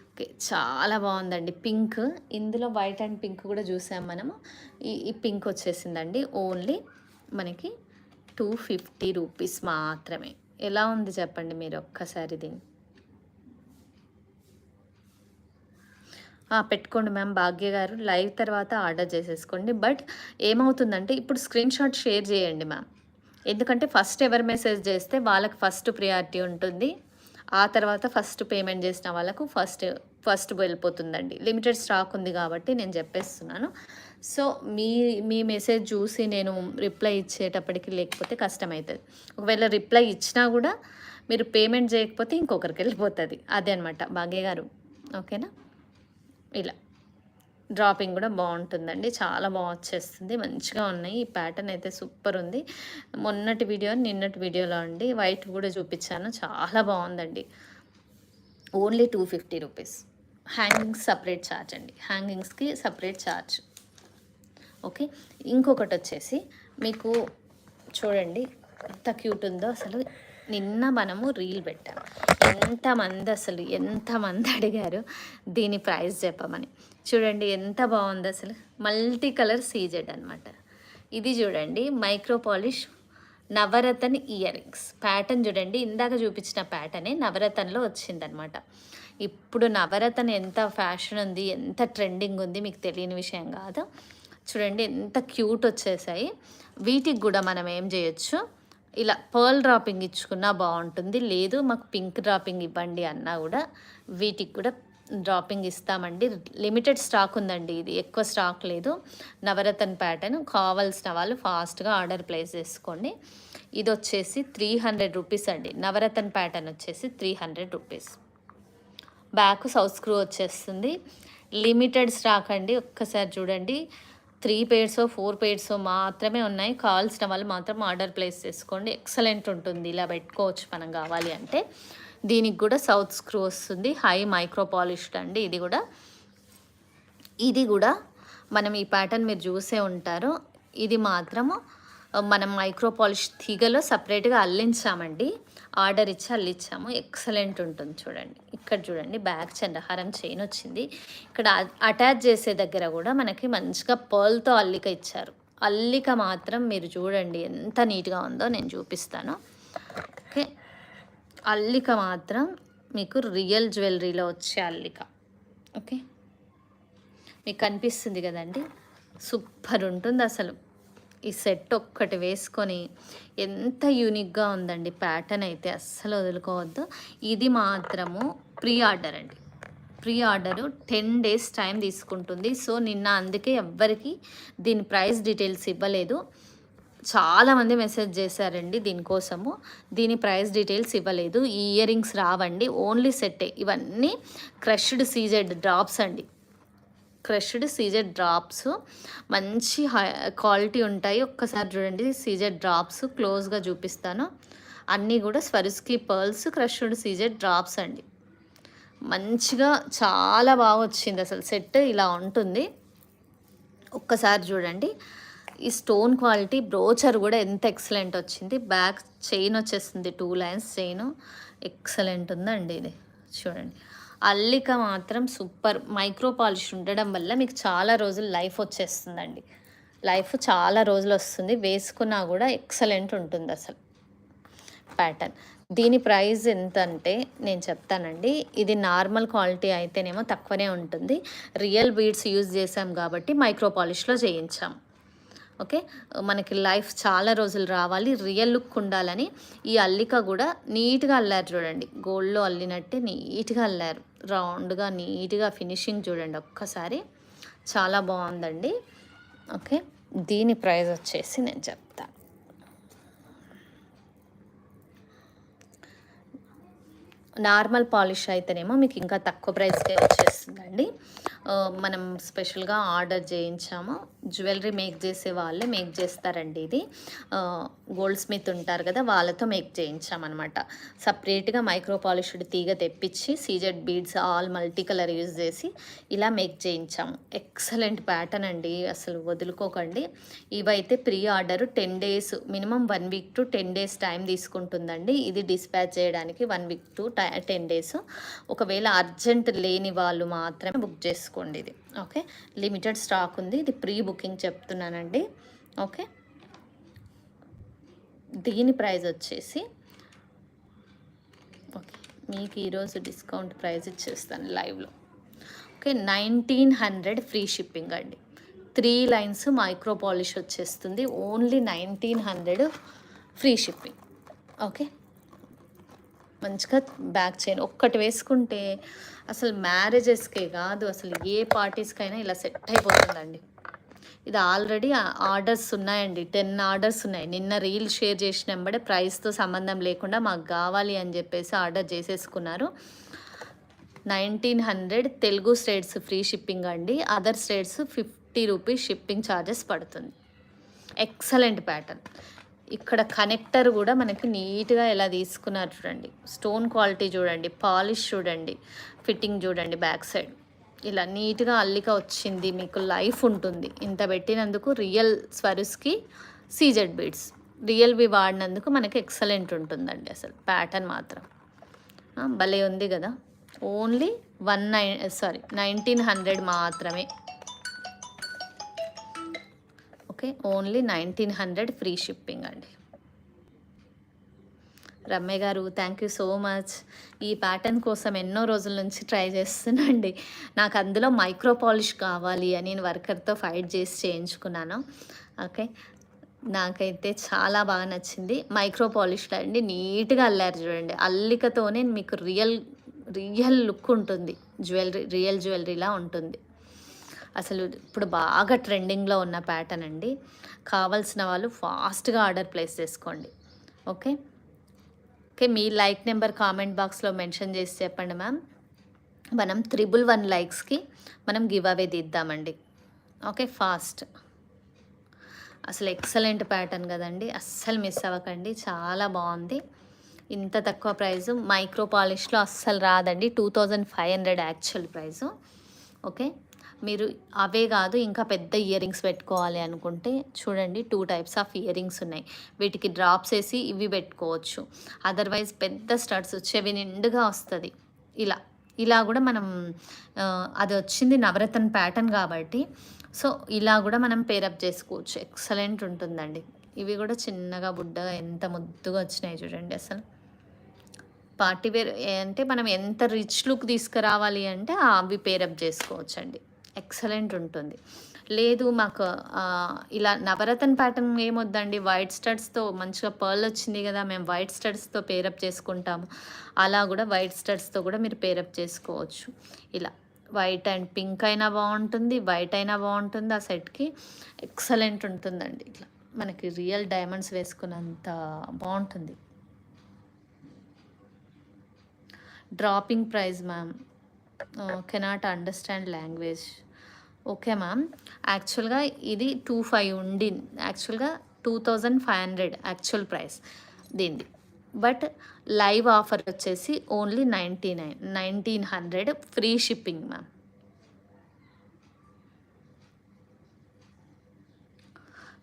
ఓకే, చాలా బాగుందండి పింక్. ఇందులో వైట్ అండ్ పింక్ కూడా చూసాం మనము. ఈ పింక్ వచ్చేసిందండి. ఓన్లీ మనకి 250 రూపీస్ మాత్రమే. ఎలా ఉంది చెప్పండి మీరు ఒక్కసారి దీన్ని. పెట్టుకోండి మ్యామ్. భాగ్య గారు లైవ్ తర్వాత ఆర్డర్ చేసేసుకోండి. బట్ ఏమవుతుందంటే ఇప్పుడు స్క్రీన్ షాట్ షేర్ చేయండి మ్యామ్. ఎందుకంటే ఫస్ట్ ఎవరు మెసేజ్ చేస్తే వాళ్ళకి ఫస్ట్ ప్రియారిటీ ఉంటుంది. ఆ తర్వాత ఫస్ట్ పేమెంట్ చేసిన వాళ్ళకు ఫస్ట్ వెళ్ళిపోతుందండి. లిమిటెడ్ స్టాక్ ఉంది కాబట్టి నేను చెప్పేస్తున్నాను. సో మీ మెసేజ్ చూసి నేను రిప్లై ఇచ్చేటప్పటికి లేకపోతే కష్టమవుతుంది. ఒకవేళ రిప్లై ఇచ్చినా కూడా మీరు పేమెంట్ చేయకపోతే ఇంకొకరికి వెళ్ళిపోతుంది. అదే అనమాట భాగ్య గారు. ఓకేనా. ఇలా డ్రాపింగ్ కూడా బాగుంటుందండి, చాలా బాగా వచ్చేస్తుంది. మంచిగా ఉన్నాయి. ఈ ప్యాటర్న్ అయితే సూపర్ ఉంది. మొన్నటి వీడియో నిన్నటి వీడియోలో అండి వైట్ కూడా చూపించాను, చాలా బాగుందండి. Only 250 rupees. Hangings separate charge అండి, హ్యాంగింగ్స్కి సపరేట్ ఛార్జ్. ఓకే, ఇంకొకటి వచ్చేసి మీకు చూడండి ఎంత క్యూట్ ఉందో అసలు. నిన్న మనము రీల్ పెట్టాము, ఎంతమంది అడిగారు దీని ప్రైస్ చెప్పమని. చూడండి ఎంత బాగుంది అసలు. మల్టీ కలర్ సీజెడ్ అనమాట. ఇది చూడండి మైక్రో పాలిష్ నవరత్న ఇయర్ రింగ్స్ ప్యాటర్న్. చూడండి ఇందాక చూపించిన ప్యాటర్నే నవరత్నలో వచ్చిందనమాట. ఇప్పుడు నవరత్న ఎంత ఫ్యాషన్ ఉంది, ఎంత ట్రెండింగ్ ఉంది మీకు తెలియని విషయం కాదు. చూడండి ఎంత క్యూట్ వచ్చేసాయి. వీటికి కూడా మనం ఏం చేయొచ్చు, ఇలా పర్ల్ డ్రాపింగ్ ఇచ్చుకున్నా బాగుంటుంది. లేదు మాకు పింక్ డ్రాపింగ్ ఇవ్వండి అన్నా కూడా వీటికి కూడా డ్రాపింగ్ ఇస్తామండి. లిమిటెడ్ స్టాక్ ఉందండి, ఇది ఎక్కువ స్టాక్ లేదు. నవరత్న ప్యాటర్న్ కావాల్సిన వాళ్ళు ఫాస్ట్గా ఆర్డర్ ప్లేస్ చేసుకోండి. ఇది వచ్చేసి 300 రూపీస్ అండి. నవరత్న ప్యాటర్న్ వచ్చేసి 300 రూపీస్. బ్యాక్ సౌత్ స్క్రూ వచ్చేస్తుంది. లిమిటెడ్ స్టాక్ అండి. ఒక్కసారి చూడండి 3 pairs 4 pairs మాత్రమే ఉన్నాయి. కావాల్సిన వాళ్ళు మాత్రం ఆర్డర్ ప్లేస్ చేసుకోండి. ఎక్సలెంట్ ఉంటుంది, ఇలా పెట్టుకోవచ్చు మనం కావాలి అంటే. దీనికి కూడా సౌత్ స్క్రూ వస్తుంది. హై మైక్రో పాలిష్డ్ అండి. ఇది కూడా మనం ఈ ప్యాటర్న్ మీరు చూసే ఉంటారు. ఇది మాత్రము మనం మైక్రో పాలిష్ తీగలో సపరేట్గా అల్లించామండి, ఆర్డర్ ఇచ్చి అల్లించాము. ఎక్సలెంట్ ఉంటుంది. చూడండి ఇక్కడ చూడండి బ్యాక్ చంద్రహారం చైన్ వచ్చింది. ఇక్కడ అటాచ్ చేసే దగ్గర కూడా మనకి మంచిగా పర్ల్తో అల్లిక ఇచ్చారు. అల్లిక మాత్రం మీరు చూడండి ఎంత నీట్గా ఉందో, నేను చూపిస్తాను. ఓకే, అల్లిక మాత్రం మీకు రియల్ జ్యువెలరీలో వచ్చే అల్లిక. ఓకే, మీకు కనిపిస్తుంది కదండి, సూపర్ ఉంటుంది అసలు. ఈ సెట్ ఒక్కటి వేసుకొని ఎంత యూనిక్గా ఉందండి ప్యాటర్న్ అయితే, అస్సలు వదులుకోవద్దు. ఇది మాత్రము ప్రీ ఆర్డర్ అండి. ప్రీ ఆర్డరు 10 డేస్ టైం తీసుకుంటుంది. సో నిన్న అందుకే ఎవ్వరికి దీని ప్రైస్ డీటెయిల్స్ ఇవ్వలేదు. చాలామంది మెసేజ్ చేశారండి దీనికోసము. దీని ప్రైస్ డీటెయిల్స్ ఇవ్వలేదు. ఈ ఇయర్ రింగ్స్ రావండి, ఓన్లీ సెట్టే. ఇవన్నీ క్రష్డ్ సీజెడ్ డ్రాప్స్ అండి. క్రష్డ్ సీజెడ్ డ్రాప్స్ మంచి క్వాలిటీ ఉంటాయి. ఒక్కసారి చూడండి సీజెడ్ డ్రాప్స్ క్లోజ్గా చూపిస్తాను. అన్నీ కూడా స్వరిస్కి పర్ల్స్ క్రష్డ్ సీజెడ్ డ్రాప్స్ అండి. మంచిగా చాలా బాగా వచ్చింది. అసలు సెట్ ఇలా ఉంటుంది. ఒక్కసారి చూడండి. ఈ స్టోన్ క్వాలిటీ బ్రోచర్ కూడా ఎంత ఎక్సలెంట్ వచ్చింది. బ్యాక్ చైన్ వచ్చేస్తుంది, 2 లైన్స్ చైన్ ఎక్సలెంట్ ఉందండి. ఇది చూడండి. అల్లిక మాత్రం సూపర్. మైక్రో పాలిష్ ఉండడం వల్ల మీకు చాలా రోజులు లైఫ్ వచ్చేస్తుందండి. లైఫ్ చాలా రోజులు వస్తుంది. వేసుకున్నా కూడా ఎక్సలెంట్ ఉంటుంది అసలు ప్యాటర్న్. దీని ప్రైస్ ఎంత అంటే నేను చెప్తానండి. ఇది నార్మల్ క్వాలిటీ అయితేనేమో తక్కువనే ఉంటుంది. రియల్ బీడ్స్ యూజ్ చేసాం కాబట్టి మైక్రో పాలిష్లో చేయించాం. ఓకే, మనకి లైఫ్ చాలా రోజులు రావాలి, రియల్ లుక్ ఉండాలని ఈ అల్లిక కూడా నీట్గా అల్లారు చూడండి. గోల్డ్లో అల్లినట్టే నీట్గా అల్లారు. రౌండ్గా నీట్గా ఫినిషింగ్ చూడండి ఒక్కసారి. చాలా బాగుందండి. ఓకే, దీని ప్రైస్ వచ్చేసి నేను చెప్తాను. నార్మల్ పాలిష్ అయితేనేమో మీకు ఇంకా తక్కువ ప్రైస్కే వచ్చేస్తుందండి. మనం స్పెషల్గా ఆర్డర్ చేయించాము. జ్యువెలరీ మేక్ చేసే వాళ్ళే మేక్ చేస్తారండి. ఇది గోల్డ్ స్మిత్ ఉంటారు కదా, వాళ్ళతో మేక్ చేయించామన్నమాట. సపరేట్గా మైక్రో పాలిష్డ్ తీగ తెప్పించి CZ beads all multi colour use చేసి ఇలా మేక్ చేయించాము. ఎక్సలెంట్ ప్యాటర్న్ అండి, అసలు వదులుకోకండి. ఇవైతే pre order 10 days, minimum 1 week to 10 days time తీసుకుంటుందండి. ఇది డిస్పాచ్ చేయడానికి 1 వీక్ టు 10 డేస్. ఒకవేళ అర్జెంట్ లేని వాళ్ళు మాత్రమే బుక్ చేసుకోండి. ఇది ఓకే, లిమిటెడ్ స్టాక్ ఉంది. ఇది ప్రీ బుకింగ్ చెప్తున్నానండి. ఓకే, దీని ప్రైస్ వచ్చేసి ఓకే మీకు ఈరోజు డిస్కౌంట్ ప్రైస్ ఇచ్చేస్తాను లైవ్లో. ఓకే, 1900 ఫ్రీ షిప్పింగ్ అండి. 3 లైన్స్ మైక్రో పాలిష్ వచ్చేస్తుంది. Only 1900 free shipping. ఓకే, మంచిగా బ్యాక్ చైన్ ఒక్కటి వేసుకుంటే అసలు మ్యారేజెస్కే కాదు, అసలు ఏ పార్టీస్కైనా ఇలా సెట్ అయిపోతుందండి. ఇది ఆల్రెడీ ఆర్డర్స్ ఉన్నాయండి, 10 ఆర్డర్స్ ఉన్నాయి. నిన్న రీల్ షేర్ చేసిన వెంబడే ప్రైస్తో సంబంధం లేకుండా మాకు కావాలి అని చెప్పేసి ఆర్డర్ చేసేసుకున్నారు. 1900 తెలుగు స్టేట్స్ ఫ్రీ షిప్పింగ్ అండి. Other states 50 rupees shipping charges పడుతుంది. Excellent pattern. ఇక్కడ కనెక్టర్ కూడా మనకి నీట్గా ఎలా తీసుకున్నారు చూడండి. స్టోన్ క్వాలిటీ చూడండి, పాలిష్ చూడండి, ఫిట్టింగ్ చూడండి. బ్యాక్ సైడ్ ఇలా నీట్గా అల్లిక వచ్చింది. మీకు లైఫ్ ఉంటుంది ఇంత పెట్టినందుకు. రియల్ స్వరుస్కి సీజెడ్ బీడ్స్ రియల్వి వాడినందుకు మనకి ఎక్సలెంట్ ఉంటుందండి. అసలు ప్యాటర్న్ మాత్రం భలే ఉంది కదా. ఓన్లీ 1900 మాత్రమే. ఓకే, ఓన్లీ 1900 ఫ్రీ షిప్పింగ్ అండి. రమ్య గారు థ్యాంక్ యూ సో మచ్. ఈ ప్యాటర్న్ కోసం ఎన్నో రోజుల నుంచి ట్రై చేస్తున్నాండి. నాకు అందులో మైక్రో పాలిష్ కావాలి అని నేను వర్కర్తో ఫైట్ చేసి చేయించుకున్నాను. ఓకే, నాకైతే చాలా బాగా నచ్చింది. మైక్రో పాలిష్లో అండి నీట్గా అల్లారు చూడండి. అల్లికతోనే మీకు రియల్ లుక్ ఉంటుంది. రియల్ జ్యువెలరీలా ఉంటుంది. అసలు ఇప్పుడు బాగా ట్రెండింగ్లో ఉన్న ప్యాటర్న్ అండి. కావాల్సిన వాళ్ళు ఫాస్ట్గా ఆర్డర్ ప్లేస్ చేసుకోండి. ఓకే ఓకే, మీ లైక్ నెంబర్ కామెంట్ బాక్స్లో మెన్షన్ చేసి చెప్పండి మ్యామ్. మనం 111 లైక్స్కి మనం గివ్ అవే తీద్దామండి. Okay, fast. అసలు ఎక్సలెంట్ ప్యాటర్న్ కదండి, అస్సలు మిస్ అవ్వకండి. చాలా బాగుంది. ఇంత తక్కువ ప్రైజు మైక్రో పాలిష్లో అస్సలు రాదండి. 2500 యాక్చువల్ ప్రైజు. ఓకే, మీరు అవే కాదు ఇంకా పెద్ద ఇయర్ రింగ్స్ పెట్టుకోవాలి అనుకుంటే చూడండి 2 టైప్స్ ఆఫ్ ఇయర్ రింగ్స్ ఉన్నాయి. వీటికి డ్రాప్స్ వేసి ఇవి పెట్టుకోవచ్చు. అదర్వైజ్ పెద్ద స్టడ్స్ చెవి నిండుగా వస్తుంది. ఇలా కూడా మనం అది వచ్చింది నవరత్న ప్యాటర్న్ కాబట్టి సో ఇలా కూడా మనం పేరప్ చేసుకోవచ్చు. ఎక్సలెంట్ ఉంటుందండి. ఇవి కూడా చిన్నగా బుడ్డగా ఎంత ముద్దుగా వచ్చినాయి చూడండి. అసలు పార్టీ వేర్ అంటే మనం ఎంత రిచ్ లుక్ తీసుకురావాలి అంటే అవి పేరప్ చేసుకోవచ్చు అండి. ఎక్సలెంట్ ఉంటుంది. లేదు మాకు ఇలా నవరత్న ప్యాటర్న్ ఏమొద్దండి, వైట్ స్టడ్స్‌తో మంచిగా పర్ల్ వచ్చింది కదా, మేము వైట్ స్టడ్స్‌తో పేరప్ చేసుకుంటాము. అలా కూడా వైట్ స్టడ్స్‌తో కూడా మీరు పేరప్ చేసుకోవచ్చు. ఇలా వైట్ అండ్ పింక్ అయినా బాగుంటుంది, వైట్ అయినా బాగుంటుంది. ఆ సెట్‌కి ఎక్సలెంట్ ఉంటుందండి. ఇట్లా మనకి రియల్ డైమండ్స్ వేసుకున్నంత బాగుంటుంది. Dropping price ma'am, cannot understand language. Okay ma'am, యాక్చువల్గా ఇది 25 ఉండి, యాక్చువల్గా 2500 యాక్చువల్ ప్రైస్ దీనిది. బట్ లైవ్ ఆఫర్ వచ్చేసి only 1900 free shipping ma'am.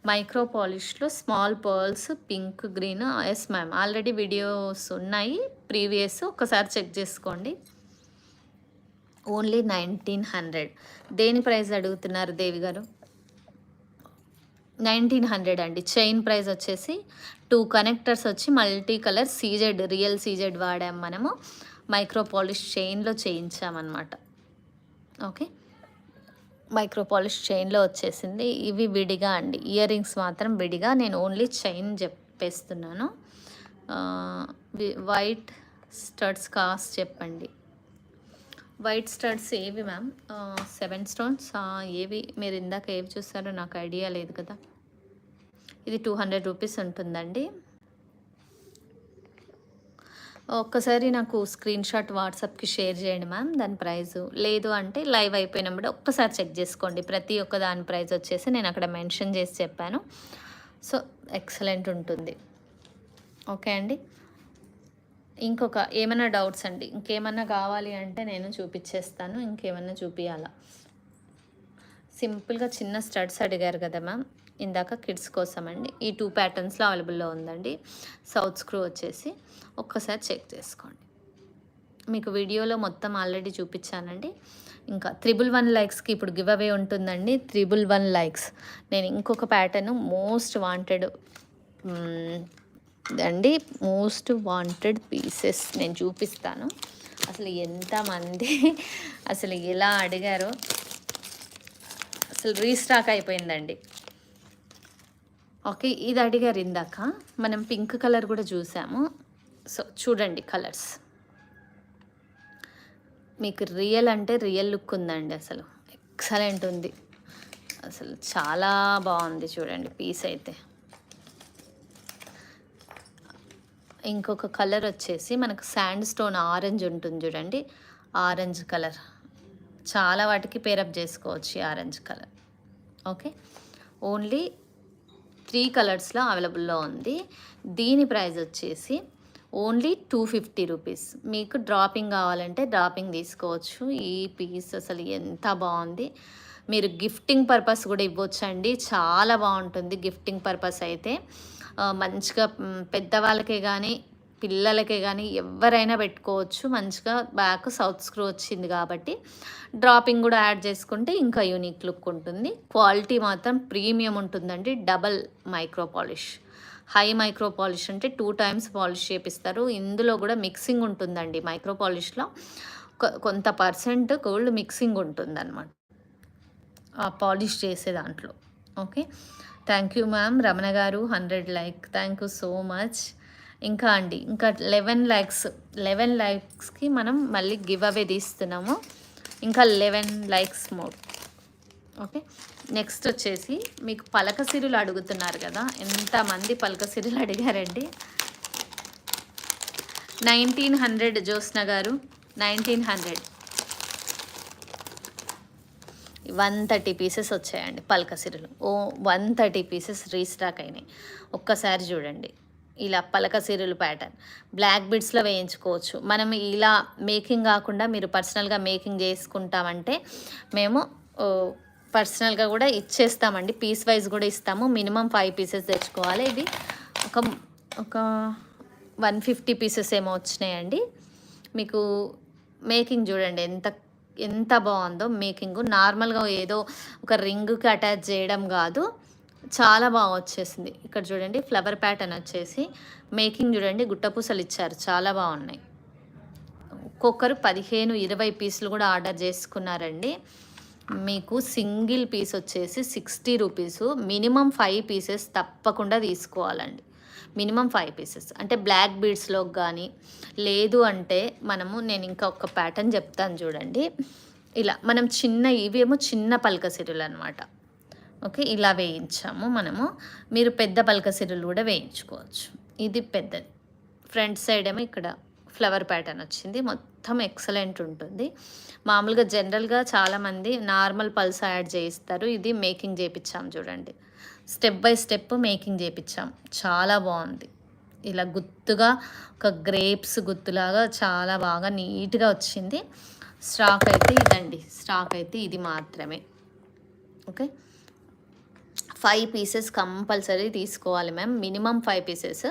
Micro పాలిష్లో small pearls pink green, yes ma'am, already videos ఉన్నాయి ప్రీవియస్, ఒకసారి చెక్ చేసుకోండి. ఓన్లీ 1900. దేని ప్రైస్ అడుగుతున్నారు దేవి గారు? 1900 అండి. చైన్ ప్రైస్ వచ్చేసి 2 కనెక్టర్స్ వచ్చి multi colour CZ, real CZ వాడాం మనము. మైక్రో పాలిష్ చైన్లో చేయించామన్నమాట. ఓకే, మైక్రో పాలిష్ చైన్లో వచ్చేసింది. ఇవి విడిగా అండి, ఇయర్ రింగ్స్ మాత్రం విడిగా. నేను ఓన్లీ చైన్ చెప్పేస్తున్నాను. వైట్ స్టడ్స్ కాస్ట్ చెప్పండి. వైట్ స్టడ్స్ ఏవి మ్యామ్? 7 స్టోన్స్ ఏవి? మీరు ఇందాక ఏవి చూసారో నాకు ఐడియా లేదు కదా. ఇది 200 రూపీస్ ఉంటుందండి. ఒక్కసారి నాకు స్క్రీన్ షాట్ వాట్సాప్కి షేర్ చేయండి మ్యామ్ దాని ప్రైజు. లేదు అంటే లైవ్ అయిపోయినప్పుడు ఒక్కసారి చెక్ చేసుకోండి. ప్రతి ఒక్క దాని ప్రైస్ వచ్చేసి నేను అక్కడ మెన్షన్ చేసి చెప్పాను. సో ఎక్సలెంట్ ఉంటుంది. ఓకే అండి, ఇంకొక ఏమైనా డౌట్స్ అండి? ఇంకేమన్నా కావాలి అంటే నేను చూపించేస్తాను. ఇంకేమన్నా చూపించాలా? సింపుల్గా చిన్న స్టడ్స్ అడిగారు కదా మ్యామ్ ఇందాక, కిడ్స్ కోసం అండి. ఈ 2 ప్యాటర్న్స్లో అవైలబుల్లో ఉందండి. సౌత్ స్క్రూ వచ్చేసి ఒక్కసారి చెక్ చేసుకోండి. మీకు వీడియోలో మొత్తం ఆల్రెడీ చూపించానండి. ఇంకా 111 లైక్స్కి ఇప్పుడు గివ్ అవే ఉంటుందండి. 111 లైక్స్. నేను ఇంకొక ప్యాటర్న్ మోస్ట్ వాంటెడ్ అండి, మోస్ట్ వాంటెడ్ పీసెస్ నేను చూపిస్తాను. అసలు ఎంతమంది అసలు ఎలా అడిగారో, అసలు రీస్టాక్ అయిపోయిందండి. ఓకే, ఇది అడిగారు ఇందాక. మనం పింక్ కలర్ కూడా చూసాము. సో చూడండి కలర్స్, మీకు రియల్ అంటే రియల్ లుక్ ఉందండి. అసలు ఎక్సలెంట్ ఉంది, అసలు చాలా బాగుంది. చూడండి పీస్ అయితే. ఇంకొక కలర్ వచ్చేసి మనకు శాండ్ స్టోన్ ఆరెంజ్ ఉంటుంది చూడండి, ఆరెంజ్ కలర్. చాలా వాటికి పేరప్ చేసుకోవచ్చు ఈ ఆరెంజ్ కలర్. ఓకే, ఓన్లీ 3 కలర్స్లో అవైలబుల్లో ఉంది. దీని ప్రైస్ వచ్చేసి ఓన్లీ 250 రూపీస్. మీకు డ్రాపింగ్ కావాలంటే డ్రాపింగ్ తీసుకోవచ్చు. ఈ పీస్ అసలు ఎంత బాగుంది. మీరు గిఫ్టింగ్ పర్పస్ కూడా ఇవ్వచ్చండి, చాలా బాగుంటుంది గిఫ్టింగ్ పర్పస్ అయితే. మంచిగా పెద్దవాళ్ళకే కానీ పిల్లలకే కానీ ఎవరైనా పెట్టుకోవచ్చు. మంచిగా బ్యాక్ సౌత్ స్క్రూ వచ్చింది కాబట్టి డ్రాపింగ్ కూడా యాడ్ చేసుకుంటే ఇంకా యూనిక్ లుక్ ఉంటుంది. క్వాలిటీ మాత్రం ప్రీమియం ఉంటుందండి. Double micro polish, high micro polish అంటే 2 టైమ్స్ పాలిష్ చేపిస్తారు. ఇందులో కూడా మిక్సింగ్ ఉంటుందండి. మైక్రో పాలిష్లో కొంత పర్సెంట్ గోల్డ్ మిక్సింగ్ ఉంటుందన్నమాట ఆ పాలిష్ చేసే దాంట్లో. Okay, thank you ma'am. Ramana గారు 100 like, thank you so much. ఇంకా అండి, ఇంకా 11 లైక్స్కి మనం మళ్ళీ గివ్ అవే తీస్తున్నాము. ఇంకా 11 లైక్స్ మోర్. ఓకే, నెక్స్ట్ వచ్చేసి మీకు పలక సిరులు అడుగుతున్నారు కదా, ఎంతమంది పలక సిరులు అడిగారండి. 1900 జ్యోత్స్న గారు, 1900. 130 పీసెస్ వచ్చాయండి పలక సిరులు. 130 పీసెస్ రీస్టాక్ అయినాయి. ఒక్కసారి చూడండి, ఇలా పలక సిరులు ప్యాటర్న్ బ్లాక్ బిడ్స్లో వేయించుకోవచ్చు. మనం ఇలా మేకింగ్ కాకుండా మీరు పర్సనల్గా మేకింగ్ చేసుకుంటామంటే మేము పర్సనల్గా కూడా ఇచ్చేస్తామండి. పీస్ వైజ్ కూడా ఇస్తాము. మినిమం 5 పీసెస్ తెచ్చుకోవాలి. ఇది ఒక 150 పీసెస్ ఏమో వచ్చినాయండి. మీకు మేకింగ్ చూడండి ఎంత బాగుందో మేకింగ్. నార్మల్గా ఏదో ఒక రింగ్కి అటాచ్ చేయడం కాదు, చాలా బాగా వచ్చేసింది. ఇక్కడ చూడండి ఫ్లవర్ ప్యాటర్న్ వచ్చేసి మేకింగ్ చూడండి, గుట్టపూసలు ఇచ్చారు, చాలా బాగున్నాయి. ఒక్కొక్కరు 15-20 పీసులు కూడా ఆర్డర్ చేసుకున్నారండి. మీకు సింగిల్ పీస్ వచ్చేసి 60 రూపీసు. మినిమం 5 పీసెస్ తప్పకుండా తీసుకోవాలండి. Minimum 5 pieces. అంటే బ్లాక్ బీడ్స్‌లోకి గానీ, లేదు అంటే నేను ఇంకా ఒక ప్యాటర్న్ చెప్తాను చూడండి. ఇలా మనం ఇవేమో చిన్న పలక సిరులనమాట. ఓకే. ఇలా వేయించాము మనము. మీరు పెద్ద పలక సిరులు కూడా వేయించుకోవచ్చు. ఇది పెద్దది. ఫ్రంట్ సైడ్ ఏమో ఇక్కడ ఫ్లవర్ ప్యాటర్న్ వచ్చింది. మొత్తం ఎక్సలెంట్ ఉంటుంది. మామూలుగా జనరల్‌గా చాలామంది నార్మల్ పల్స్ యాడ్ చేయిస్తారు. ఇది మేకింగ్ చేపిచ్చాం చూడండి. స్టెప్ బై స్టెప్ మేకింగ్ చేపిచ్చాం. చాలా బాగుంది. ఇలా గుత్తుగా ఒక గ్రేప్స్ గుత్తులాగా చాలా బాగా నీట్‌గా వచ్చింది. స్టాక్ అయితే ఇదండి. స్టాక్ అయితే ఇది మాత్రమే. ఓకే. 5 పీసెస్ కంపల్సరీ తీసుకోవాలి మ్యామ్. Minimum 5 pieces.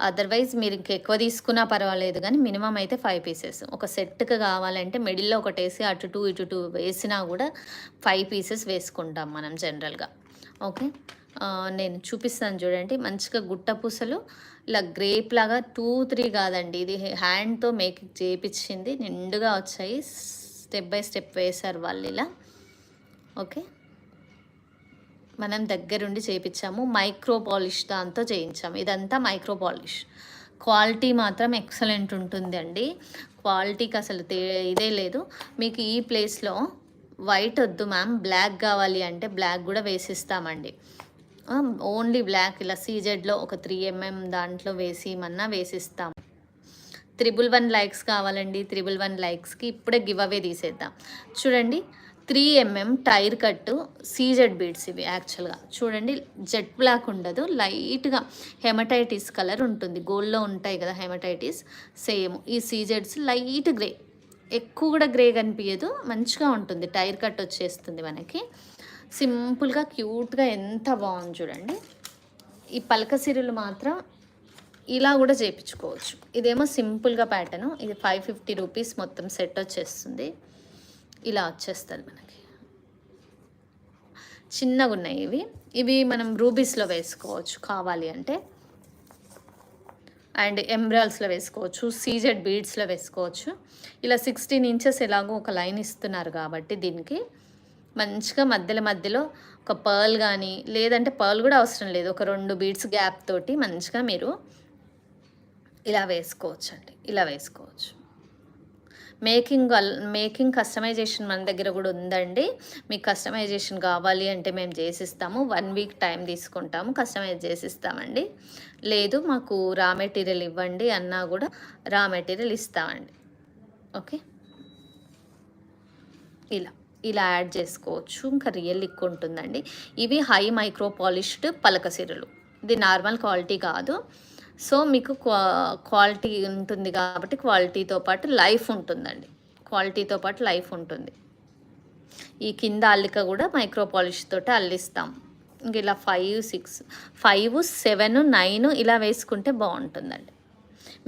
అదర్వైజ్ మీరు ఇంకెక్కువ తీసుకున్నా పర్వాలేదు కానీ మినిమం అయితే 5 పీసెస్. ఒక సెట్‌కి కావాలంటే మిడిల్‌లో ఒకటేసి అటు 2 ఇటు 2 వేసినా కూడా 5 పీసెస్ వేసుకుంటాం మనం జనరల్‌గా. ఓకే. నేను చూపిస్తాను చూడండి. మంచిగా గుట్ట పూసలు ఇలా గ్రేప్ లాగా 2, 3 కాదండి. ఇది హ్యాండ్‌తో మేకింగ్ చేపిచ్చింది. నిండుగా వచ్చాయి. స్టెప్ బై స్టెప్ వేశారు వాళ్ళు ఇలా. ఓకే. మనం దగ్గరుండి చేపిచ్చాము. మైక్రో పాలిష్ దాంతో చేయించాము. ఇదంతా మైక్రో పాలిష్. క్వాలిటీ మాత్రం ఎక్సలెంట్ ఉంటుందండి. క్వాలిటీకి అసలు ఇదే లేదు. మీకు ఈ ప్లేస్‌లో వైట్ వద్దు మ్యామ్, బ్లాక్ కావాలి అంటే బ్లాక్ కూడా వేసిస్తామండి. ఓన్లీ బ్లాక్ ఇలా సీజెడ్‌లో ఒక 3 mm దాంట్లో వేసిమన్నా వేసిస్తాం. 111 లైక్స్ కావాలండి. 111 లైక్స్‌కి ఇప్పుడే గివ్ అవే తీసేద్దాం. చూడండి 3 mm టైర్ కట్టు సీజెడ్ బీడ్స్ ఇవి యాక్చువల్‌గా. చూడండి జెట్ బ్లాక్ ఉండదు. లైట్‌గా హెమటైటిస్ కలర్ ఉంటుంది. గోల్డ్‌లో ఉంటాయి కదా హెమటైటిస్, సేమ్ ఈ సీజెడ్స్ లైట్ గ్రే. ఎక్కువ కూడా గ్రే కనిపించదు. మంచిగా ఉంటుంది. టైర్ కట్ వచ్చేస్తుంది మనకి. సింపుల్‌గా క్యూట్‌గా ఎంత బాగుంది చూడండి. ఈ పలక సిరులు మాత్రం ఇలా కూడా చేయించుకోవచ్చు. ఇదేమో సింపుల్‌గా ప్యాటర్ను. ఇది 550 రూపీస్ మొత్తం సెట్ వచ్చేస్తుంది. ఇలా వచ్చేస్తుంది మనకి. చిన్నగా ఉన్నాయి ఇవి. ఇవి మనం రూబీస్లో వేసుకోవచ్చు కావాలి అంటే, అండ్ ఎంబ్రాల్స్లో వేసుకోవచ్చు, సీజెడ్ బీడ్స్లో వేసుకోవచ్చు. ఇలా 16 ఇంచెస్ ఎలాగో ఒక లైన్ ఇస్తున్నారు కాబట్టి దీనికి మంచిగా మధ్యలో ఒక పర్ల్ కానీ, లేదంటే పర్ల్ కూడా అవసరం లేదు, ఒక 2 బీడ్స్ గ్యాప్ తోటి మంచిగా మీరు ఇలా వేసుకోవచ్చు అండి. ఇలా వేసుకోవచ్చు. మేకింగ్ కస్టమైజేషన్ మన దగ్గర కూడా ఉందండి. మీకు కస్టమైజేషన్ కావాలి అంటే మేము చేసిస్తాము. 1 వీక్ టైం తీసుకుంటాము, కస్టమైజ్ చేసిస్తామండి. లేదు మాకు రా మెటీరియల్ ఇవ్వండి అన్నా కూడా రా మెటీరియల్ ఇస్తామండి. ఓకే. ఇలా యాడ్ చేసుకోవచ్చు. ఇంకా రియల్ లుక్ ఉంటుందండి. ఇవి హై మైక్రో పాలిష్డ్ పలక సిరులు. ఇది నార్మల్ క్వాలిటీ కాదు. సో మీకు క్వాలిటీ ఉంటుంది కాబట్టి క్వాలిటీతో పాటు లైఫ్ ఉంటుందండి. క్వాలిటీతో పాటు లైఫ్ ఉంటుంది. ఈ కింద అల్లిక కూడా మైక్రో పాలిష్ తోటి అల్లిస్తాం. ఇంక ఇలా 5, 6, 5, 7, 9 ఇలా వేసుకుంటే బాగుంటుందండి.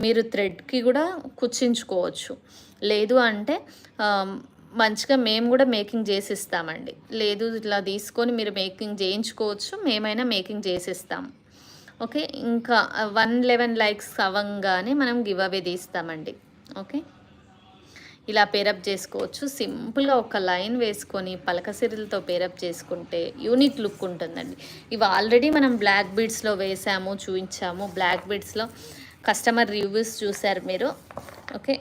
మీరు థ్రెడ్కి కూడా కుచ్చించుకోవచ్చు. లేదు అంటే మంచిగా మేము కూడా మేకింగ్ చేసిస్తామండి. లేదు ఇట్లా తీసుకొని మీరు మేకింగ్ చేయించుకోవచ్చు. మేమైనా మేకింగ్ చేసిస్తాం. ఓకే. ఇంకా 111 లైక్స్ అవ్వంగానే మనం గివ్ అవే తీస్తామండి. ఓకే. ఇలా పేరప్ చేసుకోవచ్చు. సింపుల్గా ఒక లైన్ వేసుకొని పలక సిరులతో పేరప్ చేసుకుంటే యూనిక్ లుక్ ఉంటుందండి. ఇవి ఆల్రెడీ మనం బ్లాక్ బీడ్స్లో వేసాము, చూపించాము. బ్లాక్ బీడ్స్లో కస్టమర్ రివ్యూస్ చూశారు మీరు. ఓకే.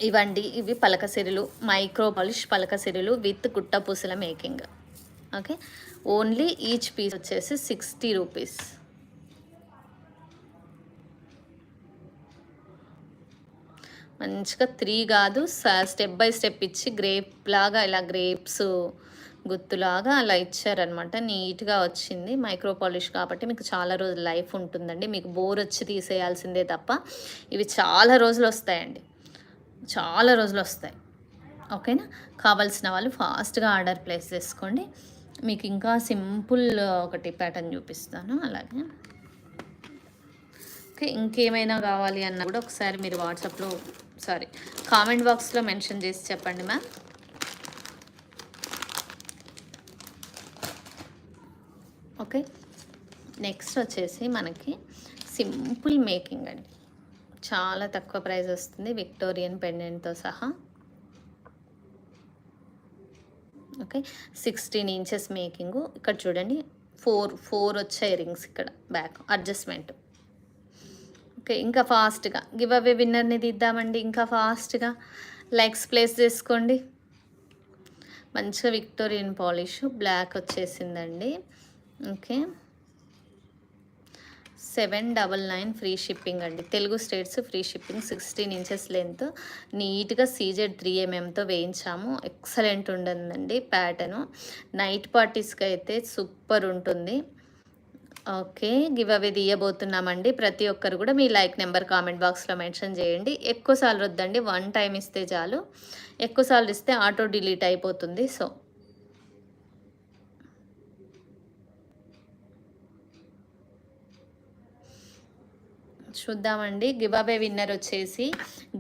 ఇవండి ఇవి పలక సిరులు, మైక్రో పాలిష్ పలక సిరులు విత్ గుట్ట పూసల making. Okay. Only each piece వచ్చేసి 60 రూపీస్. మంచిగా 3 కాదు, స్టెప్ బై స్టెప్ ఇచ్చి గ్రేప్ లాగా ఇలా గ్రేప్స్ గుత్తులాగా అలా ఇచ్చారనమాట. నీట్గా వచ్చింది. మైక్రో పాలిష్ కాబట్టి మీకు చాలా రోజులు లైఫ్ ఉంటుందండి. మీకు బోర్ వచ్చి తీసేయాల్సిందే తప్ప ఇవి చాలా రోజులు వస్తాయండి. చాలా రోజులు వస్తాయి. ఓకేనా. కావాల్సిన వాళ్ళు ఫాస్ట్గా ఆర్డర్ ప్లేస్ చేసుకోండి. మీకు ఇంకా సింపుల్ ఒకటి ప్యాటర్న్ చూపిస్తాను అలాగే. ఓకే. ఇంకేమైనా కావాలి అన్నా కూడా ఒకసారి మీరు వాట్సాప్లో కామెంట్ బాక్స్లో మెన్షన్ చేసి చెప్పండి మ్యామ్. ఓకే. నెక్స్ట్ వచ్చేసి మనకి సింపుల్ మేకింగ్ అండి. చాలా తక్కువ ప్రైస్ వస్తుంది, విక్టోరియన్ పెండెంట్తో సహా. Okay, 16 inches making. ఇక్కడ చూడండి, ఫోర్ వచ్చాయి రింగ్స్ ఇక్కడ బ్యాక్ అడ్జస్ట్మెంట్. ఓకే, ఇంకా ఫాస్ట్గా గివ్ అవే విన్నర్ని తీద్దామండి. ఇంకా ఫాస్ట్గా లైక్స్ ప్లేస్ చేసుకోండి. మంచిగా విక్టోరియన్ పాలిష్ బ్లాక్ వచ్చేసిందండి. ఓకే, 799 ఫ్రీ షిప్పింగ్ అండి. Telugu states free shipping. 16 inches length, నీట్గా CZ 3mm వేయించాము. ఎక్సలెంట్ ఉంటుందండి ప్యాటర్ను. నైట్ పార్టీస్కి అయితే సూపర్ ఉంటుంది. ఓకే, గివ్ అవే తీయబోతున్నామండి. ప్రతి ఒక్కరు కూడా మీ లైక్ నెంబర్ కామెంట్ బాక్స్లో మెన్షన్ చేయండి. ఎక్కువసార్లు వద్దండి, 1 టైం ఇస్తే చాలు. ఎక్కువసార్లు ఇస్తే ఆటో డిలీట్ అయిపోతుంది. సో చూద్దామండి. గివ్ అవే విన్నర్ వచ్చేసి,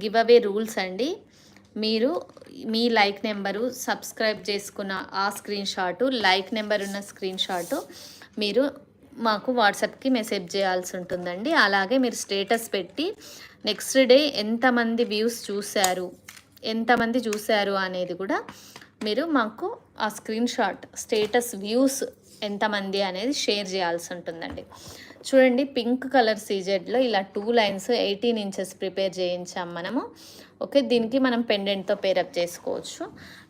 గివ్ అవే రూల్స్ అండి. మీరు మీ లైక్ నెంబరు, సబ్స్క్రైబ్ చేసుకున్న ఆ స్క్రీన్ షాటు, లైక్ నెంబర్ ఉన్న స్క్రీన్ షాటు మీరు మాకు వాట్సాప్కి మెసేజ్ చేయాల్సి ఉంటుందండి. అలాగే మీరు స్టేటస్ పెట్టి నెక్స్ట్ డే ఎంతమంది వ్యూస్ చూశారు, ఎంతమంది చూశారు అనేది కూడా మీరు మాకు ఆ స్క్రీన్ షాట్, స్టేటస్ వ్యూస్ ఎంతమంది అనేది షేర్ చేయాల్సి ఉంటుందండి. చూడండి, పింక్ కలర్ సీజెడ్లో ఇలా 2 లైన్స్ 18 ఇంచెస్ ప్రిపేర్ చేయించాం మనము. ఓకే, దీనికి మనం పెండెంట్తో పేరప్ చేసుకోవచ్చు.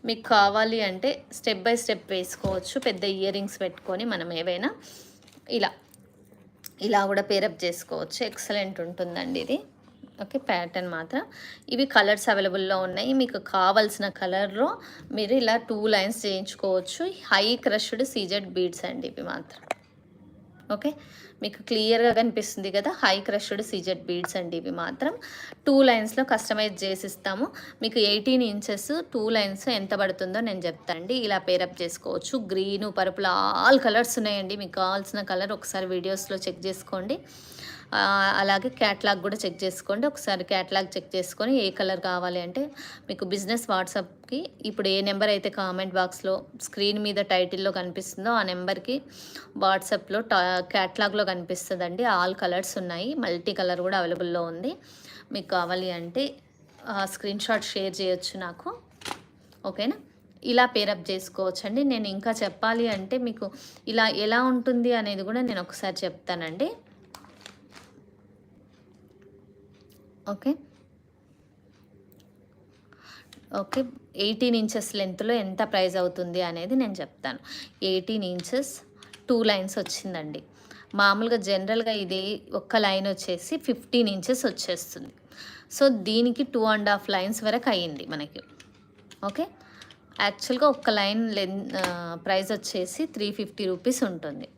మీకు కావాలి అంటే స్టెప్ బై స్టెప్ వేసుకోవచ్చు. పెద్ద ఇయర్ రింగ్స్ పెట్టుకొని మనం ఏవైనా ఇలా కూడా పేరప్ చేసుకోవచ్చు. ఎక్సలెంట్ ఉంటుందండి ఇది. ఓకే, ప్యాటర్న్ మాత్రం ఇవి కలర్స్ అవైలబుల్లో ఉన్నాయి. మీకు కావాల్సిన కలర్లో మీరు ఇలా 2 లైన్స్ చేయించుకోవచ్చు. హై క్రష్డ్ సీజెడ్ బీడ్స్ అండి ఇవి మాత్రం. ఓకే, మీకు క్లియర్గా కనిపిస్తుంది కదా, హై క్రష్డ్ సీజెడ్ బీడ్స్ అండి ఇవి మాత్రం. 2 లైన్స్లో కస్టమైజ్ చేసిస్తాము. మీకు 18 ఇంచెస్ 2 లైన్స్ ఎంత పడుతుందో నేను చెప్తానండి. ఇలా పేరప్ చేసుకోవచ్చు. గ్రీను, పర్పుల్, ఆల్ కలర్స్ ఉన్నాయండి. మీకు కావాల్సిన కలర్ ఒకసారి వీడియోస్లో చెక్ చేసుకోండి. అలాగే క్యాట్లాగ్ కూడా చెక్ చేసుకోండి. ఒకసారి క్యాట్లాగ్ చెక్ చేసుకొని ఏ కలర్ కావాలి అంటే మీకు బిజినెస్ వాట్సాప్కి ఇప్పుడు ఏ నెంబర్ అయితే కామెంట్ బాక్స్లో స్క్రీన్ మీద టైటిల్లో కనిపిస్తుందో ఆ నెంబర్కి వాట్సాప్లో క్యాట్లాగ్లో కనిపిస్తుందండి. ఆల్ కలర్స్ ఉన్నాయి, మల్టీ కలర్ కూడా అవైలబుల్లో ఉంది. మీకు కావాలి అంటే స్క్రీన్ షాట్ షేర్ చేయొచ్చు నాకు. ఓకేనా, ఇలా పేరప్ చేసుకోవచ్చు అండి. నేను ఇంకా చెప్పాలి అంటే మీకు ఇలా ఎలా ఉంటుంది అనేది కూడా నేను ఒకసారి చెప్తానండి. ఓకే, 18 ఇంచెస్ లెంత్లో ఎంత ప్రైస్ అవుతుంది అనేది నేను చెప్తాను. 18 ఇంచెస్ 2 లైన్స్ వచ్చిందండి. మామూలుగా జనరల్గా ఇది ఒక్క లైన్ వచ్చేసి 15 ఇంచెస్ వచ్చేస్తుంది. సో దీనికి 2.5 లైన్స్ వరకు అయ్యింది మనకి. ఓకే, యాక్చువల్గా ఒక్క లైన్ ప్రైస్ వచ్చేసి 350 రూపీస్ ఉంటుంది.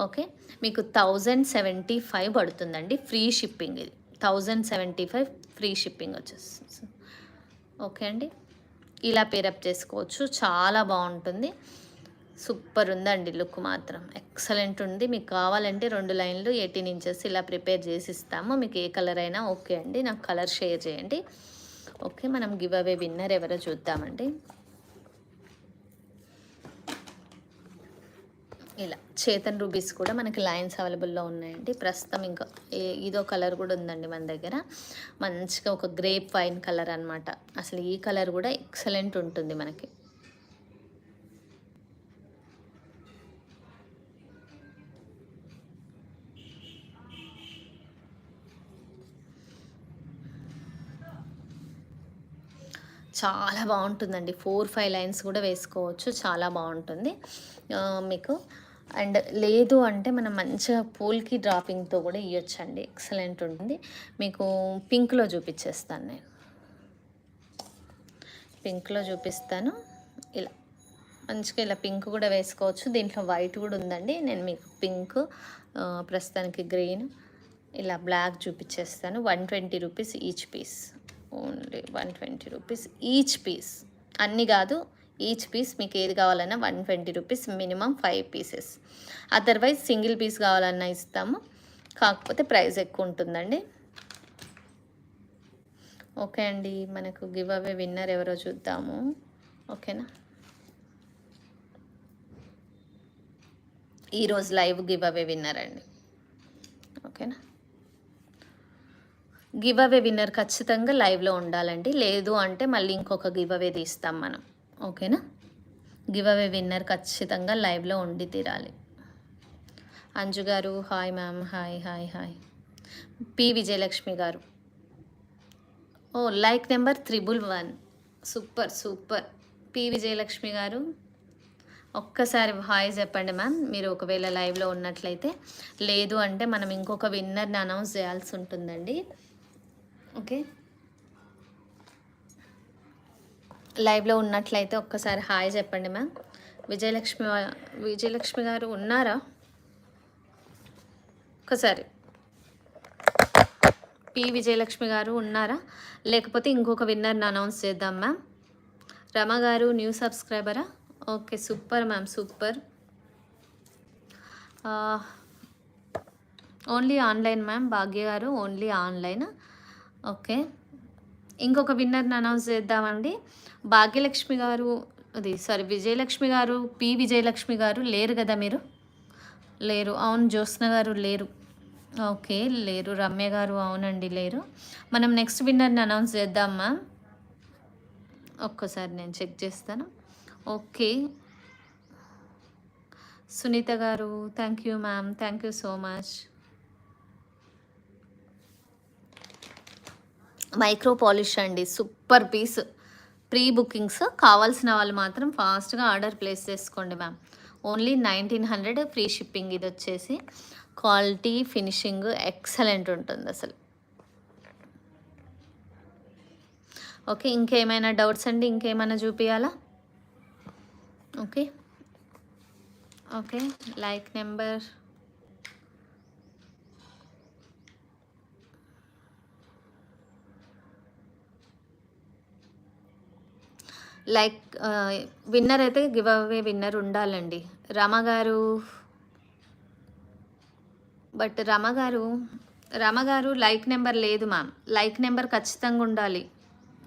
ఓకే, మీకు 1075 పడుతుందండి ఫ్రీ షిప్పింగ్. ఇది 1075 ఫ్రీ షిప్పింగ్ వచ్చేస్తుంది. ఓకే అండి, ఇలా పేరప్ చేసుకోవచ్చు. చాలా బాగుంటుంది, సూపర్ ఉందండి. లుక్ మాత్రం ఎక్సలెంట్ ఉంది. మీకు కావాలంటే 2 లైన్లు 18 ఇంచెస్ ఇలా ప్రిపేర్ చేసి ఇస్తాము. మీకు ఏ కలర్ అయినా ఓకే అండి. నాకు కలర్ షేర్ చేయండి. ఓకే, మనం గివ్ అవే విన్నర్ ఎవరో చూద్దామండి. ఇలా చేతన్ రూబీస్ కూడా మనకి లైన్స్ అవైలబుల్లో ఉన్నాయండి ప్రస్తుతం. ఇంకా ఇదో కలర్ కూడా ఉందండి మన దగ్గర, మంచిగా ఒక గ్రేప్ వైన్ కలర్ అనమాట. అసలు ఈ కలర్ కూడా ఎక్సలెంట్ ఉంటుంది మనకి. చాలా బాగుంటుందండి. 4-5 లైన్స్ కూడా వేసుకోవచ్చు, చాలా బాగుంటుంది మీకు. అండ్ లేదు అంటే మనం మంచిగా పూల్కి డ్రాపింగ్తో కూడా ఇవ్వచ్చండి, ఎక్సలెంట్ ఉంటుంది. మీకు పింక్లో చూపించేస్తాను, నేను పింక్లో చూపిస్తాను. ఇలా మంచిగా ఇలా పింక్ కూడా వేసుకోవచ్చు. దీంట్లో వైట్ కూడా ఉందండి. నేను మీకు పింక్, ప్రస్తుతానికి గ్రీన్, ఇలా బ్లాక్ చూపించేస్తాను. 120 rupees each piece, only 120 rupees each piece. అన్నీ కాదు, ఈచ్ పీస్ మీకు ఏది కావాలన్నా 120 rupees, minimum 5 pieces. Otherwise single piece కావాలన్నా ఇస్తాము, కాకపోతే ప్రైస్ ఎక్కువ ఉంటుందండి. ఓకే అండి, మనకు గివ్ అవే విన్నర్ ఎవరో చూద్దాము. ఓకేనా, ఈరోజు లైవ్ గివ్ అవే విన్నర్ అండి. ఓకేనా, గివ్ అవే విన్నర్ ఖచ్చితంగా లైవ్లో ఉండాలండి. లేదు అంటే మళ్ళీ ఇంకొక గివ్ అవే తీస్తాం మనం. ఓకేనా? గివ్ అవే విన్నర్ ఖచ్చితంగా లైవ్లో ఉండి తీరాలి. Anju garu hi ma'am. Hi hi hi. P Vijayalakshmi garu ఓ like number 111. Super super. P Vijayalakshmi garu ఒక్కసారి హాయ్ చెప్పండి మ్యామ్, మీరు ఒకవేళ లైవ్లో ఉన్నట్లయితే. లేదు అంటే మనం ఇంకొక విన్నర్ని అనౌన్స్ చేయాల్సి ఉంటుందండి. ఓకే, లైవ్లో ఉన్నట్లయితే ఒక్కసారి హాయ్ చెప్పండి మ్యామ్. విజయలక్ష్మి గారు ఉన్నారా? ఒకసారి పి విజయలక్ష్మి గారు ఉన్నారా? లేకపోతే ఇంకొక విన్నర్ని అనౌన్స్ చేద్దాం మ్యామ్. రమ గారు న్యూ సబ్స్క్రైబరా? Okay super ma'am super. Only online ma'am. Bhagya garu only online. Okay, ఇంకొక విన్నర్ని అనౌన్స్ చేద్దామండి. భాగ్యలక్ష్మి గారు విజయలక్ష్మి గారు, పి విజయలక్ష్మి గారు లేరు కదా మీరు? లేరు. అవును, జ్యోత్స్న గారు లేరు. ఓకే లేరు. రమ్య గారు అవునండి లేరు. మనం నెక్స్ట్ విన్నర్ని అనౌన్స్ చేద్దాం మ్యామ్. ఒక్కసారి నేను చెక్ చేస్తాను. ఓకే, సునీత గారు thank you ma'am, thank you so much. Micro polish అండి, సూపర్ పీస్. ప్రీ బుకింగ్స్ కావాల్సిన వాళ్ళు మాత్రం ఫాస్ట్గా ఆర్డర్ ప్లేస్ చేసుకోండి మ్యామ్. Only 1900 free shipping. ఇది వచ్చేసి క్వాలిటీ ఫినిషింగ్ ఎక్సలెంట్ ఉంటుంది అసలు. ఓకే, ఇంకేమైనా డౌట్స్ అండి? ఇంకేమైనా చూపించాలా? Okay okay, like number like winner అయితే గివ్ అవే విన్నర్ ఉండాలండి. రమ గారు బట్ రమ గారు లైక్ నెంబర్ లేదు మ్యామ్. లైక్ నెంబర్ ఖచ్చితంగా ఉండాలి.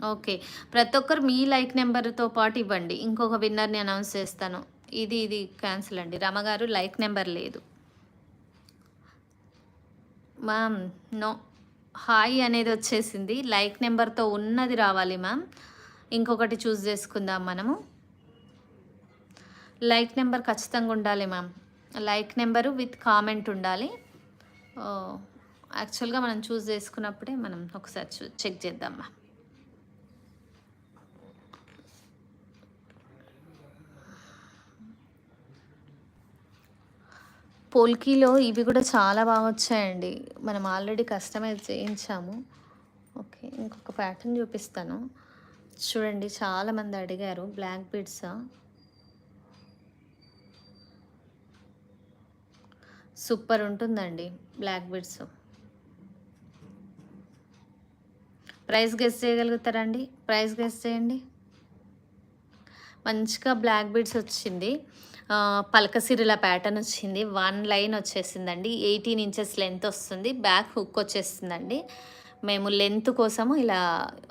ఓకే, ప్రతి ఒక్కరు మీ లైక్ నెంబర్తో పాటు ఇవ్వండి. ఇంకొక విన్నర్ని అనౌన్స్ చేస్తాను. ఇది క్యాన్సిల్ అండి. రమ గారు లైక్ నెంబర్ లేదు మ్యామ్. నో, హాయ్ అనేది వచ్చేసింది. లైక్ నెంబర్తో ఉన్నది రావాలి మ్యామ్. ఇంకొకటి చూస్ చేసుకుందాం మనము. లైక్ నెంబర్ ఖచ్చితంగా ఉండాలి ma'am. Like number with comment ఉండాలి. యాక్చువల్గా మనం చూస్ చేసుకున్నప్పుడే మనం ఒకసారి చెక్ చేద్దాం మ్యామ్. పోల్కీలో ఇవి కూడా చాలా బాగా వచ్చాయండి. మనం ఆల్రెడీ కస్టమైజ్ చేయించాము. ఓకే, ఇంకొక ప్యాటర్న్ చూపిస్తాను చూడండి. చాలామంది అడిగారు బ్లాక్ బీడ్స్. సూపర్ ఉంటుందండి బ్లాక్ బీడ్స్. ప్రైస్ గెస్ చేయగలుగుతారా అండి? ప్రైస్ గెస్ చేయండి. మంచిగా బ్లాక్ బీడ్స్ వచ్చింది. పలకసిరిల ప్యాటర్న్ వచ్చింది. 1 లైన్ వచ్చేసిందండి. 18 ఇంచెస్ లెంత్ వస్తుంది. బ్యాక్ హుక్ వచ్చేస్తుందండి. మేము లెంత్ కోసము ఇలా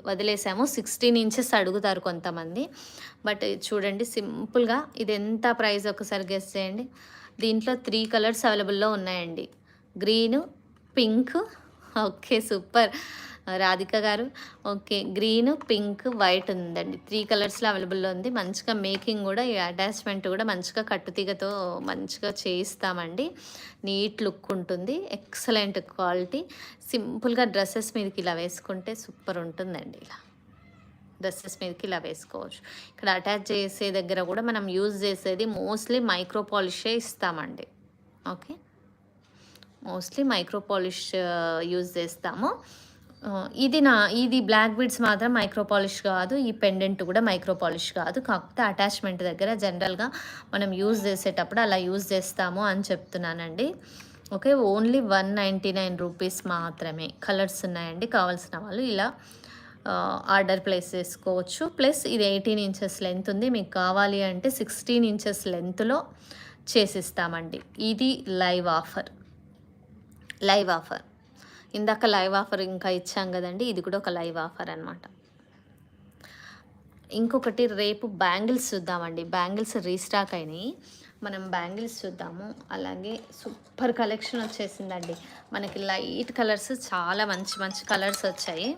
వదిలేసాము. 16 ఇంచెస్ అడుగుతారు కొంతమంది. బట్ చూడండి సింపుల్గా. ఇది ఎంత ప్రైస్ ఒకసారి గెస్ చేయండి. దీంట్లో 3 కలర్స్ అవైలబుల్లో ఉన్నాయండి. Green, pink. Okay super Radhika garu. Okay, green, pink, white ఉందండి. 3 కలర్స్లో అవైలబుల్లో ఉంది. మంచిగా మేకింగ్ కూడా, ఈ అటాచ్మెంట్ కూడా మంచిగా కట్టుతీగతో మంచిగా చేయిస్తామండి. నీట్ లుక్ ఉంటుంది. Excellent quality. సింపుల్గా డ్రెస్సెస్ మీదకి ఇలా వేసుకుంటే సూపర్ ఉంటుందండి. ఇలా డ్రెస్సెస్ మీదకి ఇలా వేసుకోవచ్చు. ఇక్కడ అటాచ్ చేసే దగ్గర కూడా మనం యూజ్ చేసేది మోస్ట్లీ మైక్రో పాలిషే ఇస్తామండి. Okay, mostly micro polish use చేస్తాము. ఇది బ్లాక్ బీడ్స్ మాత్రం మైక్రో పాలిష్ కాదు. ఈ పెండెంట్ కూడా మైక్రో పాలిష్ కాదు. కాకపోతే అటాచ్మెంట్ దగ్గర జనరల్గా మనం యూజ్ చేసేటప్పుడు అలా యూజ్ చేస్తాము అని చెప్తున్నానండి. ఓకే, ఓన్లీ 199 రూపీస్ మాత్రమే. కలర్స్ ఉన్నాయండి. కావాల్సిన వాళ్ళు ఇలా ఆర్డర్ ప్లేస్ చేసుకోవచ్చు. ప్లస్ ఇది 18 ఇంచెస్ లెంత్ ఉంది. మీకు కావాలి అంటే 16 ఇంచెస్ లెంత్లో చేసిస్తామండి. ఇది లైవ్ ఆఫర్. ఇందాక లైవ్ ఆఫర్ ఇంకా ఇచ్చాం కదండి. ఇది కూడా ఒక లైవ్ ఆఫర్ అనమాట. ఇంకొకటి రేపు బ్యాంగిల్స్ చూద్దామండి. బ్యాంగిల్స్ రీస్టాక్ అయినాయి. మనం బ్యాంగిల్స్ చూద్దాము. అలాగే సూపర్ కలెక్షన్ వచ్చేసిందండి. మనకి లైట్ కలర్స్ చాలా మంచి మంచి కలర్స్ వచ్చాయి.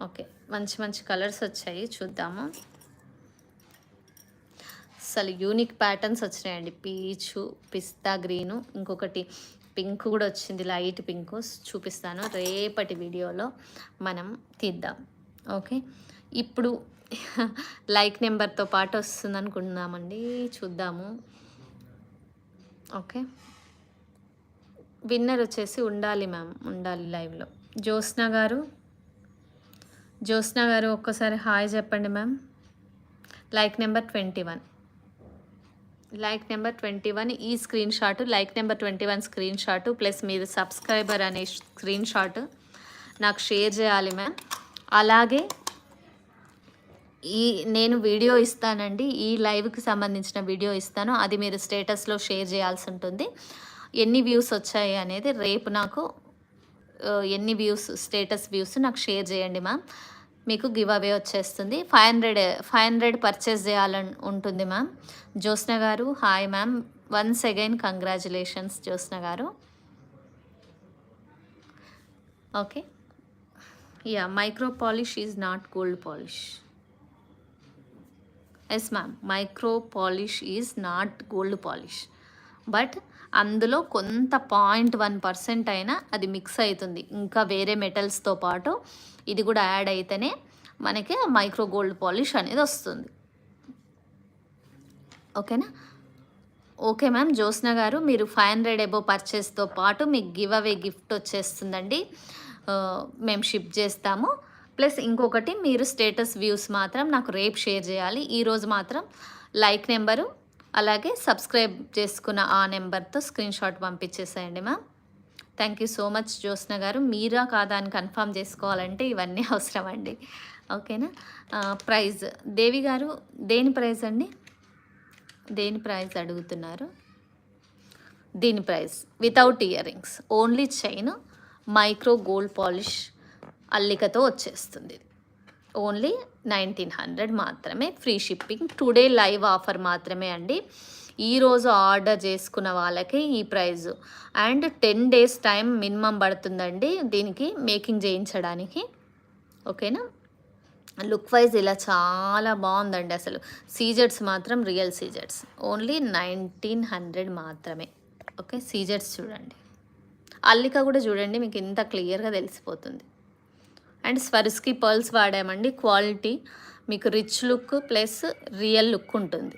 ఓకే, మంచి మంచి కలర్స్ వచ్చాయి, చూద్దాము. అసలు యూనిక్ ప్యాటర్న్స్ వచ్చినాయండి. పీచు, పిస్తా గ్రీను, ఇంకొకటి పింక్ కూడా వచ్చింది, లైట్ పింక్. చూపిస్తాను రేపటి వీడియోలో మనం తీద్దాం. ఓకే, ఇప్పుడు లైక్ నెంబర్తో పాటు వస్తుంది అనుకుంటున్నామండి, చూద్దాము. ఓకే, విన్నర్ వచ్చేసి ఉండాలి మ్యామ్, ఉండాలి లైవ్లో. జ్యోత్స్న గారు ఒక్కసారి హాయ్ చెప్పండి ma'am. Like number 21, like number 21 ఈ screen shot, like number 21 screen shot plus మీరు సబ్స్క్రైబర్ అనే స్క్రీన్ షాట్ నాకు షేర్ చేయాలి మ్యామ్. అలాగే నేను వీడియో ఇస్తానండి, ఈ లైవ్కి సంబంధించిన వీడియో ఇస్తాను, అది మీరు స్టేటస్లో షేర్ చేయాల్సి ఉంటుంది. ఎన్ని వ్యూస్ వచ్చాయి అనేది రేపు నాకు ఎన్ని వ్యూస్, స్టేటస్ వ్యూస్ నాకు షేర్ చేయండి మ్యామ్. మీకు గివ్ అవే వచ్చేస్తుంది. 500 పర్చేస్ చేయాలని ఉంటుంది ma'am. Jyotsna garu hi ma'am, once again congratulations Jyotsna garu. Okay, yeah, micro polish is not gold polish. Yes ma'am, micro polish is not gold polish, but అందులో కొంత 0.1% అయినా అది మిక్స్ అవుతుంది, ఇంకా వేరే మెటల్స్తో పాటు ఇది కూడా యాడ్ అయితేనే మనకి మైక్రో గోల్డ్ పాలిష్ అనేది వస్తుంది. ఓకేనా? Okay ma'am. జ్యోత్స్న గారు మీరు 500 అబోవ్ పర్చేస్తో పాటు మీకు గివ్ అవే గిఫ్ట్ వచ్చేస్తుందండి, మేము షిప్ చేస్తాము. ప్లస్ ఇంకొకటి, మీరు స్టేటస్ వ్యూస్ మాత్రం నాకు రేపు షేర్ చేయాలి. ఈరోజు మాత్రం లైక్ నెంబరు అలాగే సబ్స్క్రైబ్ చేసుకున్న ఆ నెంబర్తో స్క్రీన్ షాట్ పంపించేసేయండి ma'am. Thank you so much Jyotsna garu. మీరా కాదా అని కన్ఫర్మ్ చేసుకోవాలంటే ఇవన్నీ అవసరం అండి. ఓకేనా? ప్రైజ్ దేవి గారు, దేని ప్రైజ్ అండి? దేని ప్రైజ్ అడుగుతున్నారు? దీని price without earrings, only chain, micro gold polish అల్లికతో వచ్చేస్తుంది. ఓన్లీ 1900 మాత్రమే, free shipping. Today live offer మాత్రమే అండి. ఈరోజు ఆర్డర్ చేసుకున్న వాళ్ళకి ఈ price, and 10 days time minimum పడుతుందండి దీనికి మేకింగ్ చేయించడానికి. ఓకేనా? లుక్ వైజ్ ఇలా చాలా బాగుందండి అసలు. సీజెడ్స్ మాత్రం రియల్ సీజెడ్స్, ఓన్లీ 1900 మాత్రమే. ఓకే, సీజెడ్స్ చూడండి, అల్లిక కూడా చూడండి, మీకు ఇంత క్లియర్గా తెలిసిపోతుంది. అండ్ స్వరిస్కి పర్ల్స్ వాడామండి, క్వాలిటీ మీకు rich look plus real look ఉంటుంది.